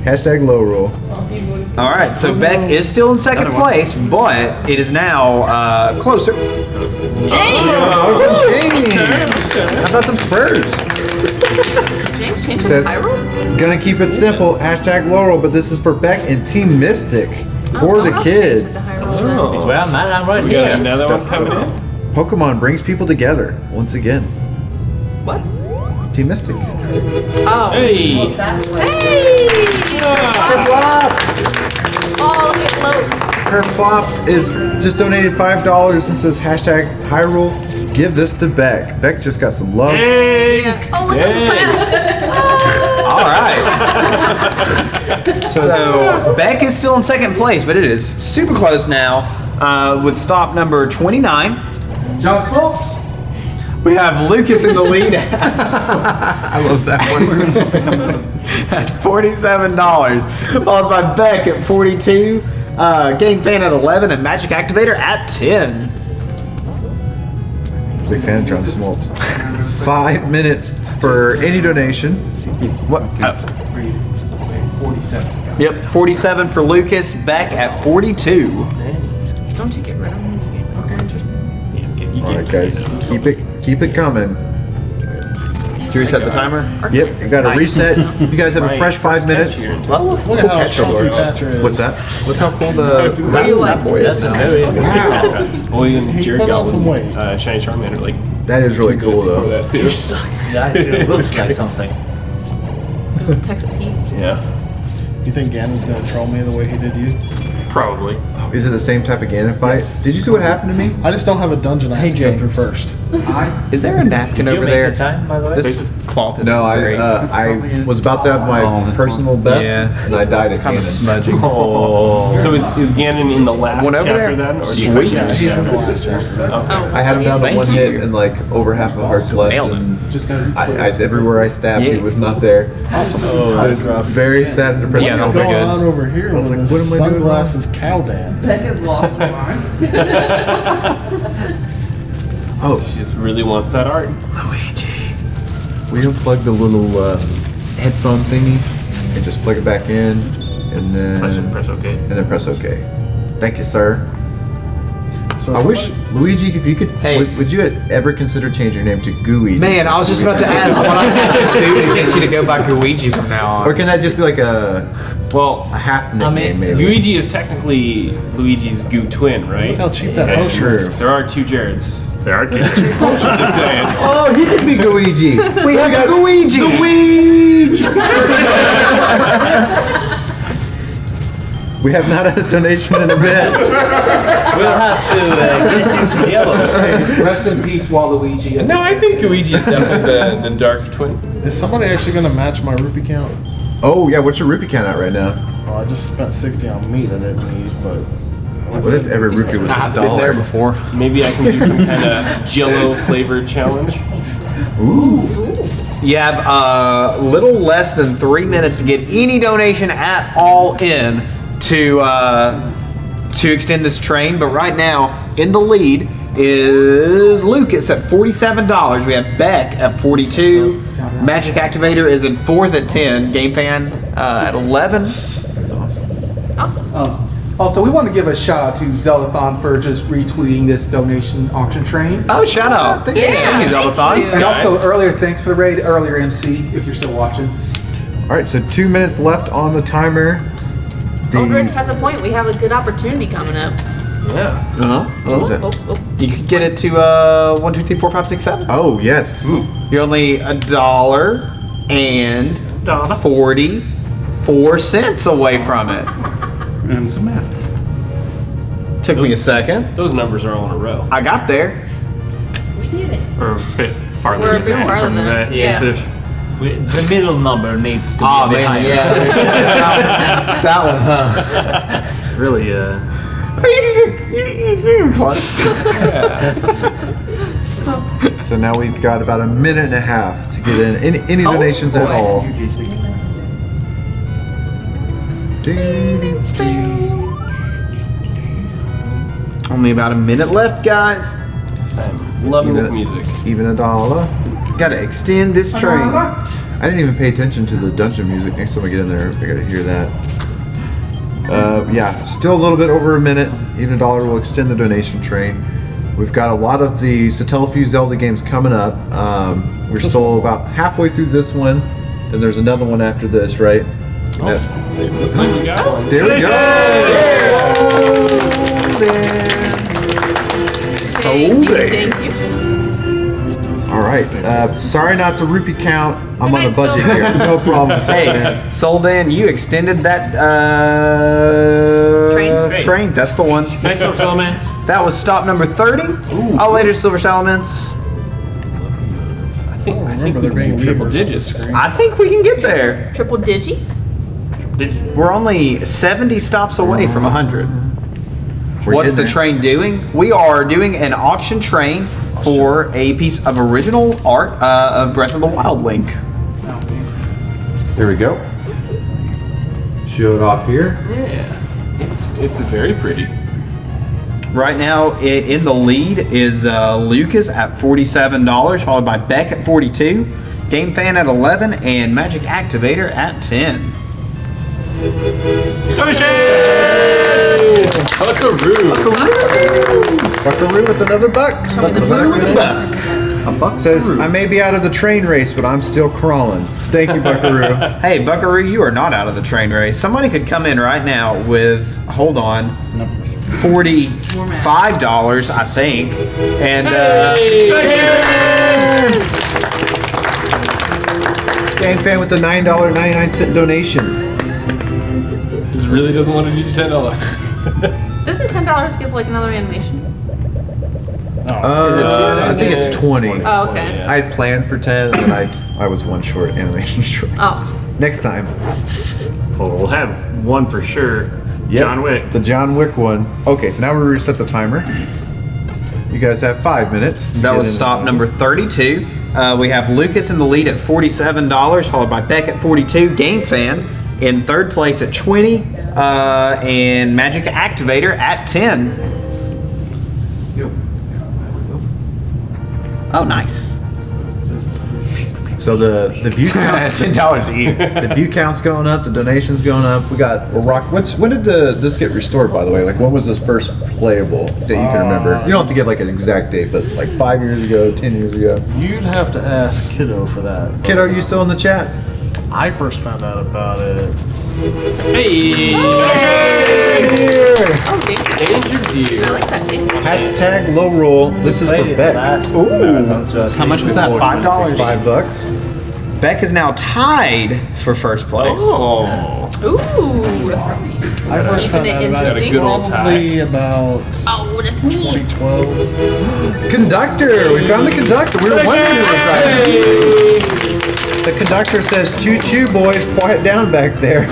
Hashtag Lorule. All right, so Beck is still in second place, but it is now closer. James! How about some Spurs? James changing Says, Hyrule? gonna keep it simple. Hashtag Laurel, but this is for Beck and Team Mystic. For the kids. It's where I'm at. I'm right We got here. another one coming in. Pokemon brings people together once again. What? Team Mystic. Oh. Hey! Hey! Oh, look at Loaf. Her flop is just donated $5 and says hashtag Hyrule. Give this to Beck. Beck just got some love. Yeah. Oh, look at All right. So Beck is still in second place, but it is super close now with stop number 29. John Smoltz. We have Lucas in the lead I love that one. at $47, followed by Beck at 42, Game Fan at 11, and Magic Activator at 10. Big fan of John Smoltz. 5 minutes for any donation. What? 47. Yep, 47 for Lucas, Beck at 42. Don't you get rid of them? All right, guys, keep it coming. Did you reset the timer? Yep, you got to reset. You guys have a fresh 5 minutes. Look at how chunky Thatcher is. What's that? Look how cool the What do you like? boy is now. Well, even Jared put on some weight. Goblin, Shiny Charmander, like That is really cool, for though. that too. Yeah, it looks like something. Texas Heat. Yeah, You think Ganon's gonna troll me the way he did you? probably. Is it the same type of Ganon fight? Did you see what happened to me? I just don't have a dungeon I have to go through first. Is there a napkin You over make there? the time, by the way? This cloth is No, great. I was about to have my personal best, Yeah. and I died at Kind of Ganon. smudgy. Oh. So is Ganon in the last One over chapter there? then? Or Sweet. Yeah, he's in the last chapter. Oh, I had him down to Thank one you. hit and like over half of hearts left. Nailed him. And Just gotta everywhere I stabbed, Yeah. he was not there. Awesome. I was very sad and depressed. Yeah, that What's was going good. on over here I was with like, this what am I doing wrong? sunglasses cow dance? Beck is lost in Mars. Oh, She just really wants that art. we unplugged the little headphone thingy and just plug it back in, and then Press OK. and then press OK. Thank you, sir. So I wish Luigi, if you could, Hey. would you ever consider changing your name to Gooey? Man, I was just about to ask what I have to do to get you to go by Luigi from now Or on. can that just be like a Well, half nickname, maybe? Luigi is technically Luigi's goo twin, right? Look how cheap that That's potion true. is. There are two Jareds. There are two. Just saying. Oh, he could be Luigi. We have Luigi! Luigi! We have not had a donation in a bit. We'll have to get you some yellow. Rest in peace, Waluigi. No, I think Luigi is definitely the dark twin. Is somebody actually gonna match my rupee count? Oh yeah, what's your rupee count at right now? Oh, I just spent 60 on meat I didn't need, but What if every rupee was I've $1? been there before. Maybe I can do some kind of Jello flavored challenge. Ooh. You have a little less than 3 minutes to get any donation at all in to extend this train. But right now, in the lead is Lucas at $47. We have Beck at 42. Magic Activator is in fourth at 10. Game Fan at 11. That's awesome. awesome. Also, we want to give a shout out to Zeldathon for just retweeting this donation auction train. Oh, shout out. Thank you, Zeldathon. you. And also earlier, thanks for the raid earlier, MC, if you're still watching. All right, so 2 minutes left on the timer. Aldrich has a point. We have a good opportunity coming up. Yeah. What was that? You could get it to 1, 2, 3, 4, 5, 6, 7. Oh yes. You're only $1.44 away from it. And some math. Took me a second. Those numbers are all in a row. I got there. We did it. Or a bit farther We're a than bit that farther from than the that. Yeah. adhesive. The middle number needs to be Oh man, higher. yeah. that one, huh? Really, So now we've got about a minute and a half to get in. Any donations at all. Only about a minute left, guys. I'm loving this music. Even a dollar. Gotta extend this train. I didn't even pay attention to the dungeon music. Next time I get in there, I gotta hear that. Yeah, still a little bit over a minute. Even a dollar will extend the donation train. We've got a lot of the Satellaview Zelda games coming up. We're still about halfway through this one. Then there's another one after this, right? That's Looks like we got one. there we go. Thank you. All right. Sorry not to rupee count. I'm on a Good night, budget Silver. here. No problem. Hey, Soldan, you extended that train. That's the one. Nice Silver Salamence. That was stop number 30. I'll later, Silver Salamence. I think they're being triple digits. I think we can get there. Triple digi? We're only 70 stops away from 100. What's the train doing? We are doing an auction train for a piece of original art of Breath of the Wild Link. There we go. Show it off here. Yeah, it's very pretty. Right now, in the lead is Lucas at $47, followed by Beck at $42, Game Fan at $11, and Magic Activator at $10. Buckaroo with another buck. A buck says, I may be out of the train race, but I'm still crawling. Thank you, Buckaroo. Hey, Buckaroo, you are not out of the train race. Somebody could come in right now with, hold on, $45, I think. And, Game Fan with the $9.99 donation. This really doesn't want to do $10. Doesn't $10 give like another animation? I think it's 20. Oh, okay. I had planned for 10, and then I was one short, animation short. Oh. Next time. Oh, we'll have one for sure. Yep, John Wick. The John Wick one. Okay, so now we reset the timer. You guys have 5 minutes. That was stop number 32. We have Lucas in the lead at $47, followed by Beck at $42, Game Fan in third place at $20, and Magic Activator at $10. Oh, nice. So the view count, $10 a year. The view count's going up. The donations going up. We're rock. When did this get restored? By the way, like when was this first playable that you can remember? You don't have to give like an exact date, but like 5 years ago, 10 years ago. You'd have to ask Kiddo for that. Kiddo, are you still in the chat? I first found out about it. Hey! Oh, Danger Deer. I like that name. Hashtag Lorule. This is for Beck. Ooh. How much was that? $5? $5. Beck is now tied for first place. Oh. Ooh. I first found out about it probably about Oh, that's me. 2012. Conductor! We found the conductor. We were wondering who was driving. The conductor says, choo choo boys, quiet down back there.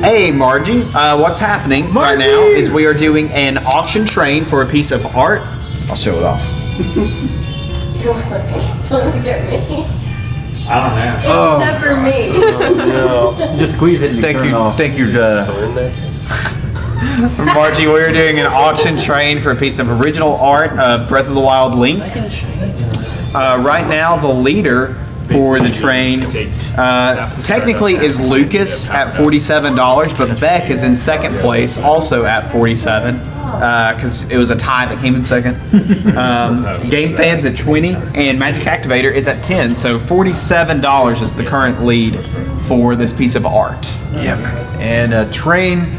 Hey, Margie, what's happening right now is we are doing an auction train for a piece of art. I'll show it off. It wasn't me. It's only get me. I don't know. It's never me. Just squeeze it and Thank turn you. it off. Thank you, Margie, we are doing an auction train for a piece of original art of Breath of the Wild Link. Right now, the leader for the train technically is Lucas at $47, but Beck is in second place, also at $47, because it was a tie that came in second. Game Fan's at $20, and Magic Activator is at $10, so $47 is the current lead for this piece of art. Yep. And a train.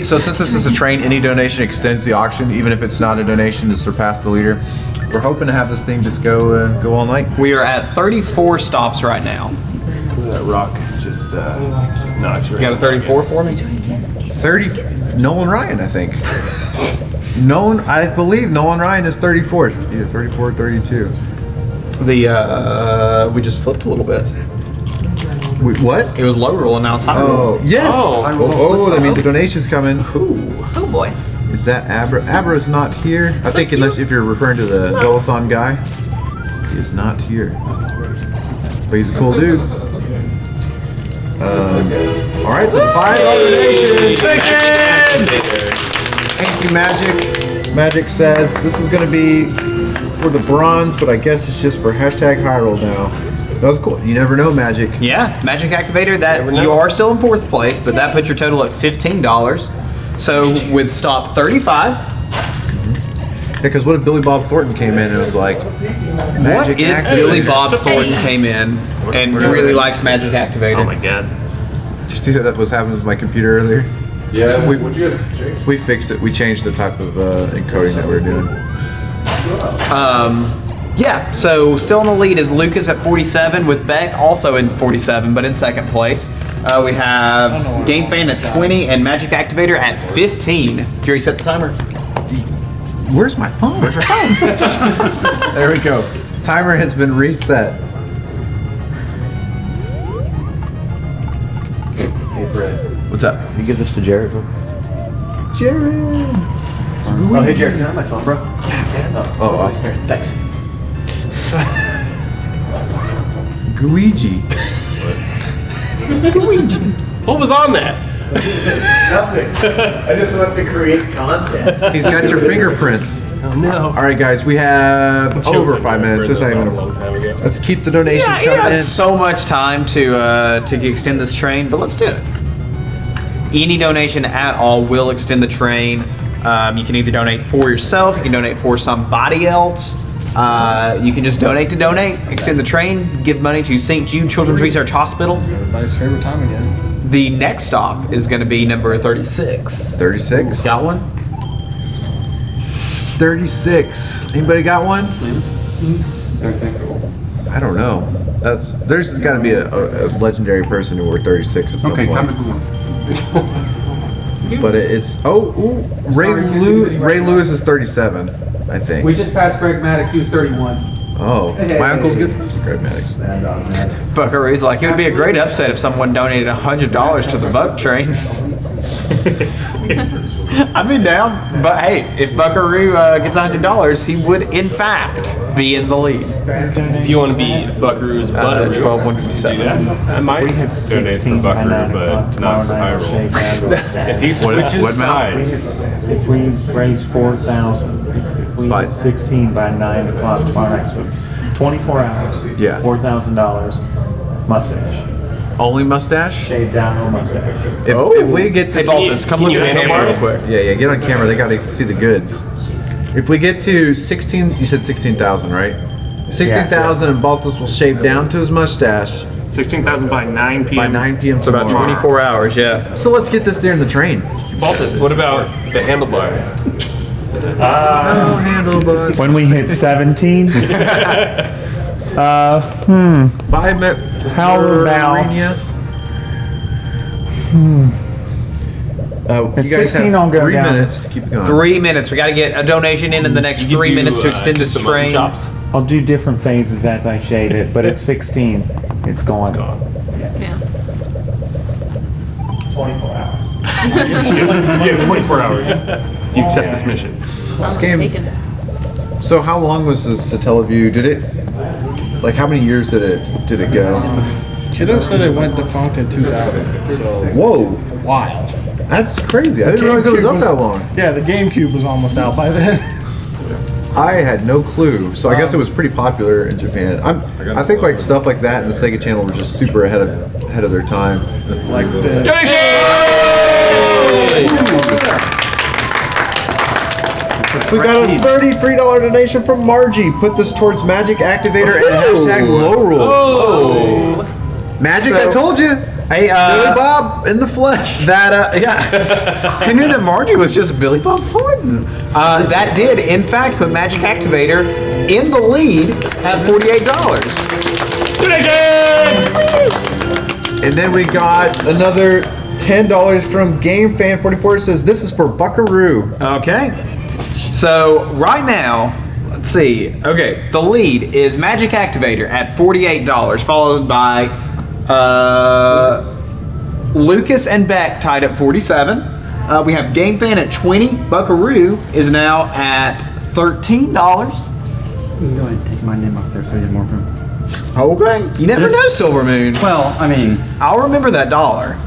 So since this is a train, any donation extends the auction, even if it's not a donation to surpass the leader. We're hoping to have this thing just go all night. We are at 34 stops right now. That rock just knocks you. You got a 34 for me? 30. Nolan Ryan, I think. I believe Nolan Ryan is 34. Either 34 or 32. We just flipped a little bit. Wait, what? It was Lorule and now it's Hyrule. Oh, yes. Oh, that means the donation's coming. Oh boy. Is that Abra? Abra's not here. I think unless if you're referring to the Zellathon guy. He is not here. But he's a cool dude. Alright, so $5 donation. Thank you, Magic. Magic says this is going to be for the bronze, but I guess it's just for hashtag Hyrule now. That was cool. You never know, Magic. Yeah, Magic Activator, that you are still in 4th place, but that puts your total at $15. So with stop 35. Because what if Billy Bob Thornton came in and was like, What if Billy Bob Thornton came in and really likes Magic Activator? Oh my god. Did you see that was happening with my computer earlier? Yeah, what'd you guys change? We fixed it. We changed the type of encoding that we were doing. Yeah, so still in the lead is Lucas at 47 with Beck also in 47, but in 2nd place. We have Game Fan at 20 and Magic Activator at 15. Jerry, set the timer. Where's my phone? Where's your phone? There we go. Timer has been reset. Hey Fred. What's up? Can you give this to Jared, bro? Jared! Oh, hey Jared, can I have my phone, bro? Oh, awesome. Thanks. Guigi. Luigi. What was on that? Nothing. I just want to create content. He's got your fingerprints. Oh no. All right, guys, we have over 5 minutes. Just not even a long time ago. Let's keep the donations Yeah, you coming got in. so much time to extend this train, but let's do it. Any donation at all will extend the train. You can either donate for yourself, you can donate for somebody else. You can just donate to donate, extend the train, give money to St. Jude Children's Research Hospital. Everybody's favorite time again. The next stop is going to be number 36. 36? Got one? 36. Anybody got one? I don't know. There's got to be a legendary person who wore 36 at some point. time to go. But it's Ray Lewis is 37, I think. We just passed Greg Maddox. He was 31. Oh, my uncle's good friends with Greg Maddox. Buckaroo's like, it would be a great upset if someone donated $100 to the Buck train. I'd be down. But hey, if Buckaroo gets $100, he would in fact be in the lead. If you want to be Buckaroo's Butter, 12,157. I might donate to Buckaroo, but not for Hyrule. If he switches sides. If we raise 4,000, if we hit 16 by 9 o'clock tomorrow night, so 24 hours, Yeah. $4,000, mustache. Only mustache? Shave down, no mustache. If we get to Hey, Baltus, come look at the camera real quick. Yeah, get on camera. They got to see the goods. If we get to 16, you said 16,000, right? 16,000 and Baltus will shave down to his mustache. 16,000 by 9 p.m. By 9 p.m. It's about tomorrow. 24 hours, yeah. So let's get this during the train. Baltus, what about the handlebar? When we hit 17, 5 minutes. how about you guys 16 have on go 3 down. minutes to keep it going. 3 minutes. We got to get a donation in the next 3 minutes to extend this train. I'll do different phases as I shave it, but at 16, it's gone. Yeah. 24 hours. You have 24 hours. You accept this mission. This game. So how long was this Satellaview? Did it? Like how many years did it go? Kiddo said it went defunct in 2000. So Whoa. wild. That's crazy. I didn't realize it was up that long. Yeah, the GameCube was almost out by then. I had no clue. So I guess it was pretty popular in Japan. I think like stuff like that and the Sega Channel were just super ahead of their time. Like the We got a $33 donation from Margie. Put this towards Magic Activator and hashtag Lorule. Oh. Magic, So- I told you. Hey, Billy Bob in the flesh. That, yeah. I knew that Margie was just Billy Bob Thornton. That did, in fact, put Magic Activator in the lead at $48. And then we got another $10 from GameFan44. It says, this is for Buckaroo. Okay. So, right now, let's see. Okay, the lead is Magic Activator at $48, followed by Lucas and Beck tied up 47. We have GameFan at 20. Buckaroo is now at $13. can go ahead and take my name up there so you have more room. Okay. You never know, Silvermoon. Well, I mean, I'll remember that dollar.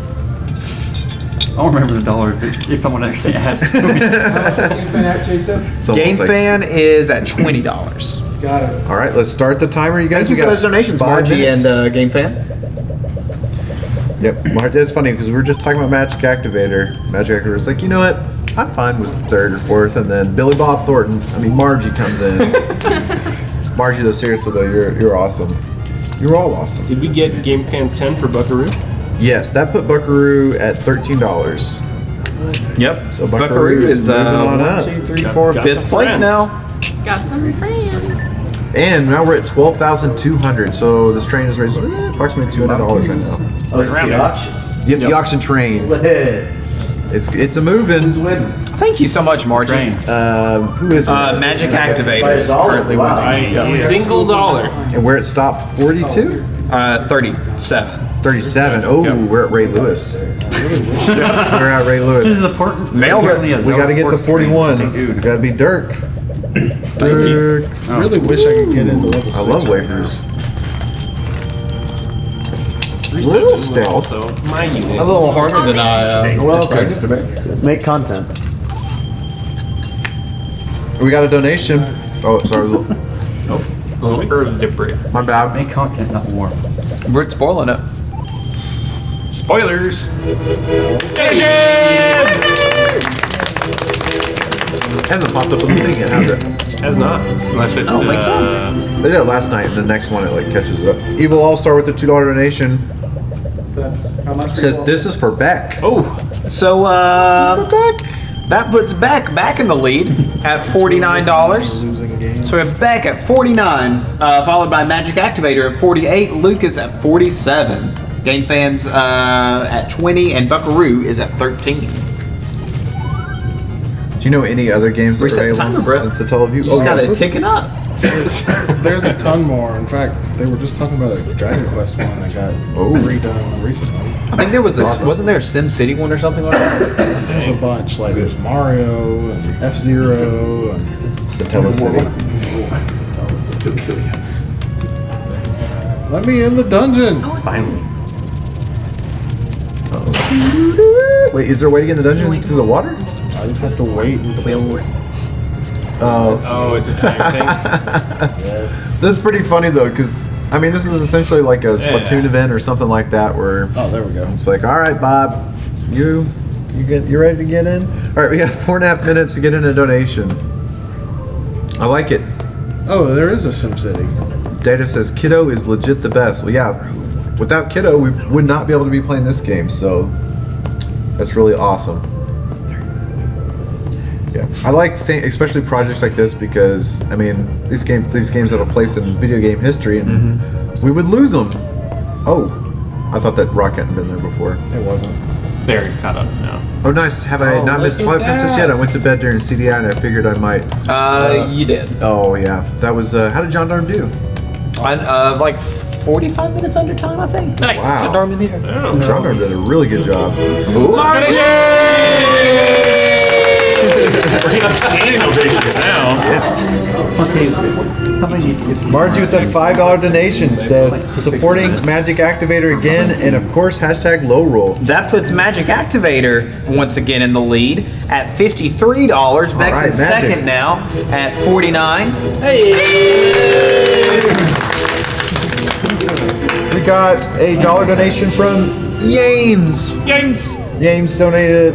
I'll remember the dollar if someone actually asks. How much is Game Fan at, Jason? Game Fan is at $20. Got it. All right, let's start the timer, you guys. Thank you for those donations, 5 Margie minutes. and Game Fan. Yep, it's funny because we were just talking about Magic Activator. Magic Activator was like, you know what? I'm fine with third or fourth, and then Billy Bob Thornton. Margie comes in. Margie, though, seriously though, you're awesome. You're all awesome. Did we get Game Fans 10 for Buckaroo? Yes, that put Buckaroo at $13. Yep. So Buckaroo is moving on 1, up. 2, 3, 4, Got 5th some place friends. now. Got some friends. And now we're at 12,200. So this train is raising approximately $200 right now. Oh, it's the auction. Yep, the auction train. Lit. It's a moving. Who's winning? Thank you so much, Margie. Who is Magic Activator By a is dollar, currently wow. winning. A single dollar. And where it stopped, 42? 37. 37. Oh, we're at Ray Lewis. We're at Ray Lewis. This is important. Nailed it. We got to get to 41. We got to be Dirk. Dirk. I really wish I could get into level 6. I love wafers. 37 was stale. also my unit. A little harder than I. Make content. We got a donation. Oh, sorry. A little early to break. My bad. Make content, not war. We're spoiling it. Spoilers. Hasn't popped up on the thing yet, has it? Has not. Unless it. I don't think so. They did it last night. The next one, it catches up. Evil All Star with the $2 donation That's how much? says this is for Beck. Oh. So, that puts Beck back in the lead at $49. So we have Beck at 49, followed by Magic Activator at 48, Lucas at 47, Game Fans at 20, and Buckaroo is at 13. Do you know any other games that Reset are the timer, available bro. on Satellaview? You just gotta tick it up. There's a ton more. In fact, they were just talking about a Dragon Quest one that got redone recently. I think there was wasn't there a Sim City one or something like that? There's a bunch. Like there's Mario and F-Zero and Satella City. Satella City. Let me in the dungeon. Finally. Wait, is there a way to get in the dungeon through the water? I just have to wait until. Oh, it's a time thing. Yes. This is pretty funny though, because I mean, this is essentially like a Splatoon event or something like that, where Oh, there we go. it's like, all right, Bob, you ready to get in? All right, we got 4.5 minutes to get in a donation. I like it. Oh, there is a SimCity. Data says Kiddo is legit the best. Well, yeah, without Kiddo, we would not be able to be playing this game, so that's really awesome. Yeah, I like especially projects like this because I mean these games have a place in video game history, and we would lose them. Oh, I thought that rock hadn't been there before. It wasn't. They're caught up now. Oh, nice. Have I not missed Twilight Princess yet? I went to bed during CDI and I figured I might. You did. Oh yeah, that was. How did John Darm do? Like 45 minutes under time, I think. Nice. Wow. Darm in here. Oh. John Darm did a really good job. We're getting standing ovations now. Okay, somebody needs to get Margie with a $5 donation says supporting Magic Activator again, and of course #Lorule. That puts Magic Activator once again in the lead at $53. Beck's right, in second Magic. now at 49. We got a $1 donation from Yames. Yames donated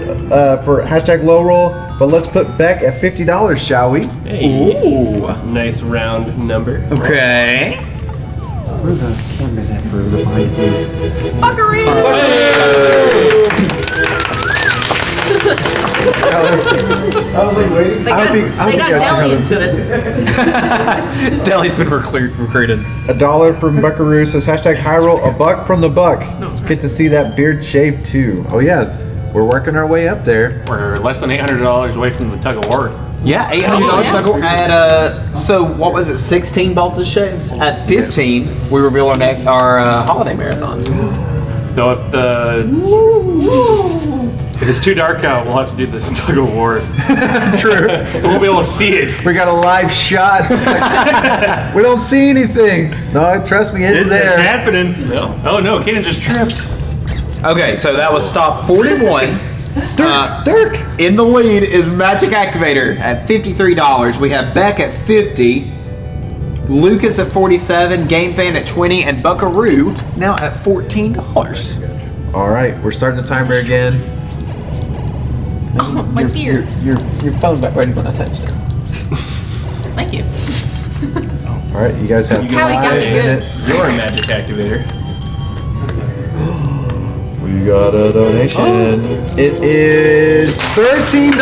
for #Lowroll, but let's put Beck at $50, shall we? Hey. Ooh. Nice round number. Okay. Where the cameras at for the behind the scenes? Buckaroo! I was like waiting. They got Deli into it. Deli's been recruited. $1 from Buckaroo says #Hyrule, a buck from the buck. Get to see that beard shave too. Oh yeah, we're working our way up there. We're less than $800 away from the tug of war. Yeah, $800 at so what was it? 16 bolts of shaves. At 15, we reveal our holiday marathon. So if the If it's too dark out, we'll have to do this tug of war. True. We won't be able to see it. We got a live shot. We don't see anything. No, trust me, it's there. Happening. No. Oh no, Kanan just tripped. Okay, so that was stop 41. Dirk. In the lead is Magic Activator at $53. We have Beck at 50, Lucas at 47, Game Fan at 20, and Buckaroo now at $14. All right, we're starting the timer again. Oh, my fear. Your phone's not ready when I touched it. Thank you. All right, you guys have Howie got me 5 good. minutes. You're a magic activator. We got a donation. It is $13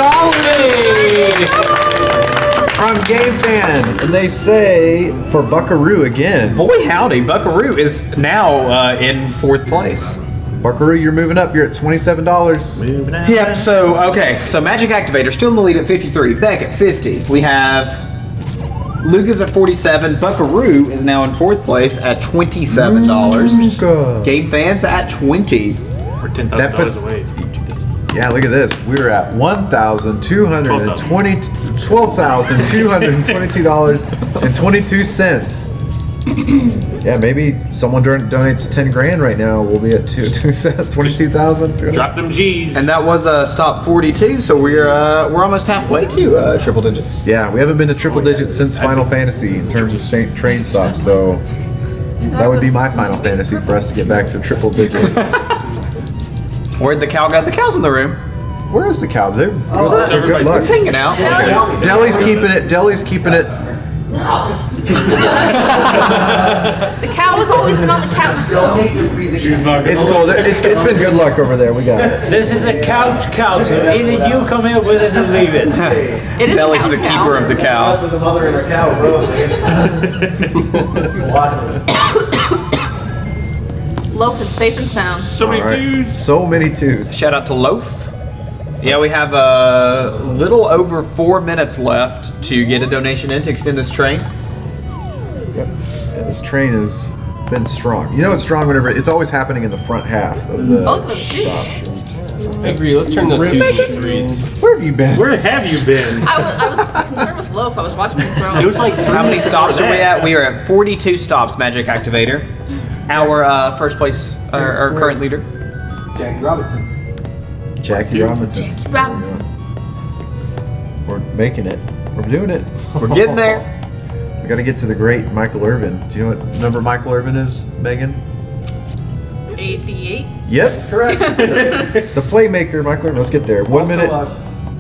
from Game Fan, and they say for Buckaroo again. Boy, howdy, Buckaroo is now in 4th place. Buckaroo, you're moving up. You're at $27. Yep, so Magic Activator still in the lead at 53, Beck at 50. We have Lucas at 47, Buckaroo is now in 4th place at $27. Game Fans at 20. We're $10,000 away. Yeah, look at this. We're at $12,222.22. Yeah, maybe someone donates 10 grand right now. We'll be at 22,000. Drop them G's. And that was stop 42, so we're almost halfway to triple digits. Yeah, we haven't been to triple digits since Final Fantasy in terms of train stops, so that would be my Final Fantasy for us to get back to triple digits. Where'd the cow go? The cow's in the room. Where is the cow? Good luck. It's hanging out. Okay. Deli's keeping it. The cow has always been on the couch though. It's cool. It's been good luck over there. We got it. This is a couch. Either you come here with it or leave it. It is Deli's the keeper of the cow. That's the mother and her cow, bro. Loaf is safe and sound. So many twos. So many twos. Shout out to Loaf. Yeah, we have a little over 4 minutes left to get a donation in to extend this train. Yep. Yeah, this train has been strong. You know it's strong whenever it's always happening in the front half of the Both of them too. I agree. Let's turn those twos into threes. Where have you been? Where have you been? I was concerned with Loaf. I was watching him throw. It was like How many stops are we at? We are at 42 stops, Magic Activator. Our first place, our current leader. Jackie Robinson. Jackie Robinson. We're making it. We're doing it. We're getting there. We got to get to the great Michael Irvin. Do you know what number Michael Irvin is, Megan? 88. Yep, correct. The playmaker, Michael Irvin. Let's get there. 1 minute.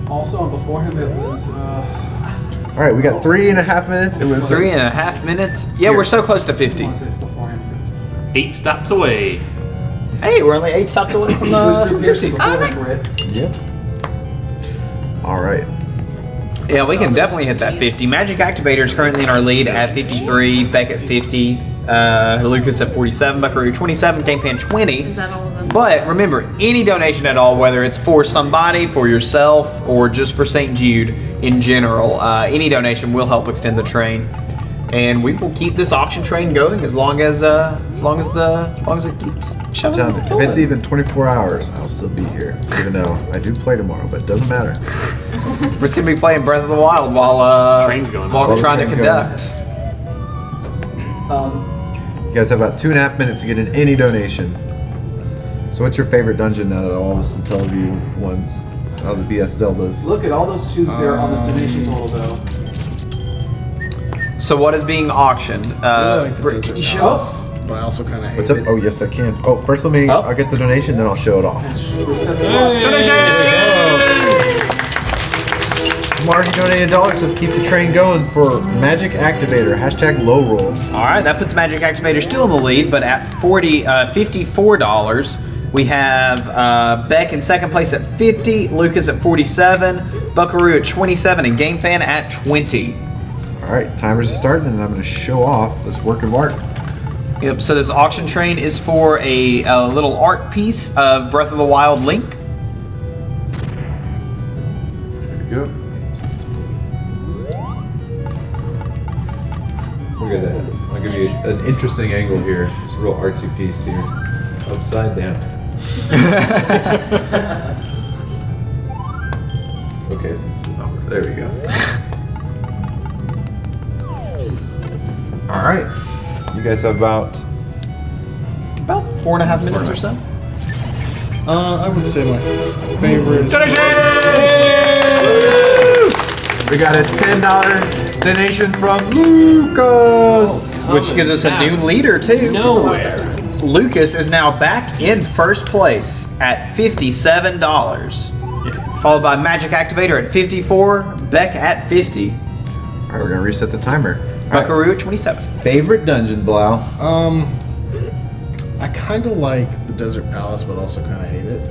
Also, before him, it was. All right, we got 3.5 minutes. It was 3.5 minutes. Yeah, we're so close to 50. 8 stops away. Hey, we're only 8 stops away from 50. Yep. All right. Yeah, we can definitely hit that 50. Magic Activator is currently in our lead at 53, Beck at 50, Lucas at 47, Buckaroo 27, Game Fan 20. Is that all of them? But remember, any donation at all, whether it's for somebody, for yourself, or just for St. Jude in general, any donation will help extend the train. And we will keep this auction train going as long as it keeps shoving. If it's even 24 hours, I'll still be here. Even though I do play tomorrow, but it doesn't matter. We're just gonna be playing Breath of the Wild while Train's going. while we're trying to conduct. You guys have about 2.5 minutes to get in any donation. So what's your favorite dungeon out of all the Satellaview ones? Out of the BS Zeldas? Look at all those twos there on the donation total, though. So what is being auctioned? Britt, can you show us? But I also kind of hate What's up? Oh yes, I can. Oh, first I'll get the donation, then I'll show it off. Marty donated $1, says keep the train going for Magic Activator, #Lorule. All right, that puts Magic Activator still in the lead, but at $54. We have Beck in second place at 50, Lucas at 47, Buckaroo at 27, and Game Fan at 20. All right, timers are starting, and I'm going to show off this work of art. Yep. So this auction train is for a little art piece of Breath of the Wild Link. There we go. Look at that. I'll give you an interesting angle here. It's a real artsy piece here. Upside down. Okay, there we go. All right, you guys have about 4.5 minutes or so. I would say my favorite. We got a $10 donation from Lucas, which gives us a new leader too. Nowhere. Lucas is now back in first place at $57, followed by Magic Activator at 54, Beck at 50. All right, we're gonna reset the timer. Buckaroo at 27. Favorite dungeon, Blau? I kind of like the Desert Palace, but also kind of hate it.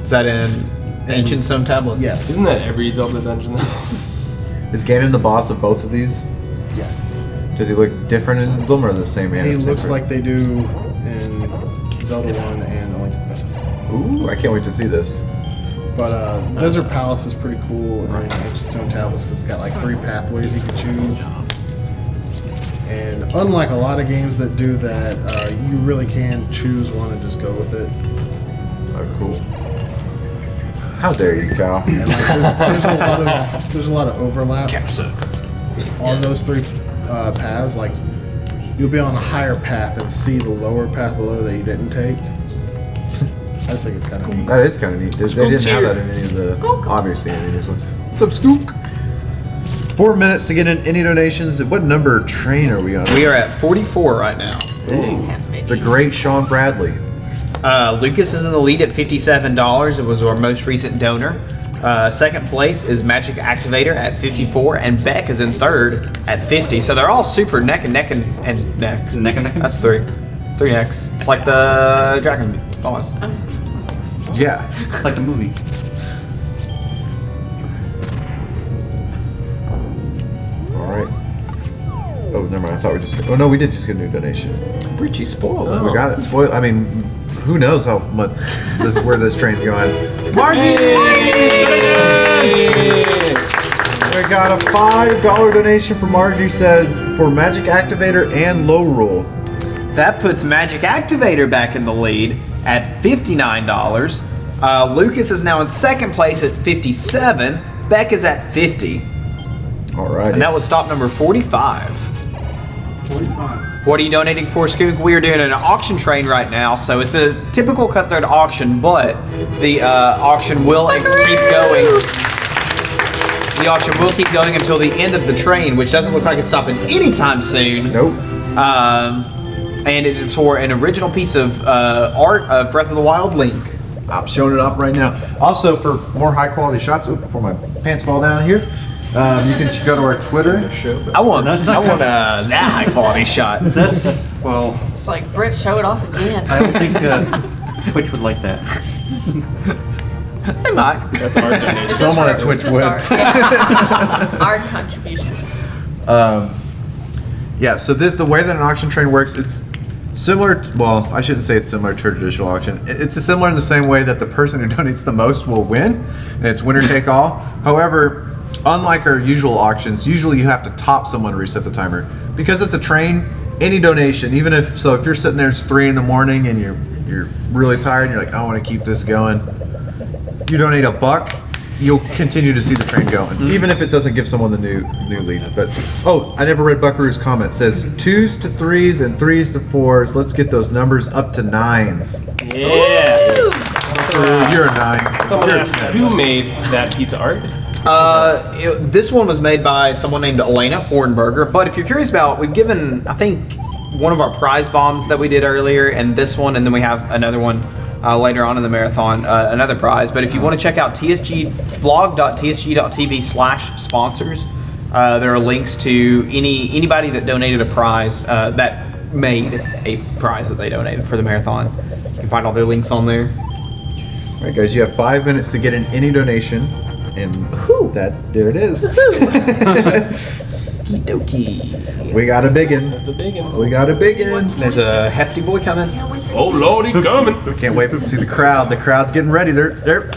Is that in Ancient Stone Tablets? Yes. Isn't that every Zelda dungeon though? Is Ganon the boss of both of these? Yes. Does he look different in them or the same? He looks like they do in Zelda 1 and A Link to the Past. Ooh, I can't wait to see this. But Desert Palace is pretty cool in Ancient Stone Tablets because it's got like 3 pathways you can choose. And unlike a lot of games that do that, you really can choose one and just go with it. Oh, cool. How dare you, Cal? And like, there's a lot of overlap on those 3 paths. Like you'll be on a higher path and see the lower path below that you didn't take. I just think it's kind of neat. That is kind of neat. They didn't have that in any of the, obviously, any of these ones. What's up, Skook? 4 minutes to get in any donations. What number train are we on? We are at 44 right now. The great Sean Bradley. Lucas is in the lead at $57. It was our most recent donor. Second place is Magic Activator at 54, and Beck is in third at 50. So they're all super neck and neck. That's 3. 3X. It's like the Dragon boss. Yeah. It's like the movie. Alright. Oh, never mind. I thought we just... Oh, no, we did just get a new donation. Richie spoiled it. We got it. Spoiled. I mean, who knows how much... where this train's going. Margie! We got a $5 donation from Margie, says, for Magic Activator and Lorule. That puts Magic Activator back in the lead at $59. Lucas is now in second place at 57. Beck is at 50. All right. And that was stop number 45. 45. What are you donating for, Skook? We are doing an auction train right now, so it's a typical cutthroat auction, but the auction will keep going. The auction will keep going until the end of the train, which doesn't look like it's stopping anytime soon. Nope. And it is for an original piece of art of Breath of the Wild Link. I'm showing it off right now. Also, for more high quality shots, before my pants fall down here, you can go to our Twitter. I want that high quality shot. That's, well, It's like, Brett, show it off again. I don't think Twitch would like that. Hey, Mike. That's art donation. Someone at Twitch would. Art contribution. Yeah, so the way that an auction train works, it's similar, well, I shouldn't say it's similar to a traditional auction. It's similar in the same way that the person who donates the most will win, and it's winner take all. However, unlike our usual auctions, usually you have to top someone to reset the timer. Because it's a train, any donation, even if you're sitting there, it's 3 in the morning and you're really tired and you're like, I want to keep this going. You donate $1, you'll continue to see the train going, even if it doesn't give someone the new lead. But oh, I never read Buckaroo's comment. It says 2s to 3s and 3s to 4s. Let's get those numbers up to 9s. Yeah. Buckaroo, you're a 9. Someone You're a asked 10. who made that piece of art. This one was made by someone named Elena Hornberger. But if you're curious about, we've given, I think, one of our prize bombs that we did earlier, and this one, and then we have another one later on in the marathon, another prize. But if you want to check out blog.tsg.tv/sponsors, there are links to anybody that donated a prize that made a prize that they donated for the marathon. You can find all their links on there. All right, guys, you have 5 minutes to get in any donation, and there it is. Okie We got a biggin. That's a big one. We got a biggin. There's a hefty boy coming. Oh Lord, he's coming. Can't wait to see the crowd. The crowd's getting ready. There we go!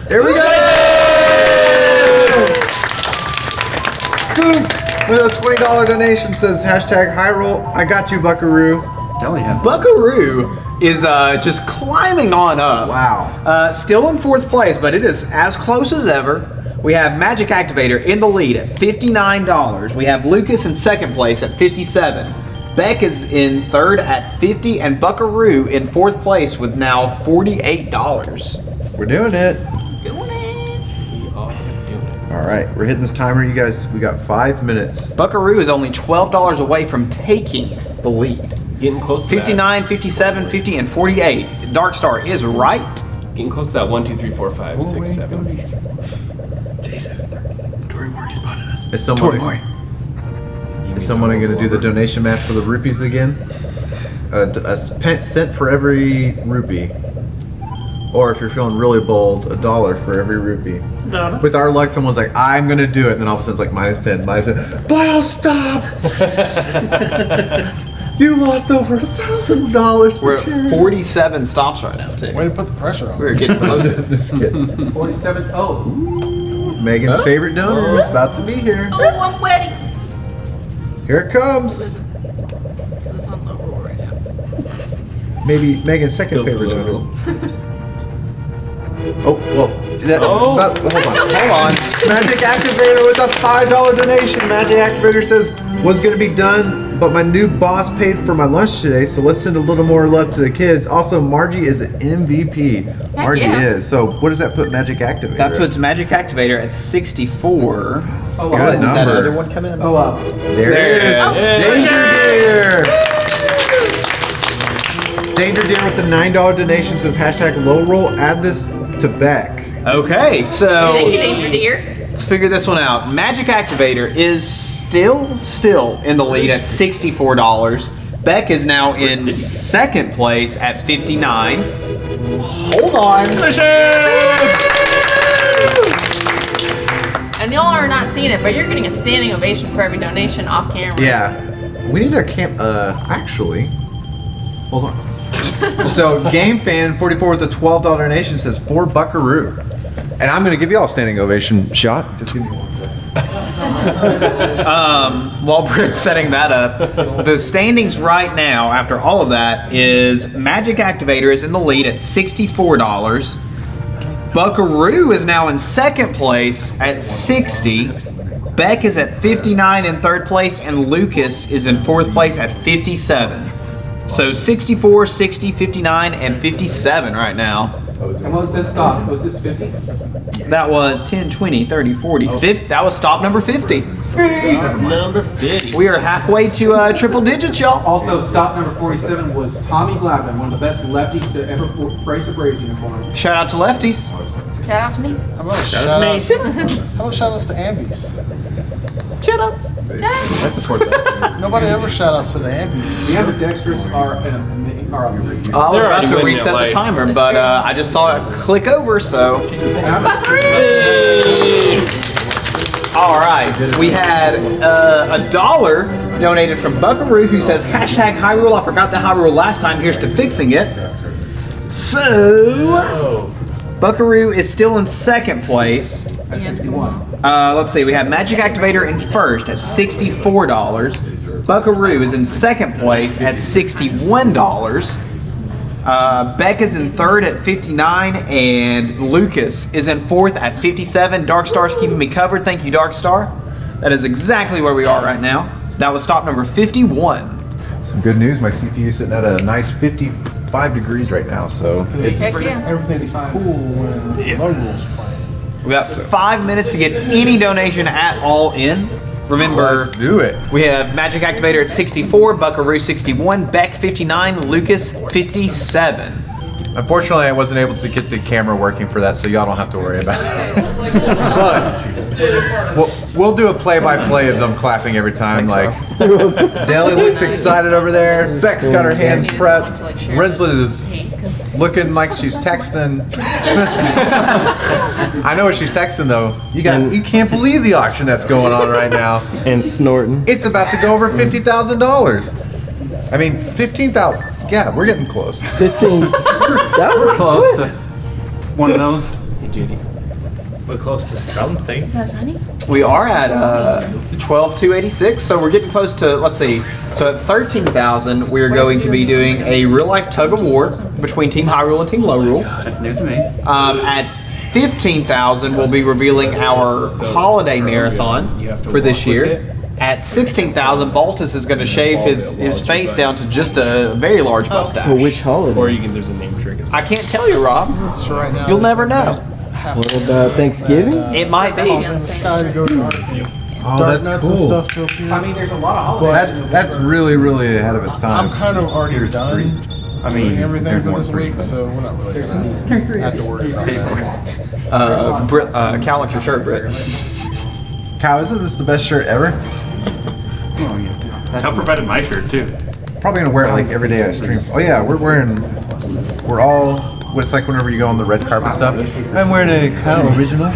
Scoop with a $20 donation says #Hyrule. I got you, Buckaroo. Hell yeah. Buckaroo is just climbing on up. Wow. Still in 4th place, but it is as close as ever. we have Magic Activator in the lead at $59. We have Lucas in second place at $57. Beck is in third at $50, and Buckaroo in fourth place with now $48. We're doing it. Doing it. All right, we're hitting this timer, you guys. We got 5 minutes. Buckaroo is only $12 away from taking the lead. Getting close to 59, 57, 50, and 48. Darkstar is right. Getting close to that 1, 2, 3, 4, 5, 6, 7. Is someone going to do the donation match for the rupees again? A cent for every rupee. Or if you're feeling really bold, $1 for every rupee. No. With our luck, someone's like, I'm going to do it. And then all of a sudden it's like -10, -10. Blau, stop! You lost over $1,000. We're at 47 stops right now, too. Way to put the pressure on. We're getting closer. This kid. 47. Oh. Megan's favorite donor is about to be here. Oh, I'm ready. Here it comes. It's on Lorule right now. Maybe Megan's second favorite donor. Oh, well. Hold on. Magic Activator with a $5 donation. Magic Activator says, was going to be done, but my new boss paid for my lunch today, so let's send a little more love to the kids. Also, Margie is an MVP. Margie is. So what does that put Magic Activator That at? puts Magic Activator at 64. Oh, good Did number. that other one come in? Oh, There it is. Danger Deer. Danger Deer with the $9 donation says #Lorule. Add this to Beck. Okay, so Thank you, Danger Deer. let's figure this one out. Magic Activator is still in the lead at $64. Beck is now in second place at $59. Hold on. And y'all are not seeing it, but you're getting a standing ovation for every donation off camera. Yeah. We need our actually. Hold on. So Game Fan 44 with the $12 donation says for Buckaroo. And I'm gonna give you all a standing ovation shot. Just give me 1 second. While Britt's setting that up, the standings right now, after all of that, is Magic Activator is in the lead at $64. Buckaroo is now in second place at $60. Beck is at 59 in third place, and Lucas is in fourth place at 57. So 64, 60, 59, and 57 right now. And what was this stop? Was this 50? That was 10, 20, 30, 40, 50. That was stop number 50. Number 50. We are halfway to triple digits, y'all. Also, stop number 47 was Tommy Glavin, one of the best lefties to ever brace a Braves uniform. Shout out to lefties. Shout out to me. How about shout outs to Ambies? Shout outs. I support that. Nobody ever shout outs to the Ambies. The ambidextrous are I was about to reset the timer, but I just saw it click over, so. All right, we had $1 donated from Buckaroo, who says #Hyrule. I forgot the Hyrule last time. Here's to fixing it. So, Buckaroo is still in second place. at 61. Let's see, we have Magic Activator in first at $64. Buckaroo is in second place at $61. Beck is in third at 59, and Lucas is in fourth at 57. Darkstar's keeping me covered. Thank you, Darkstar. That is exactly where we are right now. That was stop number 51. Some good news. My CPU is sitting at a nice 55 degrees right now, so it's Everything's cool when Lorule's playing. We got 5 minutes to get any donation at all in. Remember, let's do it. We have Magic Activator at 64, Buckaroo 61, Beck 59, Lucas 57. Unfortunately, I wasn't able to get the camera working for that, so y'all don't have to worry about it. But we'll do a play-by-play of them clapping every time. Like, Deli looks excited over there. Beck's got her hands prepped. Rinslet is looking like she's texting. I know what she's texting though. You can't believe the auction that's going on right now. And snorting. It's about to go over $50,000. I mean, 15,000. Yeah, we're getting close. 15. That was close to one of those. Hey, Judy. We're close to something. That's honey. We are at 12,286, so we're getting close to, let's see, so at 13,000, we're going to be doing a real-life tug of war between Team Hyrule and Team Lorule. That's new to me. At 15,000, we'll be revealing our holiday marathon for this year. At 16,000, Baltus is going to shave his face down to just a very large mustache. For which holiday? Or you can, there's a name trick. I can't tell you, Rob. So right now, You'll never know. What about Thanksgiving? It might be. Sky to go dark. Oh, Dark that's nuts cool. and stuff to appear. I mean, there's a lot of holidays. That's really, really ahead of its time. I'm kind of already done. I mean, doing everything there's for more this three, week, but- so we're not really gonna have to worry about that. Cal, like your shirt, Britt. Cow, isn't this the best shirt ever? Cal provided my shirt too. Probably gonna wear it like every day I stream. Oh yeah, we're all, what it's like whenever you go on the red carpet stuff. I'm wearing a Cow original.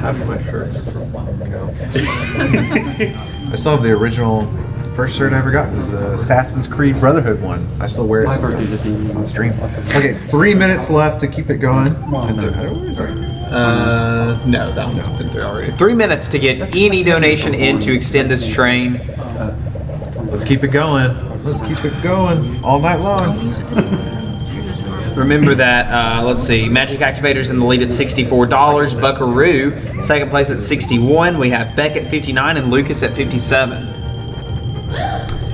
Half of my shirts from I still have the original. First shirt I ever got was Assassin's Creed Brotherhood one. I still wear it My birthday's at sometimes the on stream. Okay, 3 minutes left to keep it going. No, that one's been through already. 3 minutes to get any donation in to extend this train. Let's keep it going. Let's keep it going all night long. Remember that, let's see, Magic Activator's in the lead at $64. Buckaroo, second place at 61. We have Beck at 59 and Lucas at 57.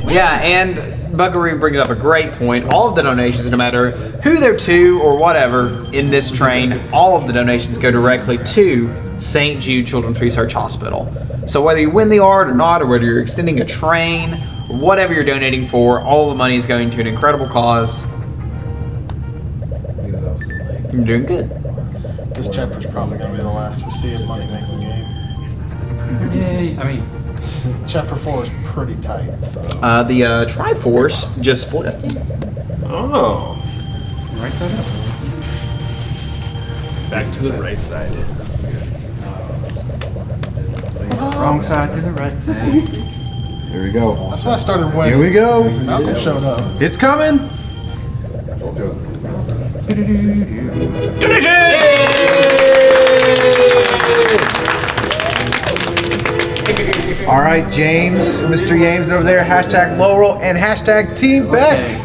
Yeah, and Buckaroo brings up a great point. All of the donations, no matter who they're to or whatever in this train, all of the donations go directly to St. Jude Children's Research Hospital. So whether you win the art or not, or whether you're extending a train, whatever you're donating for, all the money is going to an incredible cause. You're doing good. This chapter's probably gonna be the last we see of Money Making Game. Yay! I mean, Chapter 4 is pretty tight, so. The Triforce just flipped. Oh. right side up. Back to the right side. Wrong side to the right side. Here we go. That's why I started waiting. Here we go. Malcolm showed up. It's coming. All right, James, Mr. James over there, hashtag Lorule and hashtag Team Beck.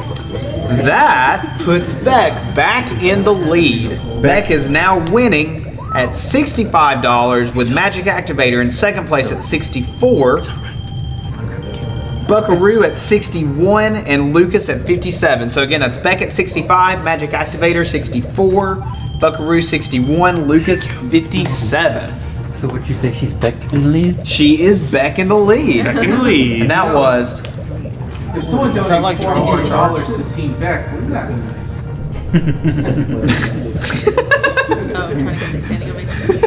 That puts Beck back in the lead. Beck is now winning at $65 with Magic Activator in second place at 64. Buckaroo at 61 and Lucas at 57. So again, that's Beck at 65, Magic Activator 64, Buckaroo 61, Lucas 57. So would you say she's back in the lead? She is Beck in the lead. Back in the lead. And that was If someone donates $400 to Team Beck, wouldn't that be nice? Oh, I'm trying to get the standing ovation.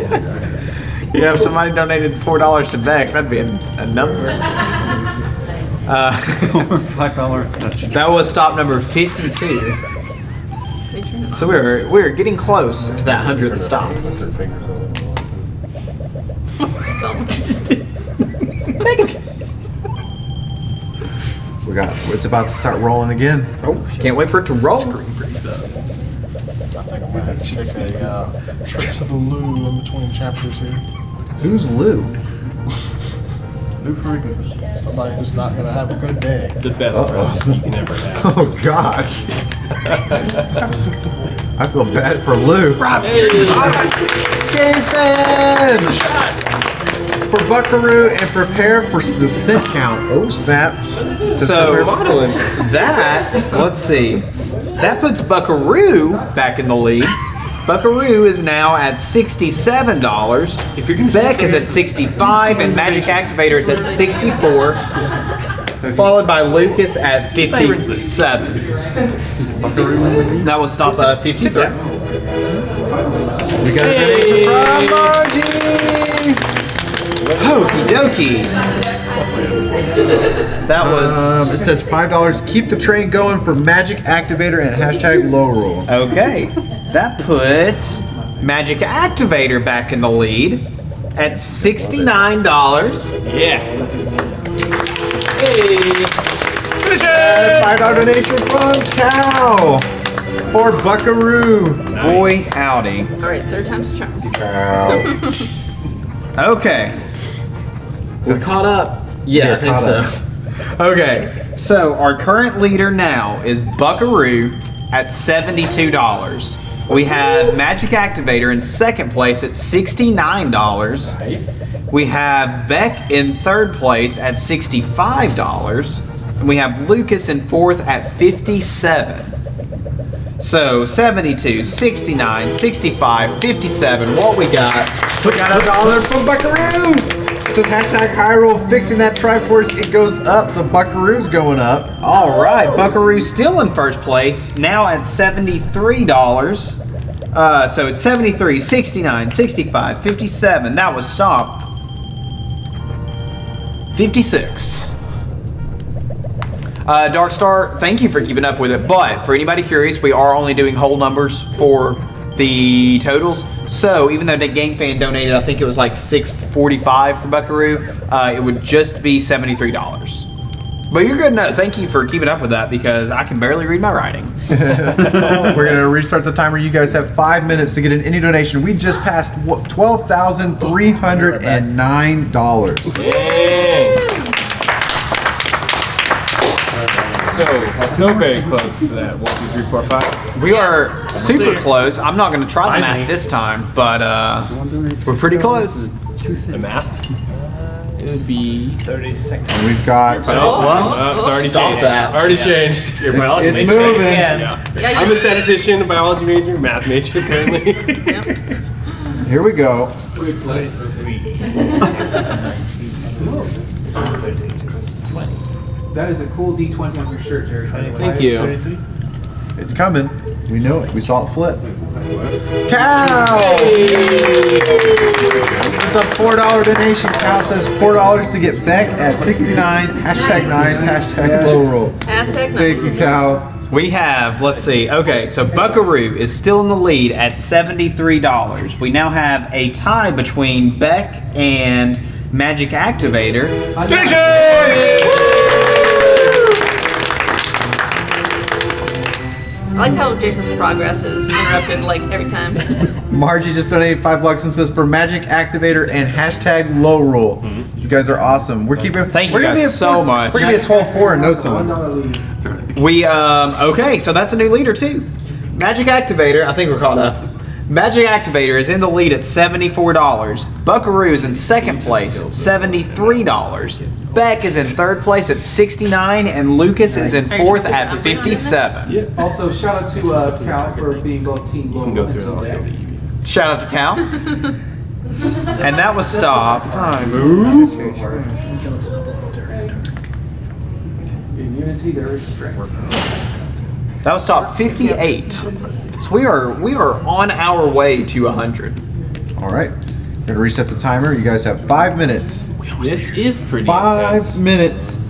Yeah, if somebody donated $4 to Beck, that'd be a number. $5. That was stop number 52. So we're getting close to that 100th stop. It's about to start rolling again. Oh, can't wait for it to roll. I think I'm gonna have to take a trip to the loo in between chapters here. Who's Lou? Lou Ferguson. Somebody who's not gonna have a good day. The best friend you can ever have. Oh God. I feel bad for Lou. Jason! For Buckaroo and prepare for the cent count. Oh snap. So that, let's see, that puts Buckaroo back in the lead. Buckaroo is now at $67. Beck is at 65 and Magic Activator is at 64. Followed by Lucas at 57. That was stop 53. We got a donation from Margie! Okie dokie. That was. It says $5. Keep the train going for Magic Activator and hashtag Lorule. Okay. That puts Magic Activator back in the lead at $69. Yeah. Hey. Finish it! $5 donation from Cal for Buckaroo. Nice. Boy, howdy. All right, third time's the charm. Okay. We caught up? Yeah, I think so. Okay, so our current leader now is Buckaroo at $72. We have Magic Activator in second place at $69. Nice. We have Beck in third place at $65. And we have Lucas in fourth at $57. So 72, 69, 65, 57. What we got? We got $1 from Buckaroo. Says hashtag Hyrule fixing that Triforce. It goes up, so Buckaroo's going up. All right, Buckaroo's still in first place, now at $73. So it's 73, 69, 65, 57. That was stopped. 56. Darkstar, thank you for keeping up with it. But for anybody curious, we are only doing whole numbers for the totals. So even though the Game Fan donated, I think it was like $6.45 for Buckaroo, it would just be $73. But you're good enough. Thank you for keeping up with that because I can barely read my writing. We're going to restart the timer. You guys have 5 minutes to get in any donation. We just passed $12,309. So, still very close to that 1, 2, 3, 4, 5. We are super close. I'm not going to try the math this time, but we're pretty close. The math? It would be 30 seconds. We've got... it's already changed. Already changed. Your biology It's major. moving. Yeah. I'm a statistician, a biology major, math major currently. Here we go. That is a cool D20 on your shirt, Jerry. Thank you. It's coming. We know it. We saw it flip. Cow! It's a $4 donation. Cow says $4 to get Beck at 69. Hashtag nice. Hashtag Lorule. Hashtag nice. Thank you, Cow. We have, let's see, okay, so Buckaroo is still in the lead at $73. We now have a tie between Beck and Magic Activator. I like how Jason's progress is interrupted like every time. Margie just donated $5 and says for Magic Activator and hashtag Lorule. You guys are awesome. We're keeping. Thank you guys so much. We're gonna be at 12-4 in no time. We, okay, so that's a new leader too. Magic Activator, I think we're caught up. Magic Activator is in the lead at $74. Buckaroo is in second place, $73. Beck is in third place at $69, and Lucas is in fourth at $57. Also, shout out to Cal for being both team global and team dev. Shout out to Cal. And that was stop. In unity, there is strength. That was stop 58. So we are on our way to 100. All right. Gonna reset the timer. You guys have 5 minutes. This is pretty 5 minutes.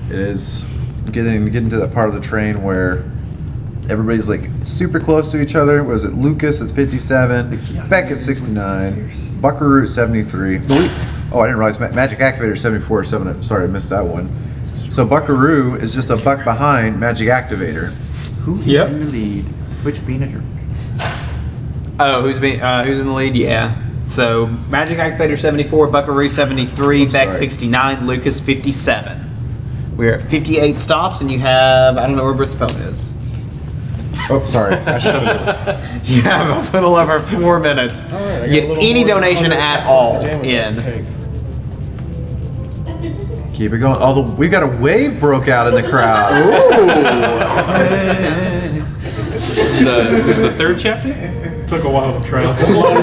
It is getting to that part of the train where everybody's like super close to each other. Was it Lucas at 57, Beck at 69, Buckaroo at 73. Oh, I didn't realize Magic Activator 74. Sorry, I missed that one. So Buckaroo is just a buck behind Magic Activator. Who's in the lead? Which manager? Oh, who's in the lead? Yeah. So Magic Activator 74, Buckaroo 73, Beck 69, Lucas 57. We're at 58 stops, and you have, I don't know where Britt's phone is. Oh, sorry. You have a little over 4 minutes. Right, Get any donation at all in. Keep it going. We got a wave broke out in the crowd. This is the third chapter? Took a while to try. Final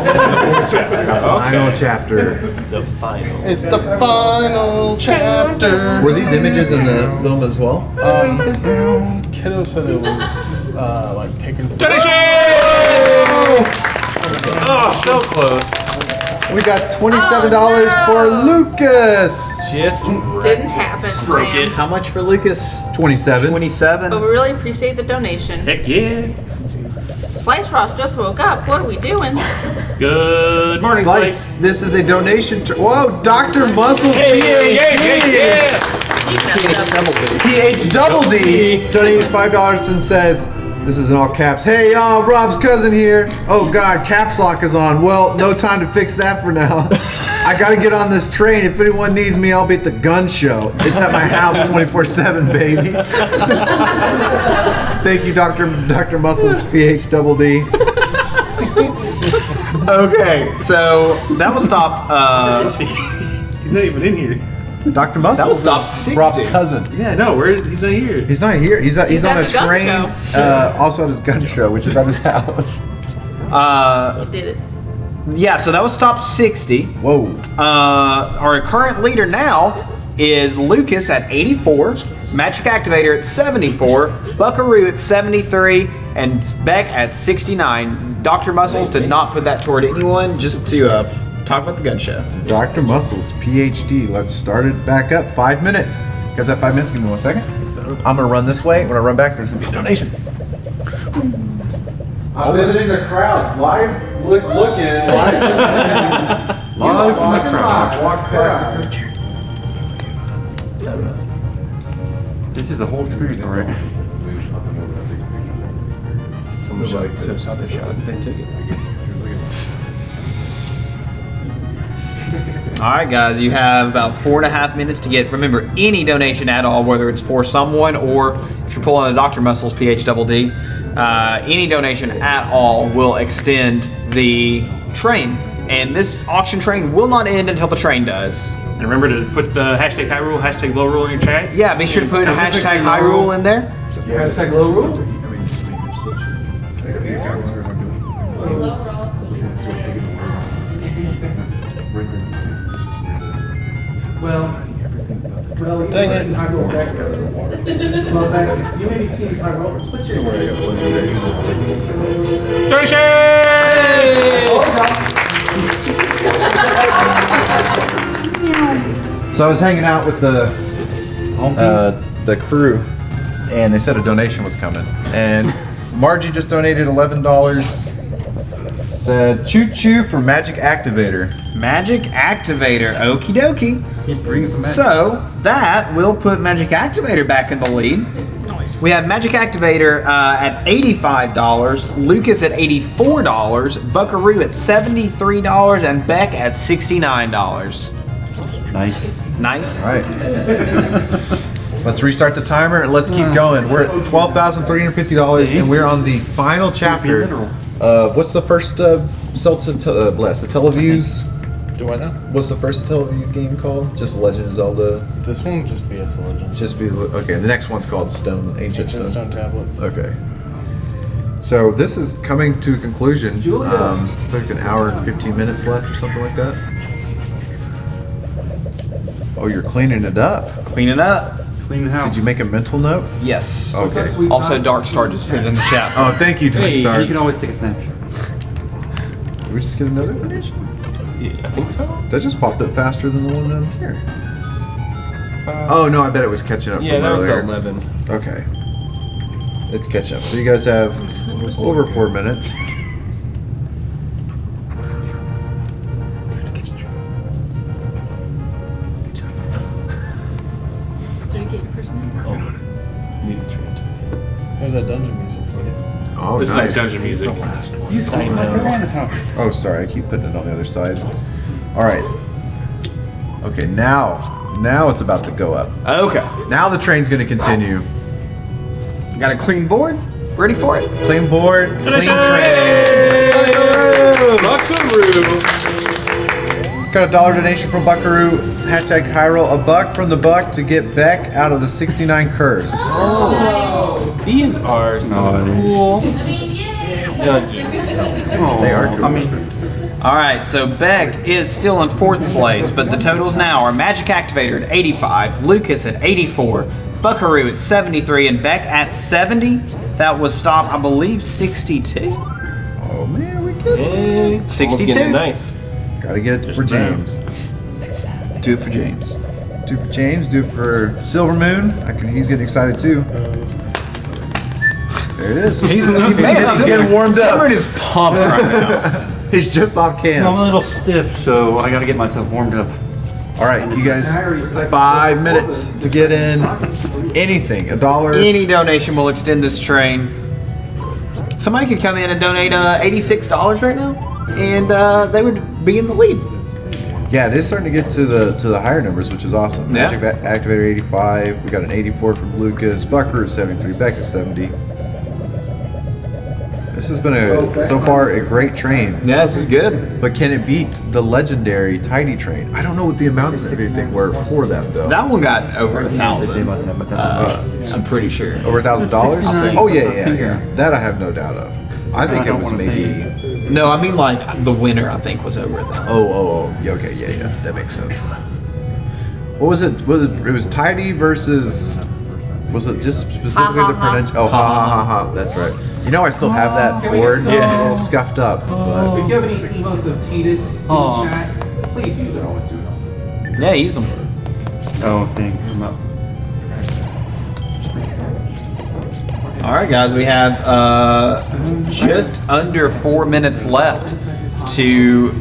chapter. The final. It's the final chapter. Were these images in the film as well? Kiddo said it was like taken. Oh, so close. We got $27 for Lucas. Just Didn't happen. broke it. How much for Lucas? 27. 27. But we really appreciate the donation. Heck yeah. Slice Ross just woke up. What are we doing? Good morning, Slice. This is a donation. Whoa, Dr. Muscles PhD. PH Double D donated $5 and says, This is in all caps. Hey y'all, Rob's cousin here. Oh God, caps lock is on. Well, no time to fix that for now. I gotta get on this train. If anyone needs me, I'll be at the gun show. It's at my house 24/7, baby. Thank you, Dr. Muscles, PhD. Okay, so that will stop. He's not even in here. Dr. Muscles. That will stop is 60. Rob's cousin. Yeah, no, he's not here. He's not here. He's He's on at a the gun train. Also at his gun show, which is at his house. You did it. Yeah, so that was stop 60. Whoa. Our current leader now is Lucas at 84, Magic Activator at 74, Buckaroo at 73, and Beck at 69. Dr. Muscles did not put that toward anyone, just to talk about the gun show. Dr. Muscles, PhD. Let's start it back up. 5 minutes. You guys have 5 minutes? Give me 1 second. I'm gonna run this way. When I run back, there's gonna be a donation. I'm visiting the crowd. Live looking. Live Live from the crowd. Walk past. This is a whole experience already. Someone saw their shot and then took it. All right, guys, you have about 4.5 minutes to get, remember, any donation at all, whether it's for someone or if you're pulling a Dr. Muscles, PhD, any donation at all will extend the train. And this auction train will not end until the train does. And remember to put the hashtag Hyrule, hashtag Lorule in your chat. Yeah, be sure to put a hashtag Hyrule in there. Yeah, hashtag Lorule. Well, dang it. I go back. Well, back. You may be team Hyrule. What's your So I was hanging out with the crew, and they said a donation was coming. And Margie just donated $11. Said choo choo for Magic Activator. Magic Activator, okie dokie. He brings the magic. So that will put Magic Activator back in the lead. We have Magic Activator at $85, Lucas at $84, Buckaroo at $73, and Beck at $69. Nice. Nice. All right. Let's restart the timer and let's keep going. We're at $12,350 and we're on the final chapter. What's the first Zelda blast? The Televiews? Do I know? What's the first Teleview game called? Just Legend of Zelda? This one just be a Legend. Just be, okay, the next one's called Ancient Stone Tablets. Okay. So this is coming to a conclusion. Like an hour and 15 minutes left or something like that. Oh, you're cleaning it up. Clean it up. Clean the house. Did you make a mental note? Yes. Okay. Also, Darkstar just put it in the chat. Oh, thank you, Hey, Darkstar. you can always take a snapshot. Did we just get another donation? Yeah, I think so. That just popped up faster than the one down here. Oh no, I bet it was catching up Yeah, from that was earlier. the 11. Okay. It's catching up. So you guys have over 4 minutes. Did you get your first name? There's that dungeon music for you. Oh, This nice. is like dungeon music. I know. Oh, sorry. I keep putting it on the other side. All right. Okay, now it's about to go up. Okay. Now the train's going to continue. Got a clean board? Ready for it? Clean board, clean train. Buckaroo! Got a $1 donation from Buckaroo. Hashtag Hyrule. $1 from the Buck to get Beck out of the 69 curse. Oh, these are some cool dungeons. They are cool. I mean, all right, so Beck is still in 4th place, but the totals now are Magic Activator at 85, Lucas at 84, Buckaroo at 73, and Beck at 70. That was stop, I believe, 62. Oh man, we good. 62. Nice. Gotta get it for James. Do it for James. Do it for James. Do it for Silver Moon. He's getting excited too. There it is. He's getting warmed up. Silver is pumped right now. He's just off cam. I'm a little stiff, so I gotta get myself warmed up. All right, you guys, 5 minutes to get in anything. $1. Any donation will extend this train. somebody could come in and donate $86 right now, and they would be in the lead. Yeah, it is starting to get to the higher numbers, which is awesome. Yeah. Magic Activator 85. We got an 84 from Lucas. Buckaroo 73. Beck is 70. This has been so far a great train. Yeah, this is good. But can it beat the legendary Tidy train? I don't know what the amounts and everything were for that though. That one got over 1,000. I'm pretty sure. Over $1,000? Oh yeah. That I have no doubt of. I think it was maybe. No, I mean like the winner. I think was over 1,000. Oh. Yeah, okay, yeah. That makes sense. What was it? It was Tidy versus. Was it just specifically the pronunciation? Oh, ha. That's right. You know, I still have that board. It's a little scuffed up. But If you have any emotes of Titus in the chat, please use it. Always do it. Yeah, use them. Oh, dang. I'm up. All right, guys, we have just under 4 minutes left to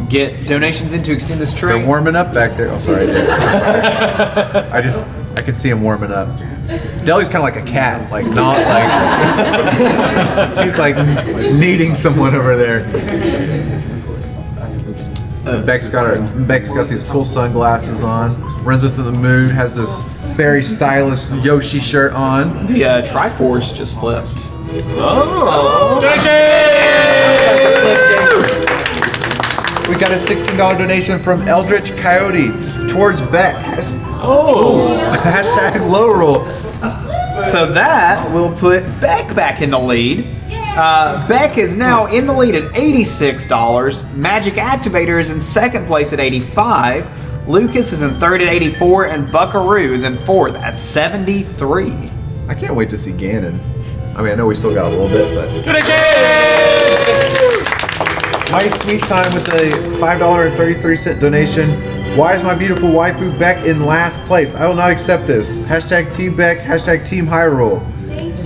get donations in to extend this train. they're warming up back there. Oh, sorry. I can see him warming up. Deli's kind of like a cat, like not like he's like needing someone over there. Beck's got these cool sunglasses on. Runs into the moon. Has this very stylish Yoshi shirt on. The Triforce just flipped. Oh! We got a $16 donation from Eldritch Coyote towards Beck. Hashtag Lorule. So that will put Beck back in the lead. Beck is now in the lead at $86. Magic Activator is in second place at $85. Lucas is in third at $84, and Buckaroo is in fourth at $73. I can't wait to see Ganon. I mean, I know we still got a little bit, but my sweet time with the $5.33 donation. Why is my beautiful waifu Beck in last place? I will not accept this. Hashtag Team Beck, hashtag Team Hyrule.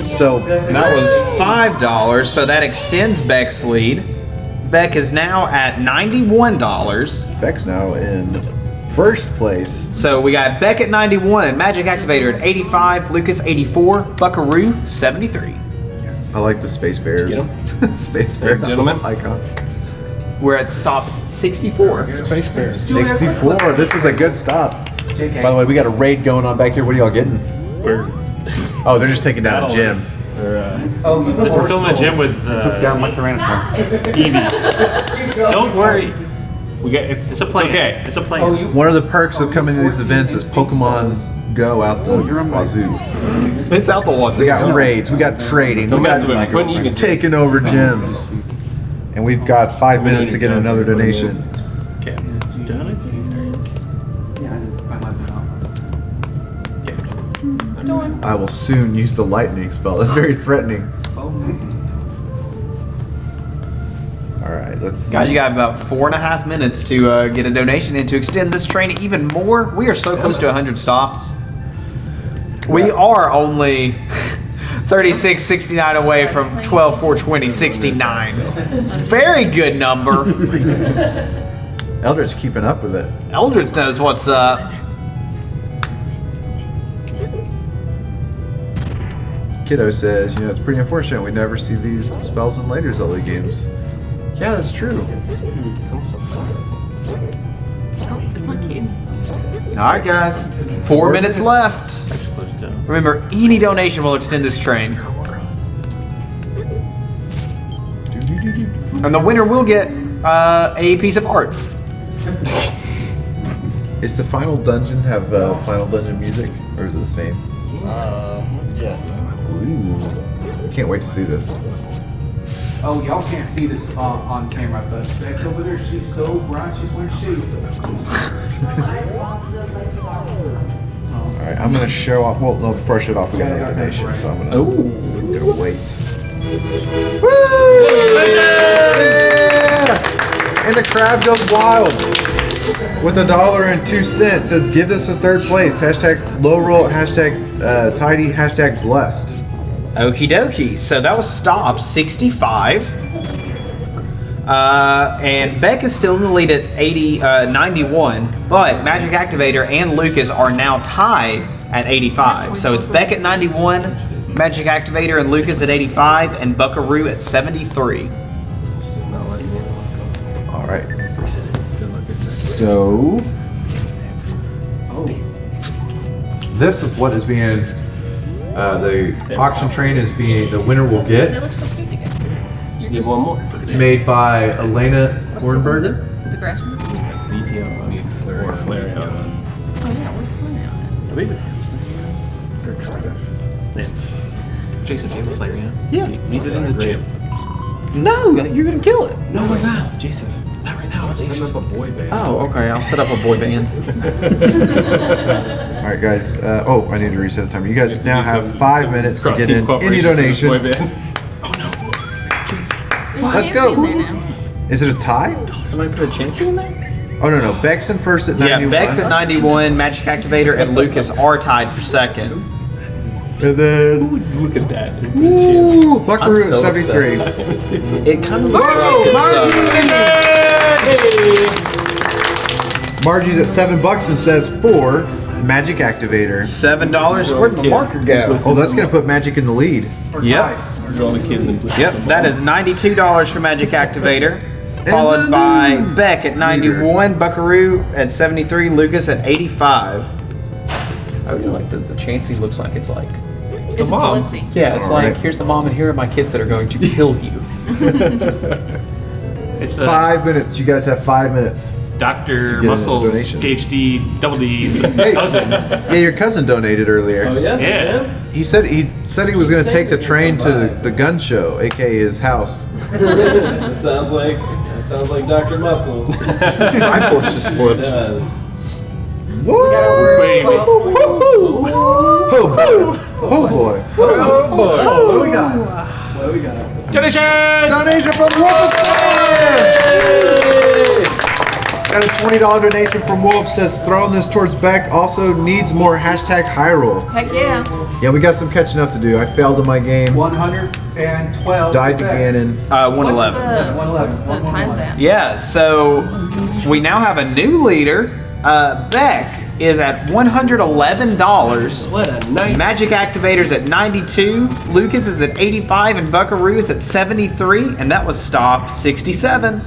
So that was $5, so that extends Beck's lead. Beck is now at $91. Beck's now in first place. So we got Beck at 91, Magic Activator at 85, Lucas 84, Buckaroo 73. I like the Space Bears. Space Bear gentlemen. icons. We're at stop 64. Space Bears. 64. This is a good stop. By the way, we got a raid going on back here. What are y'all getting? Oh, they're just taking down a gym. We're filming a gym with down my Tyrannosaurus. Eevee. Don't worry. It's a plan. Okay. It's a plan. One of the perks of coming to these events is Pokemon Go out the wazoo. It's out the wazoo. We got raids, we got trading, we got taking over gyms. And we've got 5 minutes to get another donation. Okay. I will soon use the lightning spell. That's very threatening. Alright, let's Guys, you got about 4.5 minutes to get a donation in to extend this train even more. We are so close to 100 stops. We are only 36.69 away from 12.420.69. Very good number. Eldritch keeping up with it. Eldritch knows what's up. Kiddo says, it's pretty unfortunate we never see these spells in later Zelda games. Yeah, that's true. Alright guys, 4 minutes left. Remember, any donation will extend this train. And the winner will get a piece of art. Is the final dungeon have final dungeon music, or is it the same? Yes. Ooh. Can't wait to see this. Oh, y'all can't see this on camera, but Beck over there, she's so bright, she's wearing shades. Alright, I'm gonna show off. Well, no, before I shut off, we got an donation, so I'm gonna wait. Woo! Yeah! And the crowd goes wild with $1.02. Says, give us a third place. Hashtag Lorule, hashtag Tidy, hashtag blessed. Okie dokie. So that was stop 65. And Beck is still in the lead at 91, but Magic Activator and Lucas are now tied at 85. So it's Beck at 91, Magic Activator and Lucas at 85, and Buckaroo at 73. All right. So, this is what is being. The auction train is being. The winner will They get. look so cute together. Just need one more. It's made by Elena Hornberger. The grass one? Or Flareon. Oh yeah, where's Flareon? Jason, do you have a Flareon? Yeah. Leave it in the gym. No, you're gonna kill it. No, right now, Jason. Not right now, at least. Set up a boy band. Oh, okay. I'll set up a boy band. All right, guys. I need to reset the timer. You guys now have some 5 minutes to get in any donation. Boy band. Let's go. Is it a tie? Somebody put a Chansey in there? Oh no, Beck's in first at 91. Yeah, Beck's at 91, Magic Activator and Lucas are tied for second. And then Look at that. ooh, Buckaroo I'm so at 73. It kind of looks Whoa, like Margie's at $7 and says for Magic Activator. $7. Where'd the marker go? Oh, that's gonna put Magic in the lead. Yep. For all the kids in Yep, that is $92 for Magic Activator, followed by Beck at 91, Buckaroo at 73, Lucas at 85. I really like the Chansey looks like it's like. It's the mom. glitzy. Yeah, it's All like, right. here's the mom and here are my kids that are going to kill you. It's 5 minutes. You guys have 5 minutes. Dr. get a Muscles, donation. PhD, double D's, Hey. cousin. Yeah, your cousin donated earlier. Yeah. He said he was gonna take the train to the gun show, aka his house. Sounds like Dr. Muscles. Triforce just flipped. It does. Whoa! Wait. Oh boy! Oh boy! What do we got? What do we got? Donation! Donation from Wolfstar! Got a $20 donation from Wolf. Says throwing this towards Beck. Also needs more hashtag Hyrule. Heck yeah. Yeah, we got some catching up to do. I failed in my game. 112. Died to Ganon. 111. What's the times at? Yeah, so we now have a new leader. Beck is at $111. What a nice. Magic Activator's at 92, Lucas is at 85, and Buckaroo is at 73, and that was stop 67.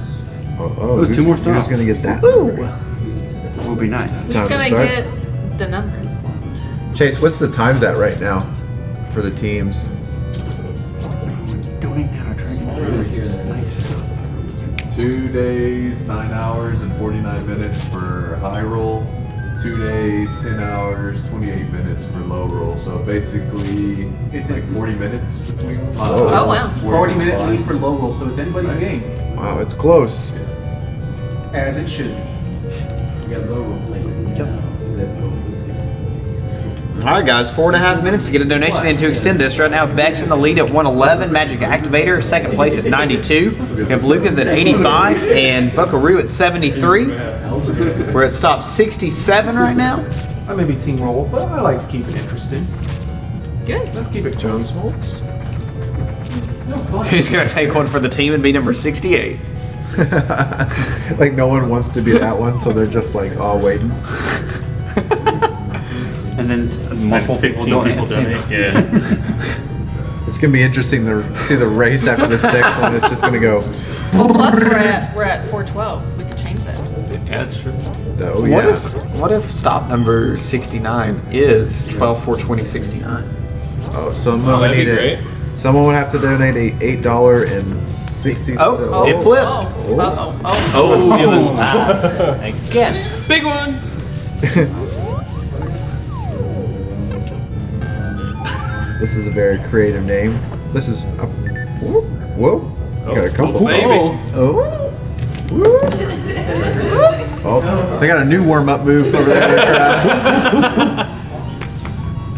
Oh, two more stops. Who's gonna get that? Will be nice. Who's Time to gonna start. get the numbers? Chase, what's the times at right now for the teams? Donate now. Nice. 2 days, 9 hours, and 49 minutes for high roll. 2 days, 10 hours, 28 minutes for low roll. So basically, it's like 40 minutes between. Oh, wow. 40-minute lead for low roll, so it's anybody's game. Wow, it's close. As it should be. We got low roll playing. All right, guys, 4.5 minutes to get a donation in to extend this. Right now, Beck's in the lead at 111, Magic Activator second place at 92. We have Lucas at 85 and Buckaroo at 73. We're at stop 67 right now. I may be team roll, but I like to keep it interesting. Good. Let's keep it John Smoltz. Who's gonna take one for the team and be number 68? Like no one wants to be that one, so they're just like all waiting. And then multiple people 15 donate. people at the same donate. time. Yeah. It's gonna be interesting to see the race after this next one. It's just gonna go. Well, plus we're at 412. We could change that. Yeah, that's true. Oh What yeah. if stop number 69 is 12/4/2069? Oh, someone would that'd need be it. Someone would have to donate a $8.60. Oh, it flipped. Oh, Again. big one. This is a very creative name. This is a, whoa. Got a couple. Baby. Oh. Oh, they got a new warm-up move over there.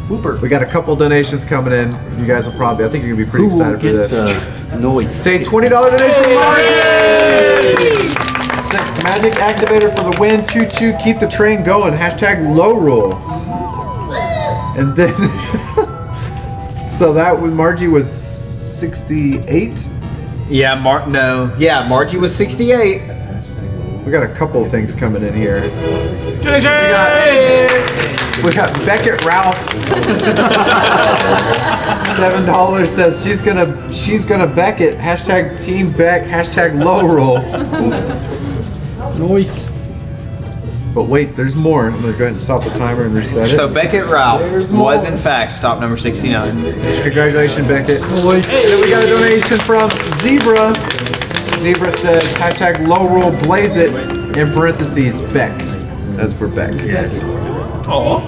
Whooper. We got a couple donations coming in. You guys will probably, I think you're gonna be pretty excited for this. Noise. Say $20 donation for Margie! Magic Activator for the win. Choo choo. Keep the train going. Hashtag low roll. And then, so that was Margie was 68. Yeah, Margie was 68. We got a couple of things coming in here. Donation! We got Beckett Ralph. $7 says she's gonna Beckett. Hashtag Team Beck. Hashtag low roll. Noise. But wait, there's more. I'm gonna go ahead and stop the timer and reset it. So Beckett Ralph was in fact stop number 69. Congratulations, Beckett. And then we got a donation from Zebra. Zebra says hashtag low roll blaze it in parentheses Beck. That's for Beck. All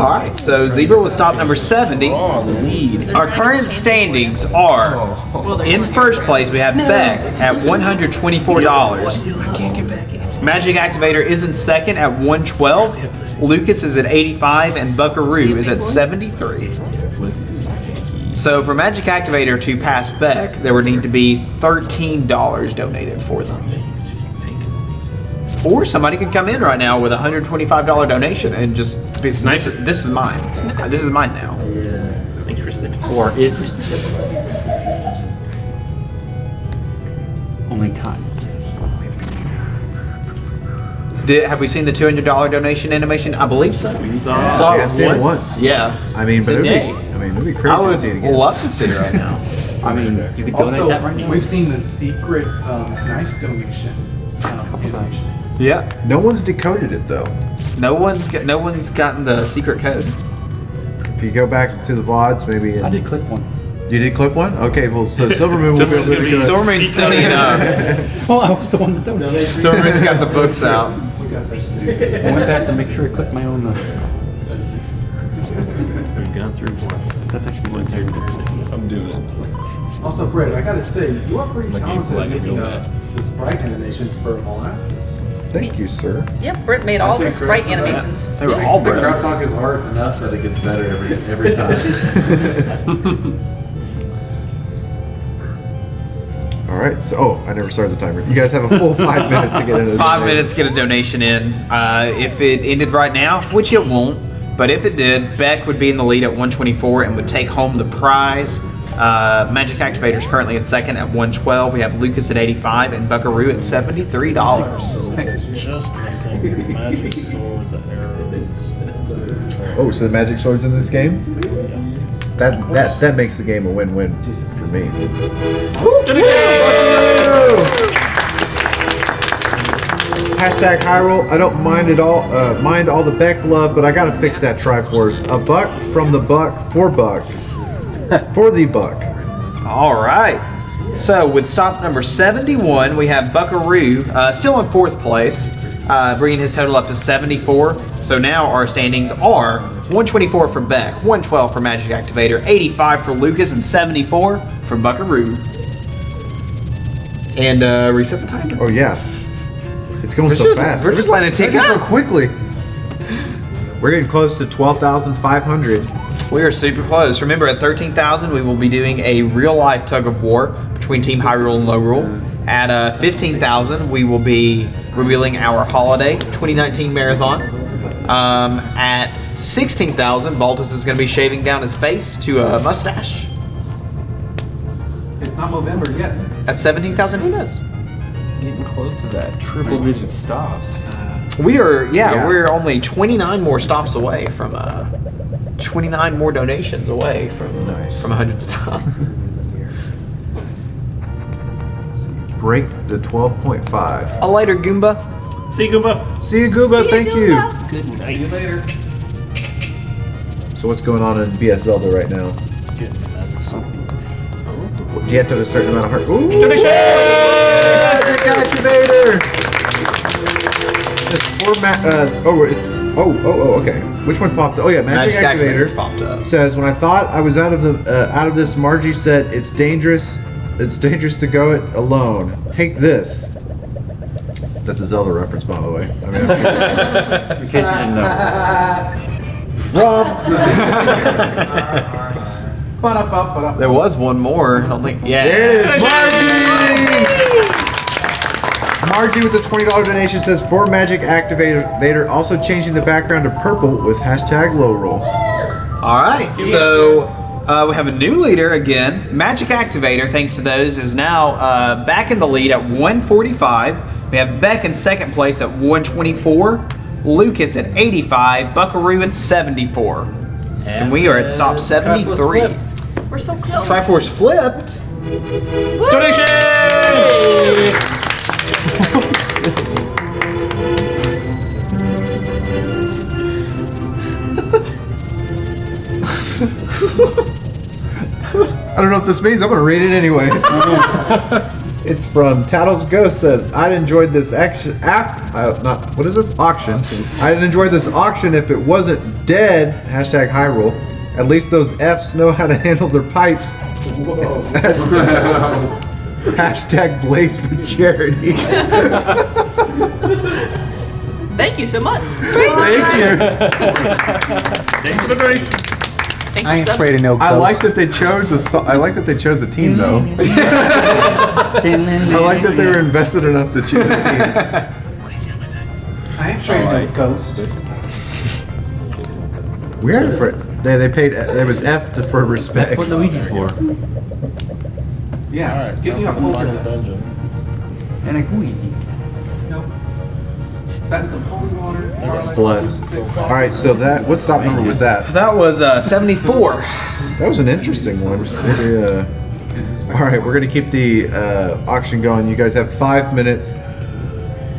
right, so Zebra was stop number 70. Our current standings are in first place we have Beck at $124. Magic Activator is in second at 112. Lucas is at 85 and Buckaroo is at 73. So for Magic Activator to pass Beck, there would need to be $13 donated for them. Or somebody could come in right now with a $125 donation and just this is mine. This is mine now. Thanks for snipping. Or is only time. Have we seen the $200 donation animation? I believe so. We saw it once. Yeah. I mean, but it'd Today. be crazy I would to see it again. love to see it right now. I mean, you could donate Also, that right now. we've seen the secret nice donations. Image. Yeah. No one's decoded it though. No one's gotten the secret code. If you go back to the VODs, maybe. I did click one. You did clip one? Okay, well, so Silvermoon will be able to do it. Silvermoon's studying up. Well, I was the one that donated. Silvermoon's got the books out. I went back to make sure I clicked my own. We've gone through once. That's actually one third. I'm doing it. Also, Brett, I gotta say, you are pretty My game's talented lagging making real bad. the sprite animations for molasses. Thank you, sir. Yep, Britt made all the sprite animations. They were all The broke. crowd talk is hard enough that it gets better every time. All right. So, I never started the timer. You guys have a full 5 minutes to get into this. 5 minutes to get a donation in. If it ended right now, which it won't, but if it did, Beck would be in the lead at 124 and would take home the prize. Magic Activator's currently in second at 112. We have Lucas at 85 and Buckaroo at $73. Just missing the magic sword, the arrows. Oh, so the magic sword's in this game? That makes the game a win-win for me. Hashtag Hyrule. I don't mind it all. Mind all the Beck love, but I gotta fix that Triforce. A buck from the buck for Buck. For the buck. All right. So with stop number 71, we have Buckaroo still in fourth place, bringing his total up to 74. So now our standings are 124 for Beck, 112 for Magic Activator, 85 for Lucas, and 74 for Buckaroo. And reset the timer. Oh yeah. It's going so fast. We're just letting it tick so out. quickly. We're getting close to 12,500. We are super close. Remember, at 13,000, we will be doing a real-life tug-of-war between Team Hyrule and Lorule. At 15,000, we will be revealing our holiday 2019 marathon. At 16,000, Baltus is going to be shaving down his face to a mustache. It's not November yet. At 17,000, who knows? Getting close to that triple-digit stops. We're only 29 more stops away from 29 more donations away from 100 stops. Break the 12.5. Later, Goomba. See you, Goomba. See you, Goomba. Thank you. Good night. See you later. So what's going on in BS Zelda right now? Getting the magic sword. Do you have to have a certain amount of heart? Ooh! Donation! Magic Activator! It's okay. Which one popped up? Oh yeah, Magic Activator popped up. Says, when I thought I was out of this, Margie said it's dangerous to go it alone. Take this. That's a Zelda reference, by the way. I mean, In case you didn't know. Rob! There was one more. I don't think. Yeah. There it is, Margie with the $20 donation says, for Magic Activator, also changing the background to purple with hashtag low roll. All right, so we have a new leader again. Magic Activator, thanks to those, is now back in the lead at 145. We have Beck in second place at 124. Lucas at 85, Buckaroo at 74. And we are at stop 73. We're so close. Triforce flipped. Donation! I don't know what this means. I'm gonna read it anyways. It's from Tattles Ghost. Says, I'd enjoyed this auction. I'd enjoyed this auction if it wasn't dead. Hashtag Hyrule. At least those Fs know how to handle their pipes. That's hashtag Blaze for charity. Thank you so much. Thank you. Thank I you ain't so afraid of no ghosts. I like that they chose I like that they chose a team though. I like that they were invested enough to choose a team. I ain't afraid of no ghosts. We aren't afraid. They paid. There was F for respect. That's what Luigi's for. Yeah. Alright, Give so me a I'm gonna find the poltergeist. dungeon. And a Luigi. Nope. That's some holy water. Bless. All right, so what stop number was that? That was 74. That was an interesting one. All right, we're gonna keep the auction going. You guys have 5 minutes.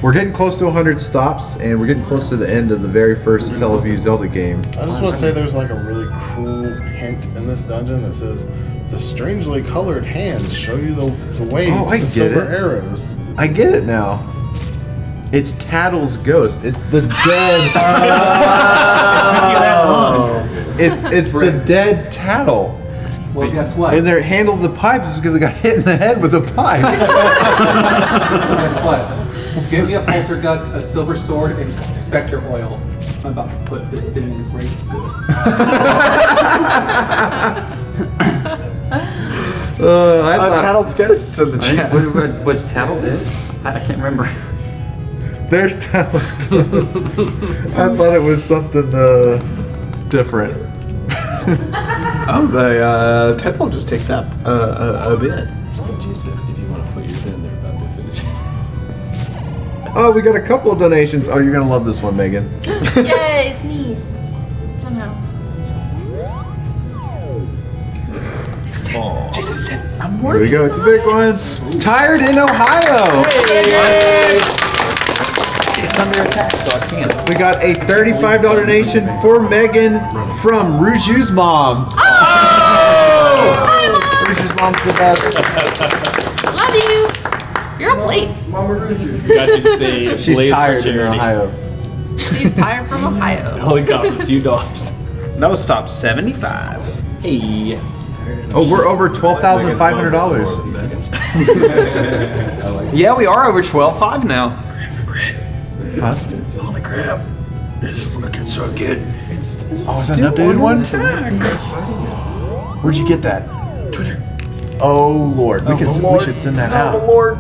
We're getting close to 100 stops, and we're getting close to the end of the very first Teleview Zelda game. I just want to say there's like a really cool hint in this dungeon that says the strangely colored hands show you the way to I the get silver it. arrows. I get it now. It's Tattle's ghost. It's the dead. It's the dead Tattle. Well, guess what? And they handled the pipes because it got hit in the head with a pipe. Guess what? Give me a poltergeist, a silver sword, and spectre oil. I'm about to put this thing in great good. I thought Tattle's ghosts in the chat. Was Tattle dead? I can't remember. There's Tattle's ghost. I thought it was something different. Oh, the Tattle just ticked up a bit. If you want to put yours in, they're about to finish. Oh, we got a couple of donations. Oh, you're gonna love this one, Megan. Yay, it's me. Somehow. Jason's 10. Here we go. It's a big one. Tired in Ohio. It's under attack, so I can't. We got a $35 donation for Megan from Ruju's mom. Oh! Ruju's mom's the best. Love you. You're up late. Got you to say She's Blaze tired for in charity. Ohio. She's tired from Ohio. It only cost me $2. That was stop 75. Hey. Oh, we're over $12,500. Yeah, we are over 12.5 now. Huh? Holy crap. This is looking so good. Oh, is that an updated one? Where'd you get that? Twitter. Oh Lord, we should send that out. Lord.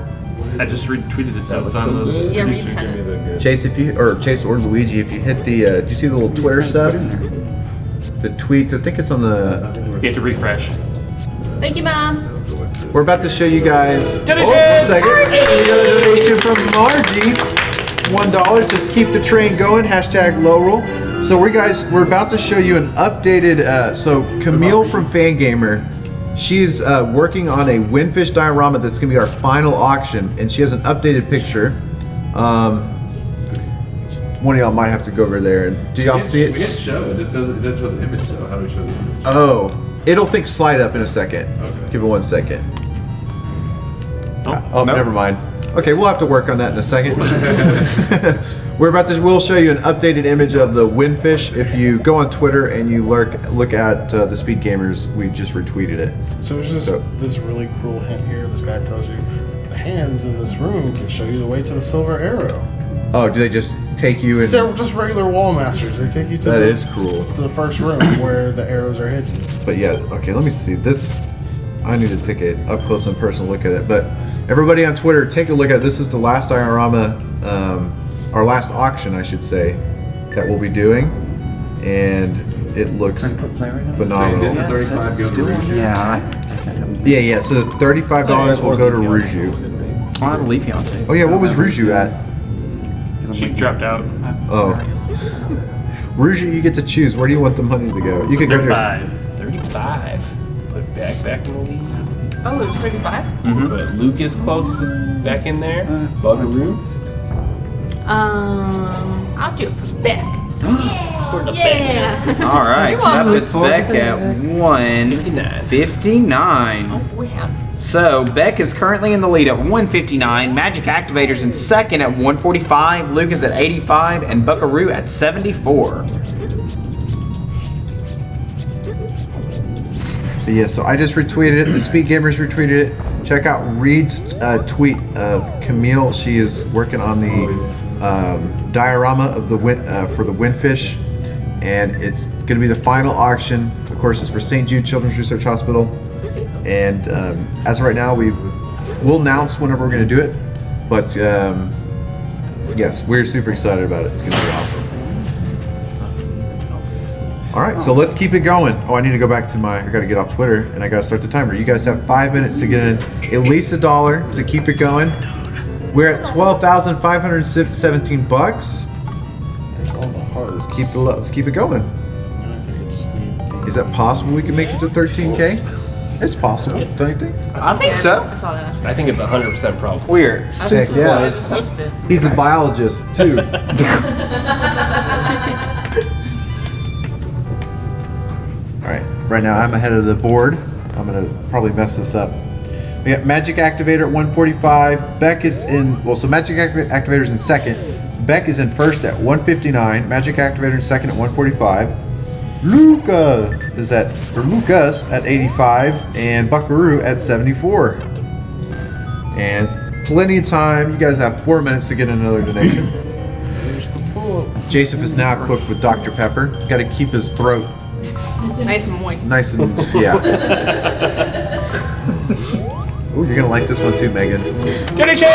I just retweeted it, so it's on the. Yeah, resend it. Chase or Luigi, if you hit the, do you see the little Twitter stuff? The tweets, I think it's on the. You have to refresh. Thank you, Mom. We're about to show you guys. Donation! Oh, 1 second. We got a donation from Margie. $1 says keep the train going. Hashtag Lorule. So we're about to show you an updated. So Camille from Fangamer, she's working on a Windfish diorama that's gonna be our final auction, and she has an updated picture. One of y'all might have to go over there. And do y'all see it? We didn't show it. It doesn't show the image though. How do we show the image? Oh, it'll think slide up in a second. Okay. Give it 1 second. Oh, no. Never mind. Okay, we'll have to work on that in a second. We'll show you an updated image of the Windfish. If you go on Twitter and you look at the Speed Gamers, we just retweeted it. So there's just this really cool hint here. This guy tells you the hands in this room can show you the way to the silver arrow. Oh, do they just take you in? They're just regular wall masters. They take you to That is cool. to the first room where the arrows are hidden. But yeah, okay, let me see. This, I need to take an up close and personal look at it. But everybody on Twitter, take a look at it. This is the last diorama, our last auction, I should say, that we'll be doing. And it looks phenomenal. Yeah, so $35 will go to Ruju. I'll leave you on tape. Oh yeah, what was Ruju at? She dropped out. Oh. Rouge, you get to choose. Where do you want the money to go? You could go to 35. Put back in the lead. Oh, it was 35? Put Lucas close back in there. Bugaroo. I'll do it for Beck. For the Yeah. All right, so that puts Beck at 159. Oh, boy, howdy. So Beck is currently in the lead at 159. Magic Activator's in second at 145. Lucas at 85, and Buckaroo at 74. Yeah, so I just retweeted it. The Speed Gamers retweeted it. Check out Reed's tweet of Camille. She is working on the diorama of the for the Windfish, and it's going to be the final auction. Of course, it's for St. Jude Children's Research Hospital, and as of right now, we'll announce whenever we're going to do it. But yes, we're super excited about it. It's going to be awesome. All right, so let's keep it going. Oh, I need to go back to I got to get off Twitter, and I got to start the timer. You guys have 5 minutes to get in at least $1 to keep it going. We're at $12,517. Let's keep it going. Is that possible we can make it to 13K? It's possible, don't you think? I think so. I saw that. I think it's 100% probable. Weird. Sick, yeah. He's a biologist, too. Alright, right now I'm ahead of the board. I'm going to probably mess this up. We got Magic Activator at 145. Beck is in, well, so Magic Activator is in second. Beck is in first at 159. Magic Activator in second at 145. Lucas at 85. And Buckaroo at 74. And plenty of time. You guys have 4 minutes to get another donation. Joseph is now cooked with Dr. Pepper. Got to keep his throat Nice and moist. nice and, yeah. Ooh, you're gonna like this one too, Megan. Donation!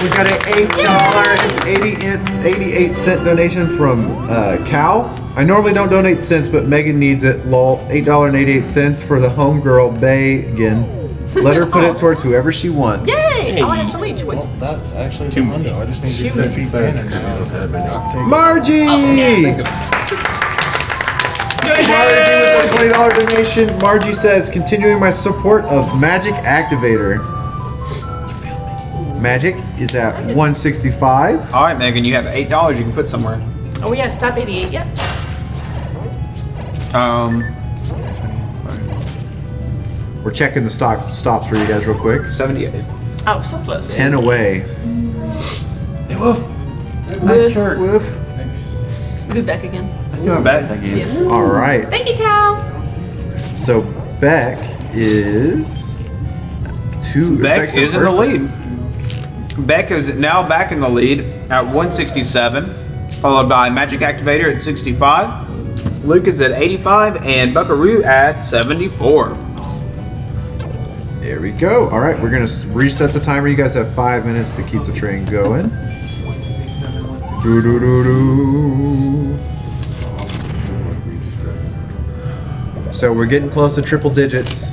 We got an $8.88 donation from Cal. I normally don't donate cents, but Megan needs it. Lol. $8.88 for the homegirl Megan. Let her put it towards whoever she wants. Yay! I'll have some each. Wait. That's actually the hundo. I just need to defeat Bannon now. Margie! Margie with a $20 donation. Margie says, continuing my support of Magic Activator. Magic is at 165. All right, Megan, you have $8 you can put somewhere. Oh, we had stop 88 yet? We're checking the stops for you guys real quick. 78. Oh, so close. 10 away. Hey, Woof. Nice shirt. Woof. We'll do Beck again. Let's do it back again. Yeah. All right. Thank you, Cal. So Beck is Beck is in the lead. Beck is now back in the lead at 167, followed by Magic Activator at 65, Lucas at 85, and Buckaroo at 74. There we go. All right, we're gonna reset the timer. You guys have 5 minutes to keep the train going. Do do do do. So we're getting close to triple digits,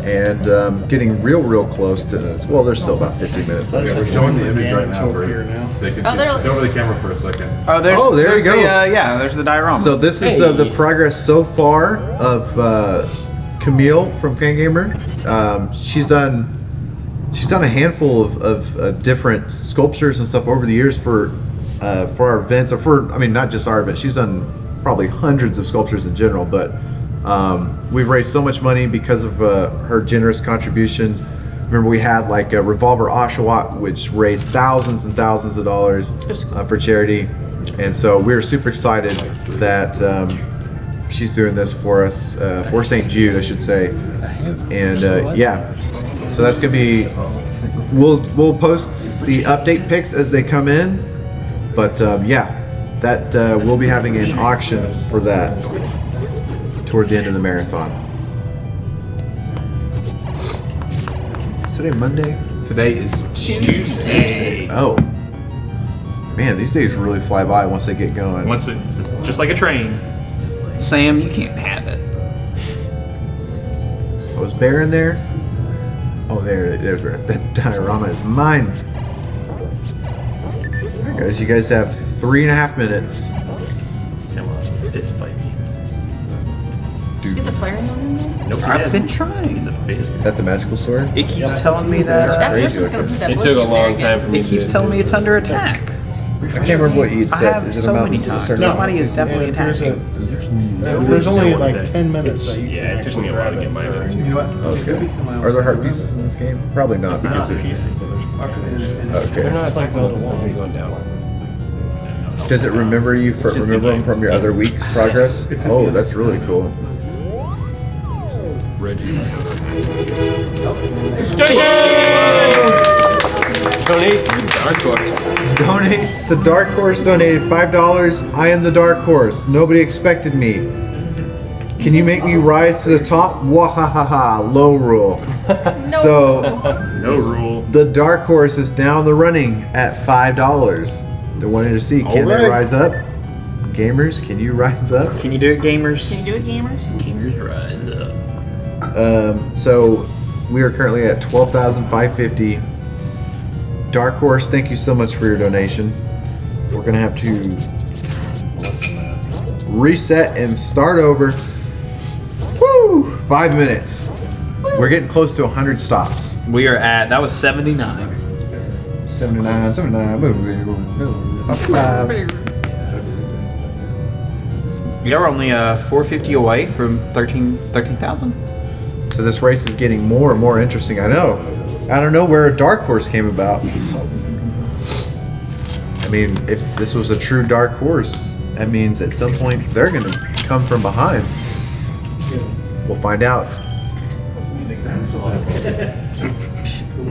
and getting real close to. Well, there's still about 50 minutes. Yeah, we're showing the image right now. They can see. there- It's over the camera for a second. Oh, there there's you go. Yeah, there's the diorama. So this is the progress so far of Camille from Pangamer. She's done a handful of different sculptures and stuff over the years for our events, or not just our event. She's done probably hundreds of sculptures in general, but we've raised so much money because of her generous contributions. Remember, we had like a Revolver Oshawott, which raised thousands and thousands of dollars for charity, and so we're super excited that she's doing this for us, for St. Jude, I should say. And yeah, so that's gonna be. We'll post the update pics as they come in, but yeah, that we'll be having an auction for that toward the end of the marathon. Is today Monday? Today is Tuesday. Oh. Man, these days really fly by once they get going. Just like a train. Sam, you can't have it. Oh, is Bear in there? Oh, there's Bear. That diorama is mine. Alright, guys, you guys have 3.5 minutes. Come on, fist fight. Get the flaring one in there? Nope. I've been trying. He's a fist. Is that the magical sword? It keeps telling me that. That person's gonna put that It bullshit took a in there long time again. for me It keeps to telling me it's under attack. I can't remember what you'd I said. have Is it so about many a times. certain Somebody is definitely There's attacking. There's only like 10 minutes that you can Yeah, it took actually me a while grab to it. get mine. You know what? There could be Okay. someone else Are there heart around. pieces in this game? Probably not because it's. They're Okay. not Just like Zelda 1. going down. Does it remember you for remember them from your other week's progress? Oh, that's really cool. Reggie's. Donate to Dark Horse. Donate. The Dark Horse donated $5. I am the Dark Horse. Nobody expected me. Can you make me rise to the top? Wahahaha. Lorule. So No rule. the Dark Horse is now in the running at $5. They wanted to see, can they Alright. rise up? Gamers, can you rise up? Can you do it, gamers? Can you do it, gamers? Gamers rise up. So we are currently at 12,550. Dark Horse, thank you so much for your donation. We're gonna have to reset and start over. Woo! 5 minutes. We're getting close to 100 stops. We are at, that was 79. 79, 79. You're only 450 away from 13,000. So this race is getting more and more interesting. I know. I don't know where a Dark Horse came about. I mean, if this was a true Dark Horse, that means at some point they're going to come from behind. We'll find out.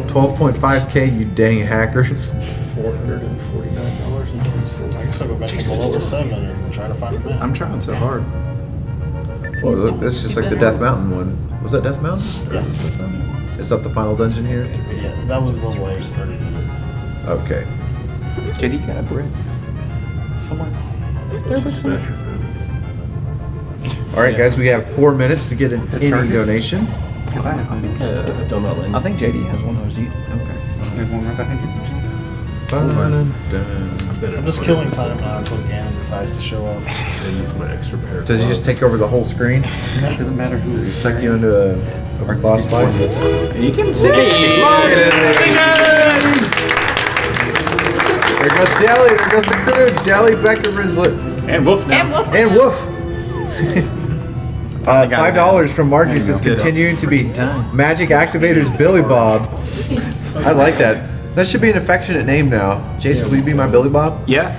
12.5K, you dang hackers. $449. I guess I'll go back to below the 7 and try to find a map. I'm trying so hard. What was it? It's just like the Death Mountain one. Was that Death Mountain? Yeah. Is that the final dungeon here? Yeah, that was the way I started it. Okay. JD got a brick. Somewhere. Alright, guys, we have 4 minutes to get in any donation. Because I have one. It's still not letting. I think JD has one of those. Okay. There's one right behind you. I'm just killing time now until Ganon decides to show up. I use my extra pair of Does he just take over the whole screen? It doesn't matter who Does he suck you into a boss fight? You can see There goes Deli, there goes the crew. Deli, Becker, Rinslet. And Wolf now. And Wolf. And Woof. $5 from Margie says continuing to be Magic Activator's Billy Bob. I like that. That should be an affectionate name now. Jason, will you be my Billy Bob? Yeah.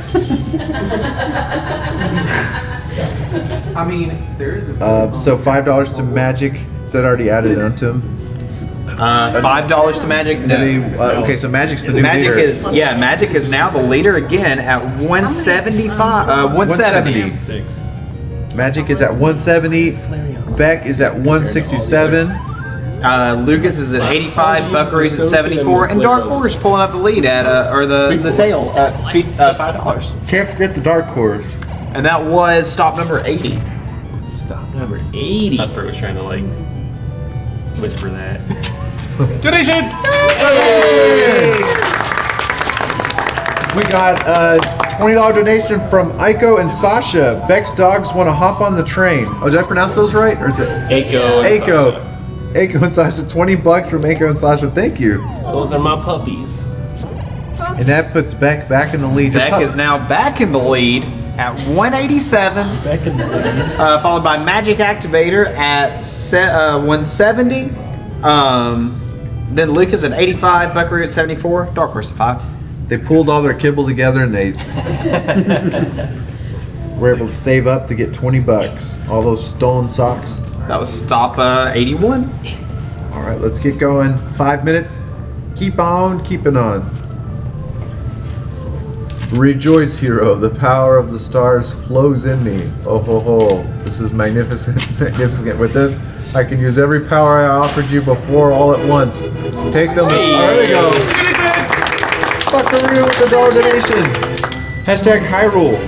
I mean, there is a. So $5 to Magic. Is that already added onto him? $5 to Magic. No. Okay, so Magic's the new Magic leader. is Magic is now the leader again at 175. 170. Magic is at 170. Beck is at 167. Lucas is at 85. Buckaroo's at 74, and Dark Horse pulling up the lead at or the tail at $5. Can't forget the Dark Horse. And that was stop number 80. Stop number 80. Upper was trying to like whisper that. Donation! We got a $20 donation from Aiko and Sasha. Beck's dogs want to hop on the train. Oh, did I pronounce those right? Or is it Aiko. Aiko? Aiko and Sasha. $20 from Aiko and Sasha. Thank you. Those are my puppies. And that puts Beck back in the lead. Beck is now back in the lead at 187. Back in the lead. Followed by Magic Activator at 170. Then Lucas at 85. Buckaroo at 74. Dark Horse at 5. They pulled all their kibble together and they were able to save up to get $20. All those stolen socks. That was stop 81. All right, let's get going. 5 minutes. Keep on keeping on. Rejoice, hero. The power of the stars flows in me. Oh ho ho. This is magnificent. Magnificent. With this, I can use every power I offered you before all at once. Take them. Hey. There we go. Buckaroo with the dollar donation. Hashtag Hyrule.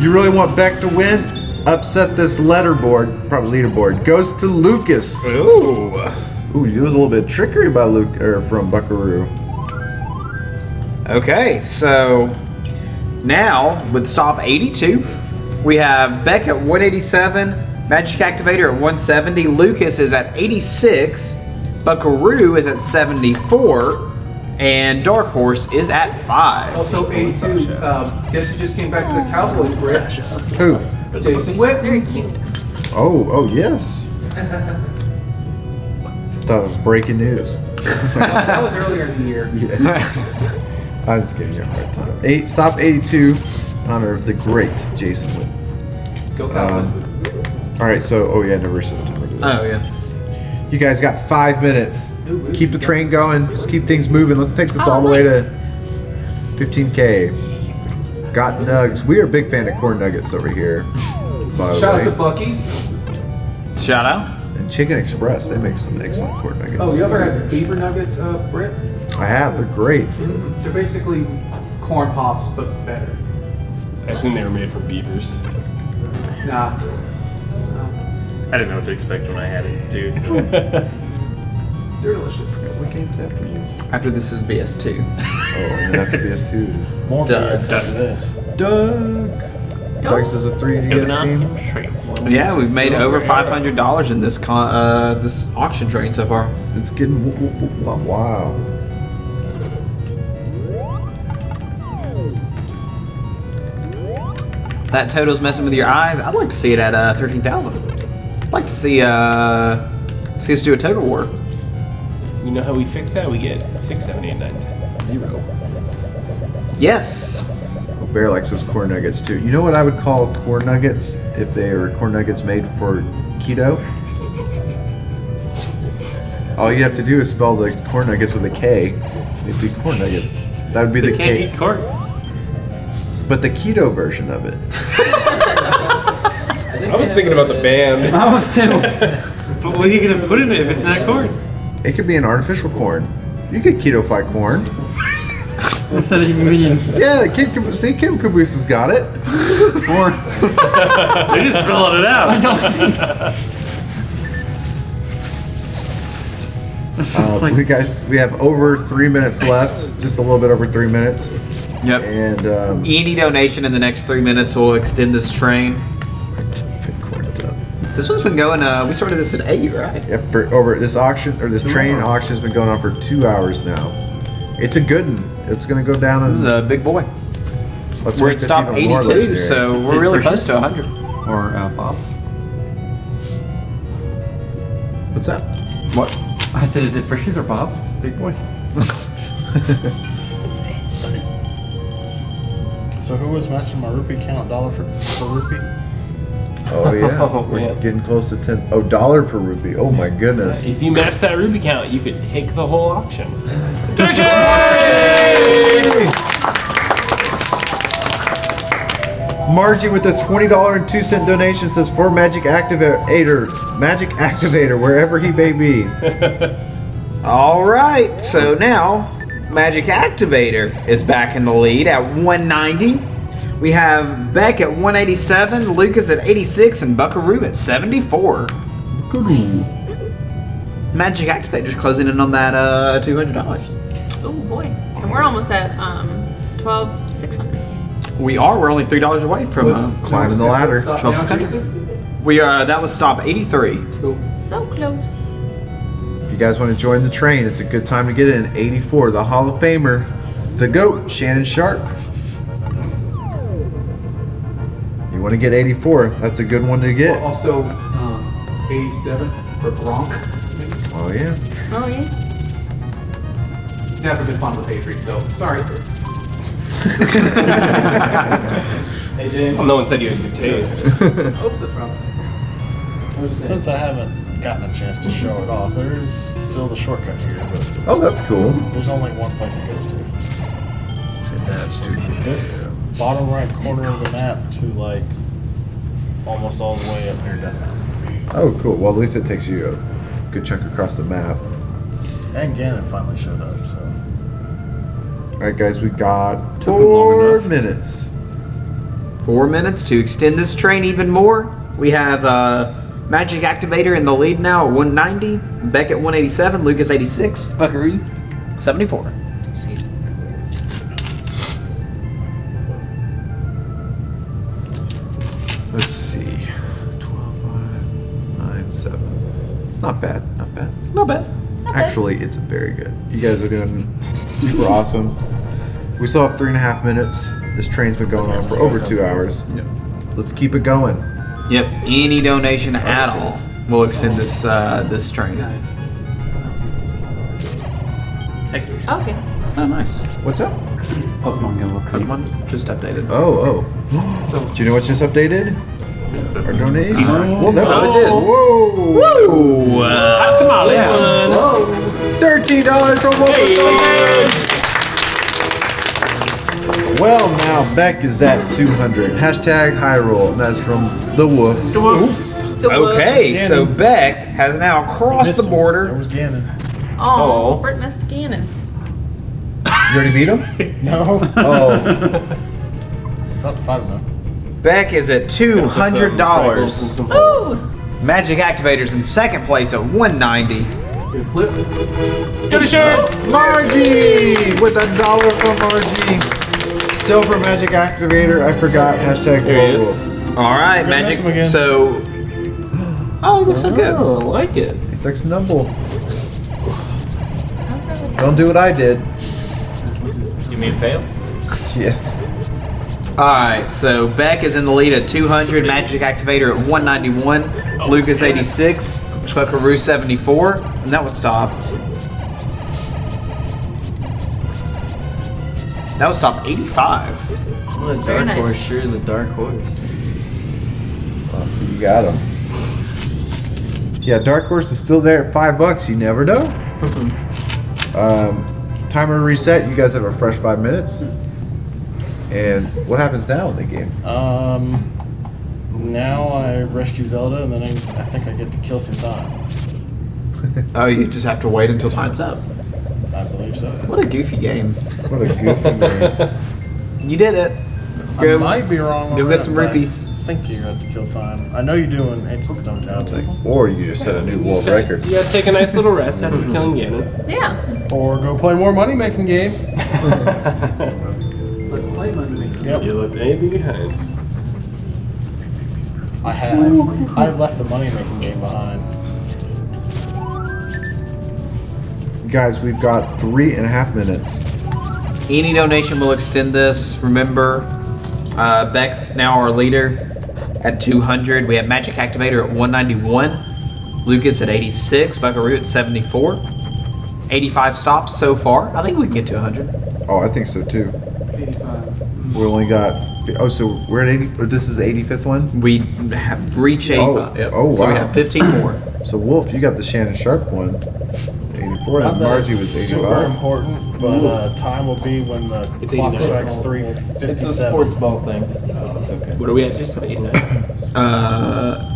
You really want Beck to win? Upset this letterboard, probably leaderboard. Goes to Lucas. Ooh. Ooh, it was a little bit trickery by from Buckaroo. Okay, so Now, with stop 82, we have Beck at 187, Magic Activator at 170, Lucas is at 86, Buckaroo is at 74, and Dark Horse is at 5. Also 82. Guess who just came back to the Cowboys, Brett? Who? Jason Witt. Very cute. Oh, yes. Thought it was breaking news. That was earlier in the year. Yeah. I was just giving you a hard time. Stop 82 in honor of the great Jason Witt. Go Cowboys. All right, so November, September. Oh, yeah. You guys got 5 minutes. Keep the train going. Just keep things moving. Let's take this all the way to 15K. Got nugs. We are a big fan of corn nuggets over here. By the Shout way. out to Buc-ee's. Shout out. And Chicken Express. They make some excellent corn nuggets. Oh, you ever had beaver nuggets, Britt? I have. They're great. They're basically corn pops, but better. I assume they were made from beavers. Nah. I didn't know what to expect when I had it too. So. They're delicious. What game's after this? After this is BS2. Oh, and then after BS2 is More Doug. BS after this. Doug. Doug's is a 3DS game. Yeah, we've made over $500 in this this auction train so far. It's getting wow. That total's messing with your eyes. I'd like to see it at 13,000. I'd like to see us do a total war. You know how we fix that? We get 6, 7, 8, 9, 10, 0. Yes. Bear likes his corn nuggets too. You know what I would call corn nuggets if they were corn nuggets made for keto? All you have to do is spell the corn nuggets with a K. It'd be corn nuggets. That would be the Can't K. eat corn. But the keto version of it. I was thinking about the band. I was too. But what are you gonna put in it if it's not corn? It could be an artificial corn. You could keto-fy corn. What's that even mean? Yeah, Kim Caboose has got it. Corn. They're just spelling it out. We have over 3 minutes left. Just a little bit over 3 minutes. Yep. And Any donation in the next 3 minutes will extend this train. This one's been going. We started this at 8, right? Yep. For over this auction or this train auction has been going on for 2 hours now. It's a good one. It's gonna go down. This is a big boy. Let's We're make at this stop even more 82, legendary. so Is we're it really for close sure? to 100. Or Bob's? What's that? What? I said, is it Frisch's or Bob's? Big boy. So who was matching my rupee count? $1 for rupee? Oh yeah. Oh, We're man. getting close to 10. Oh, $1 per rupee. Oh my goodness. If you match that Ruby count, you could take the whole auction. Margie with the $20.02 donation says for Magic Activator, wherever he may be. All right, so now Magic Activator is back in the lead at 190. We have Beck at 187, Lucas at 86, and Buckaroo at 74. Magic Activator's closing in on that $200. Oh boy. And we're almost at 12,600. We are. We're only $3 away from climbing the ladder. 12,600. We are. That was stop 83. So close. If you guys want to join the train, it's a good time to get in. 84, the Hall of Famer, the GOAT, Shannon Sharp. You want to get 84, that's a good one to get. Also, 87 for Gronk. Oh yeah. Oh yeah. Never been fond of the Patriots, so sorry. Hey, James. Well, no one said you had good taste. Since I haven't gotten a chance to show it off, there's still the shortcut here. But Oh, that's cool. there's only one place it goes to. And that's true. This bottom right corner of the map to like almost all the way up here down. Oh, cool. Well, at least it takes you a good chunk across the map. And Ganon finally showed up, so. All right, guys, we got Took him long 4 enough. minutes. 4 minutes to extend this train even more. We have Magic Activator in the lead now at 190, Beck at 187, Lucas 86, Buckaroo 74. Let's see. 12, 5, 9, 7. It's not bad. Not bad. Not bad. Actually, it's very good. You guys are doing super awesome. We still have 3.5 minutes. This train's been going on for over 2 hours. Yep. Let's keep it going. Yep. Any donation at all will extend this this train. Okay. Oh, nice. What's up? Pokemon Go. Pokemon just updated. Oh. Do you know what's just updated? Our donation? Well, that Oh, it did. Whoa! Woo! Hot tamale. Yeah. $13 from Wolf. Well, now Beck is at 200. Hashtag Hyrule, and that's from the Wolf. The wolf. Okay, so Beck has now crossed the There border. was Ganon. Oh, Oh. Britt missed Ganon. You already beat him? No. Oh. About to fight him though. Beck is at $200. Ooh. Magic Activator's in second place at 190. Flip. Get a shirt. Margie! With $1 from Margie. Still for Magic Activator, I forgot. Hashtag There he is. Lorule. All right, We're gonna miss Magic. him again. So, oh, he looks so good. Oh, I like it. He's like Snubble. Don't do what I did. You mean fail? Yes. All right, so Beck is in the lead at 200. Magic Activator at 191. Lucas 86. Buckaroo 74, and that was stopped. That was stopped 85. Well, a Very dark nice. horse sure is a dark horse. Oh, so you got him. Yeah, Dark Horse is still there at $5. You never know. Timer reset. You guys have a fresh 5 minutes. And what happens now in the game? Now I rescue Zelda, and then I think I get to kill some time. Oh, you just have to wait until time's up. I believe so. What a goofy game. What a goofy game. You did it. I might be wrong. Go on get that, some but rupees. I think you have to kill time. I know you do in Ancient Stone Tablets. Or you just set a new world record. You gotta take a nice little rest after killing Ganon. Yeah. Or go play more money making game. Let's play money. Yep. You left anything behind. I have. I left the money making game behind. Guys, we've got 3.5 minutes. Any donation will extend this. Remember, Beck's now our leader at 200. We have Magic Activator at 191. Lucas at 86. Buckaroo at 74. 85 stops so far. I think we can get to 100. Oh, I think so too. 85. We only got. Oh, so we're at 80. Or this is the 85th one? We have reached 85. Oh, Yep. oh, So we wow. have 15 more. So Wolf, you got the Shannon Sharp one. 84. Not And that Margie it's was super 85. important, but time will be when the clock 89. strikes 3:57. It's a sports ball thing. It's okay. What are we at? Just 89.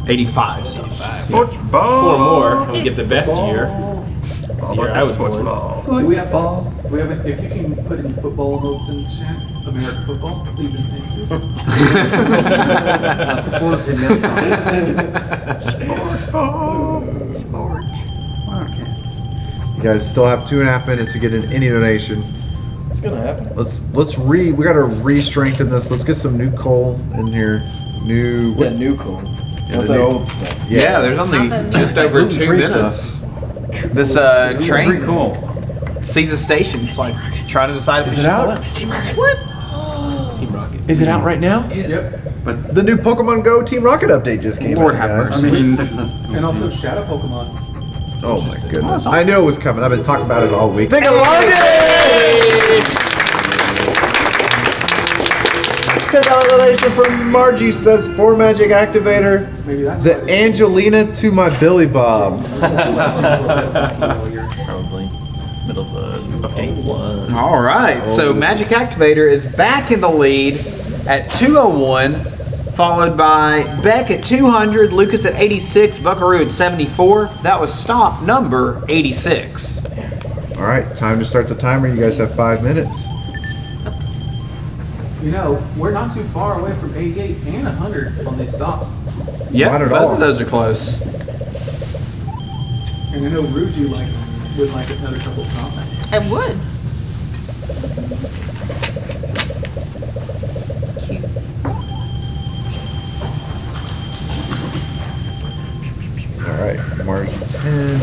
85. So Four more, and we get the best year. Yeah, that was much ball. Do we have ball? We have. If you can put in football notes in chat, American football, please and thank you. You guys still have 2.5 minutes to get in any donation. It's gonna happen. We gotta re-strengthen this. Let's get some new coal in here. New. Yeah, new cool. Yeah, Not the the new- old stuff. yeah, there's only just over 2 Free minutes. This train Pretty cool. sees a station. It's like trying to decide if Is we it should out? pull it. Team Rocket. Is it out right now? Yep. But The new Pokemon Go Team Rocket update just came Lord out, have guys. mercy. I mean, this is a, And also Shadow Pokemon. Oh my goodness. Oh, I knew it was coming. I've been talking about it all week. Think $10 donation from Margie says for Magic Activator. Maybe that's The Angelina to my Billy Bob. probably middle of the one. All right, so Magic Activator is back in the lead at 201, followed by Beck at 200, Lucas at 86, Buckaroo at 74. That was stop number 86. All right, time to start the timer. You guys have 5 minutes. You know, we're not too far away from 88 and 100 on these stops. Yeah, Not at both all. of those are close. And I know Ruju would like another couple stops. I would. Cute. margin 10.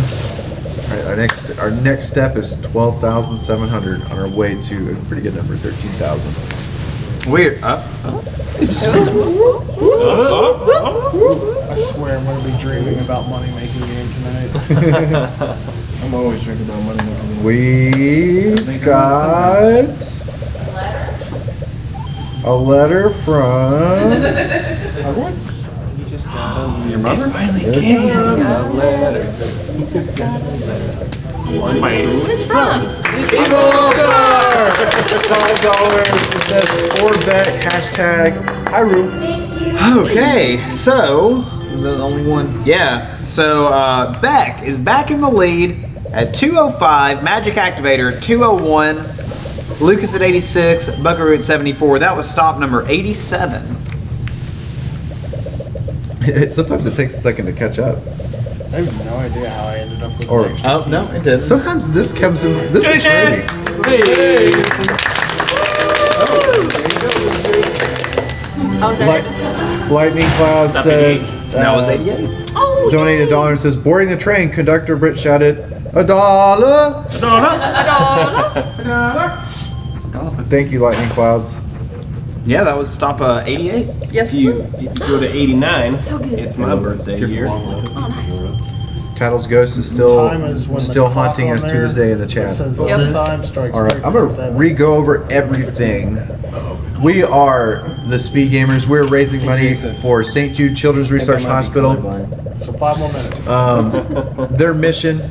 All right, our next step is 12,700 on our way to a pretty good number, 13,000. We're up. I swear I'm going to be dreaming about money making game tonight. I'm always dreaming about money making game. We got a letter from What? You just got Your mother? finally There came. it is. A letter. He just got a letter. What is it from? Evil Star! $5. It says Corvette, hashtag Hyrule. Okay, so the only one. Yeah. So Beck is back in the lead at 205. Magic Activator 201. Lucas at 86. Buckaroo at 74. That was stop number 87. Sometimes it takes a second to catch up. I have no idea how I ended up with Or an extra Oh no, it didn't. sometimes this comes in. This is great. Oh, is that it? Lightning Cloud says That was 88. Oh, donate $1 and says boarding the train. Conductor Britt shouted $1. Thank you, Lightning Clouds. Yeah, that was stop 88. Yes. If you go to 89, So good. it's my birthday year. Oh, nice. Tattle's Ghost is still time is when the still clock haunting on us to there this day in the chat. says Yep. time strikes. All right, I'm gonna 3:57. re-go over everything. We are the Speed Gamers. We're raising money for St. Jude Children's Research Hospital. So 5 more minutes. Their mission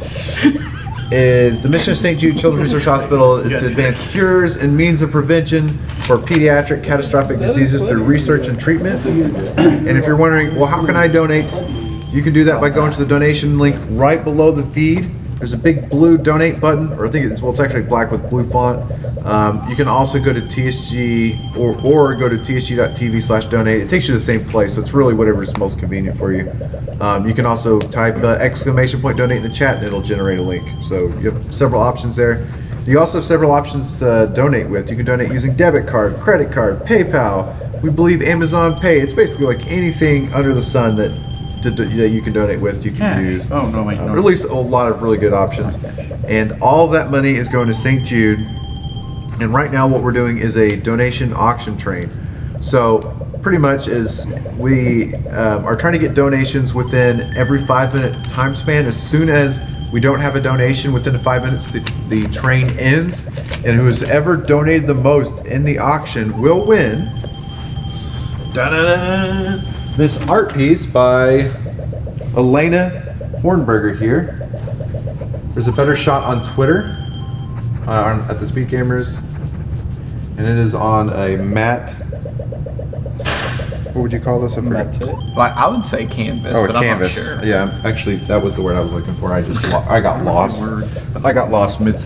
is the mission of St. Jude Children's Research Hospital is to advance cures and means of prevention for pediatric catastrophic diseases through research and treatment. And if you're wondering, well, how can I donate? You can do that by going to the donation link right below the feed. There's a big blue donate button, or I think it's actually black with blue font. You can also go to TSG or go to tsg.tv/donate. It takes you to the same place, so it's really whatever is most convenient for you. You can also type ! Donate in the chat and it'll generate a link. So you have several options there. You also have several options to donate with. You can donate using debit card, credit card, PayPal. We believe Amazon Pay. It's basically like anything under the sun that you can donate with, you can use. Oh, no, wait, no. At least a lot of really good options. And all of that money is going to St. Jude. And right now what we're doing is a donation auction train. So pretty much is we are trying to get donations within every 5-minute time span. As soon as we don't have a donation within 5 minutes, the train ends. And who's ever donated the most in the auction will win this art piece by Elena Hornberger here. There's a better shot on Twitter at the Speed Gamers, and it is on a matte. What would you call this? I forget. Like I would say canvas, Oh, but a canvas. I'm not sure. Yeah, actually, that was the word I was looking for. I got lost. I got lost mid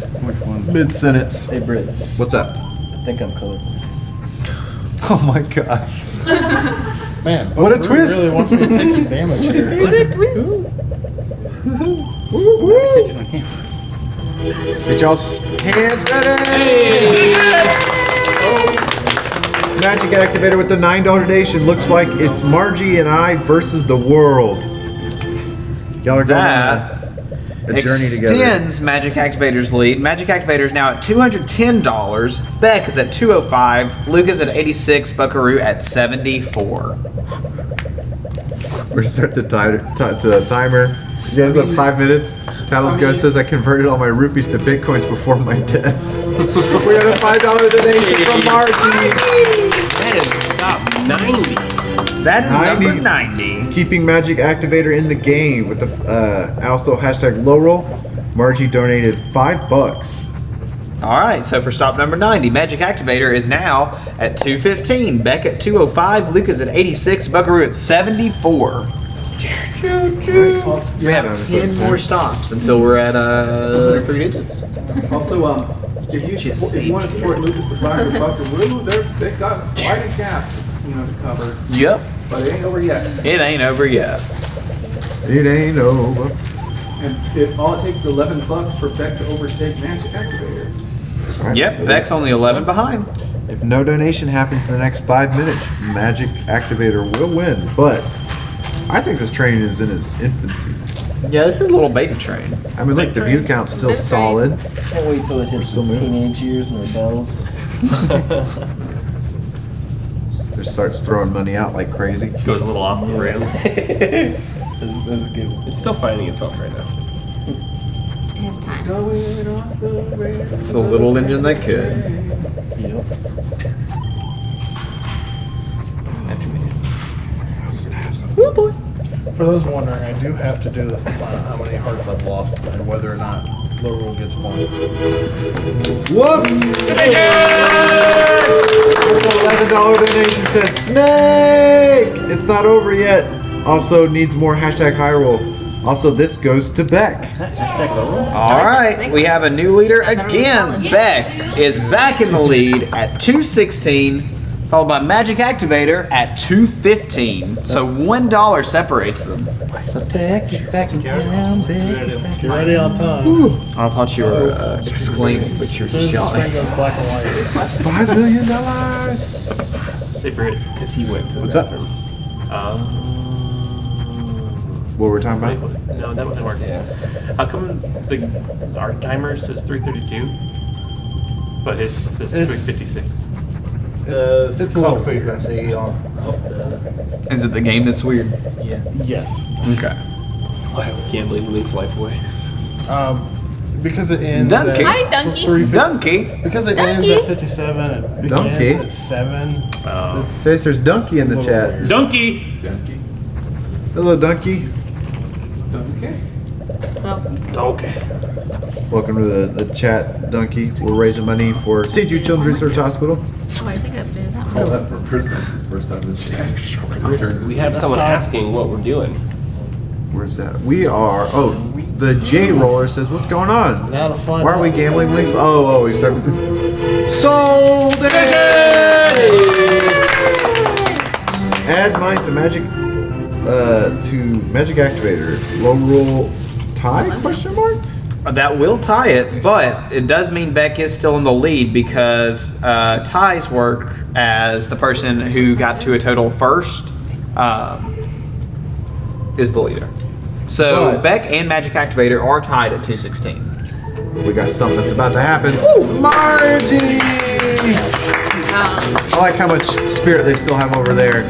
sentence. Hey, Britt. What's up? I think I'm colored. Oh my gosh. Man, What a Brute twist. really wants me to take some damage here. What a twist. Get y'all's hands ready! Magic Activator with the $9 donation. Looks like it's Margie and I versus the world. Y'all are going on a journey together. Extends Magic Activator's lead. Magic Activator is now at $210. Beck is at 205. Lucas at 86. Buckaroo at 74. We're gonna start the timer. You guys have 5 minutes. Tattles Ghost says I converted all my rupees to bitcoins before my death. We got a $5 donation from Margie. That is stop 90. That is number 90. Keeping Magic Activator in the game with the also hashtag Lorule. Margie donated $5. All right, so for stop number 90, Magic Activator is now at 215. Beck at 205. Lucas at 86. Buckaroo at 74. We have 10 more stops until we're at 3 digits. Also, if you want to support Lucas the Flyer and Buckaroo, they've got quite a gap, to cover. Yep. But it ain't over yet. It ain't over yet. It ain't over. And all it takes is $11 for Beck to overtake Magic Activator. All right, Yep, so Beck's only 11 behind. if no donation happens in the next 5 minutes, Magic Activator will win. But I think this train is in its infancy. Yeah, this is a little beta train. I mean, look, the view count's still solid. Can't wait till it hits its teenage years and rebels. Just starts throwing money out like crazy. Goes a little off the rails. This is good. It's still finding itself right now. It has time. It's the little engine that could. Yep. For those wondering, I do have to do this to find out how many hearts I've lost and whether or not Lorule gets points. Whoop! $11 donation says Snake! It's not over yet. Also needs more hashtag Hyrule. Also, this goes to Beck. All right, we have a new leader again. Beck is back in the lead at 216, followed by Magic Activator at 215. So $1 separates them. So back in town, Get ready on time. I thought you were exclaiming, but you're As soon as the yelling. screen goes black and white. $5 million. Separate, because he went to the What's up? bathroom. What were we talking about? No, that wasn't working. How come our timer says 332, but his says 356? It's a little frequency on. Is it the game that's weird? Yeah. Yes. Okay. I can't believe Link's life away. Because it ends Donkey. at Hi, Donkey. 350 Donkey. Because it ends at 57 and begins Donkey. at 7. Says there's Donkey in the chat. Donkey! Hello, Donkey. Okay. Welcome to the chat, Donkey. We're raising money for St. Jude Children's Research Hospital. Oh, I think I've did that Call one. that for Christmas. His first time in the chat. We have someone asking what we're doing. Where's that? We are. Oh, the J Roller says, "What's going on? Now to find Why are we out. gambling links?" Oh, he's talking. Sold it! Add mine to Magic Activator. Lorule tie? Question mark. That will tie it, but it does mean Beck is still in the lead because ties work as the person who got to a total first is the leader. So But- Beck and Magic Activator are tied at 216. We got something's about to happen. Margie! I like how much spirit they still have over there.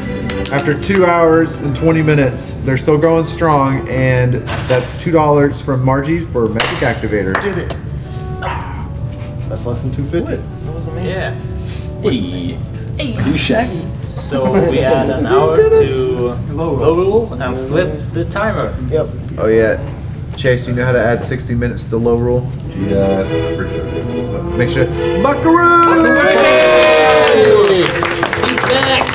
After 2 hours and 20 minutes, they're still going strong, and that's $2 from Margie for Magic Activator. Did it. That's less than 250. Yeah. Hey. Hey. Shaggy. So we add an hour to Lorule and flip the timer. Yep. Oh yeah. Chase, you know how to add 60 minutes to Lorule? Yeah, for sure. Make sure. Buckaroo! He's back.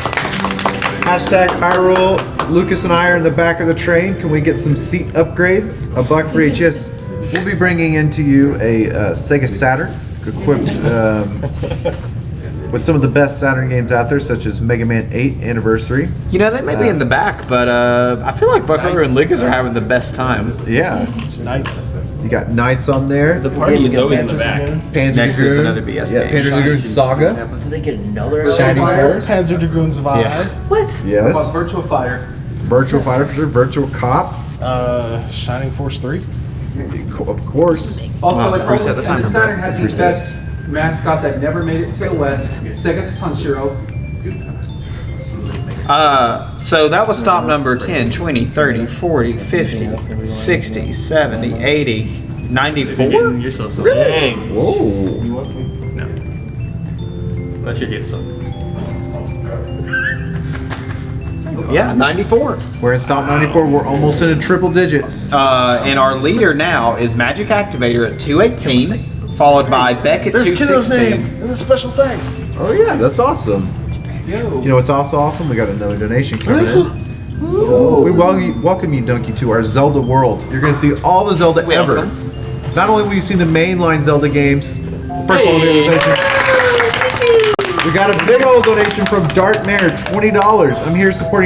Hashtag Hyrule. Lucas and I are in the back of the train. Can we get some seat upgrades? $1 for each. Yes. We'll be bringing into you a Sega Saturn equipped with some of the best Saturn games out there, such as Mega Man 8 Anniversary. You know, they may be in the back, but I feel like Buckaroo and Lucas are having the best time. Yeah. Knights. You got Knights on there. The party is always in the back. Panzer Next is Dragoon. another BS Yeah, game. Panzer Dragoon Saga. Do they get another? Shining Force. Panzer Dragoon's Vibe. What? Yes. About Virtual Fighters. Virtual Fighter for sure. Virtual Cop. Shining Force 3. Of course. Also, Wow, like, reset the timer, the Saturn bro. has the Let's reset. best mascot that never made it to the West. Sega's Sanshiro. So that was stop number 10, 20, 30, 40, 50, 60, 70, 80, 94? Getting yourself some. Really? Dang. Whoa. You want some? No. Unless you're getting some. Yeah, 94. We're in stop 94. We're almost into triple digits. And our leader now is Magic Activator at 218, followed by Beck at There's Kiddo's name 216. in the special thanks. Oh yeah, that's awesome. Yo. You know what's also awesome? We got another donation coming in. We welcome you, Donkey, to our Zelda world. You're going to see all the Zelda ever. Not only will you see the mainline Zelda games. First of all, we got a big old donation from Dark Mare, $20. I'm here supporting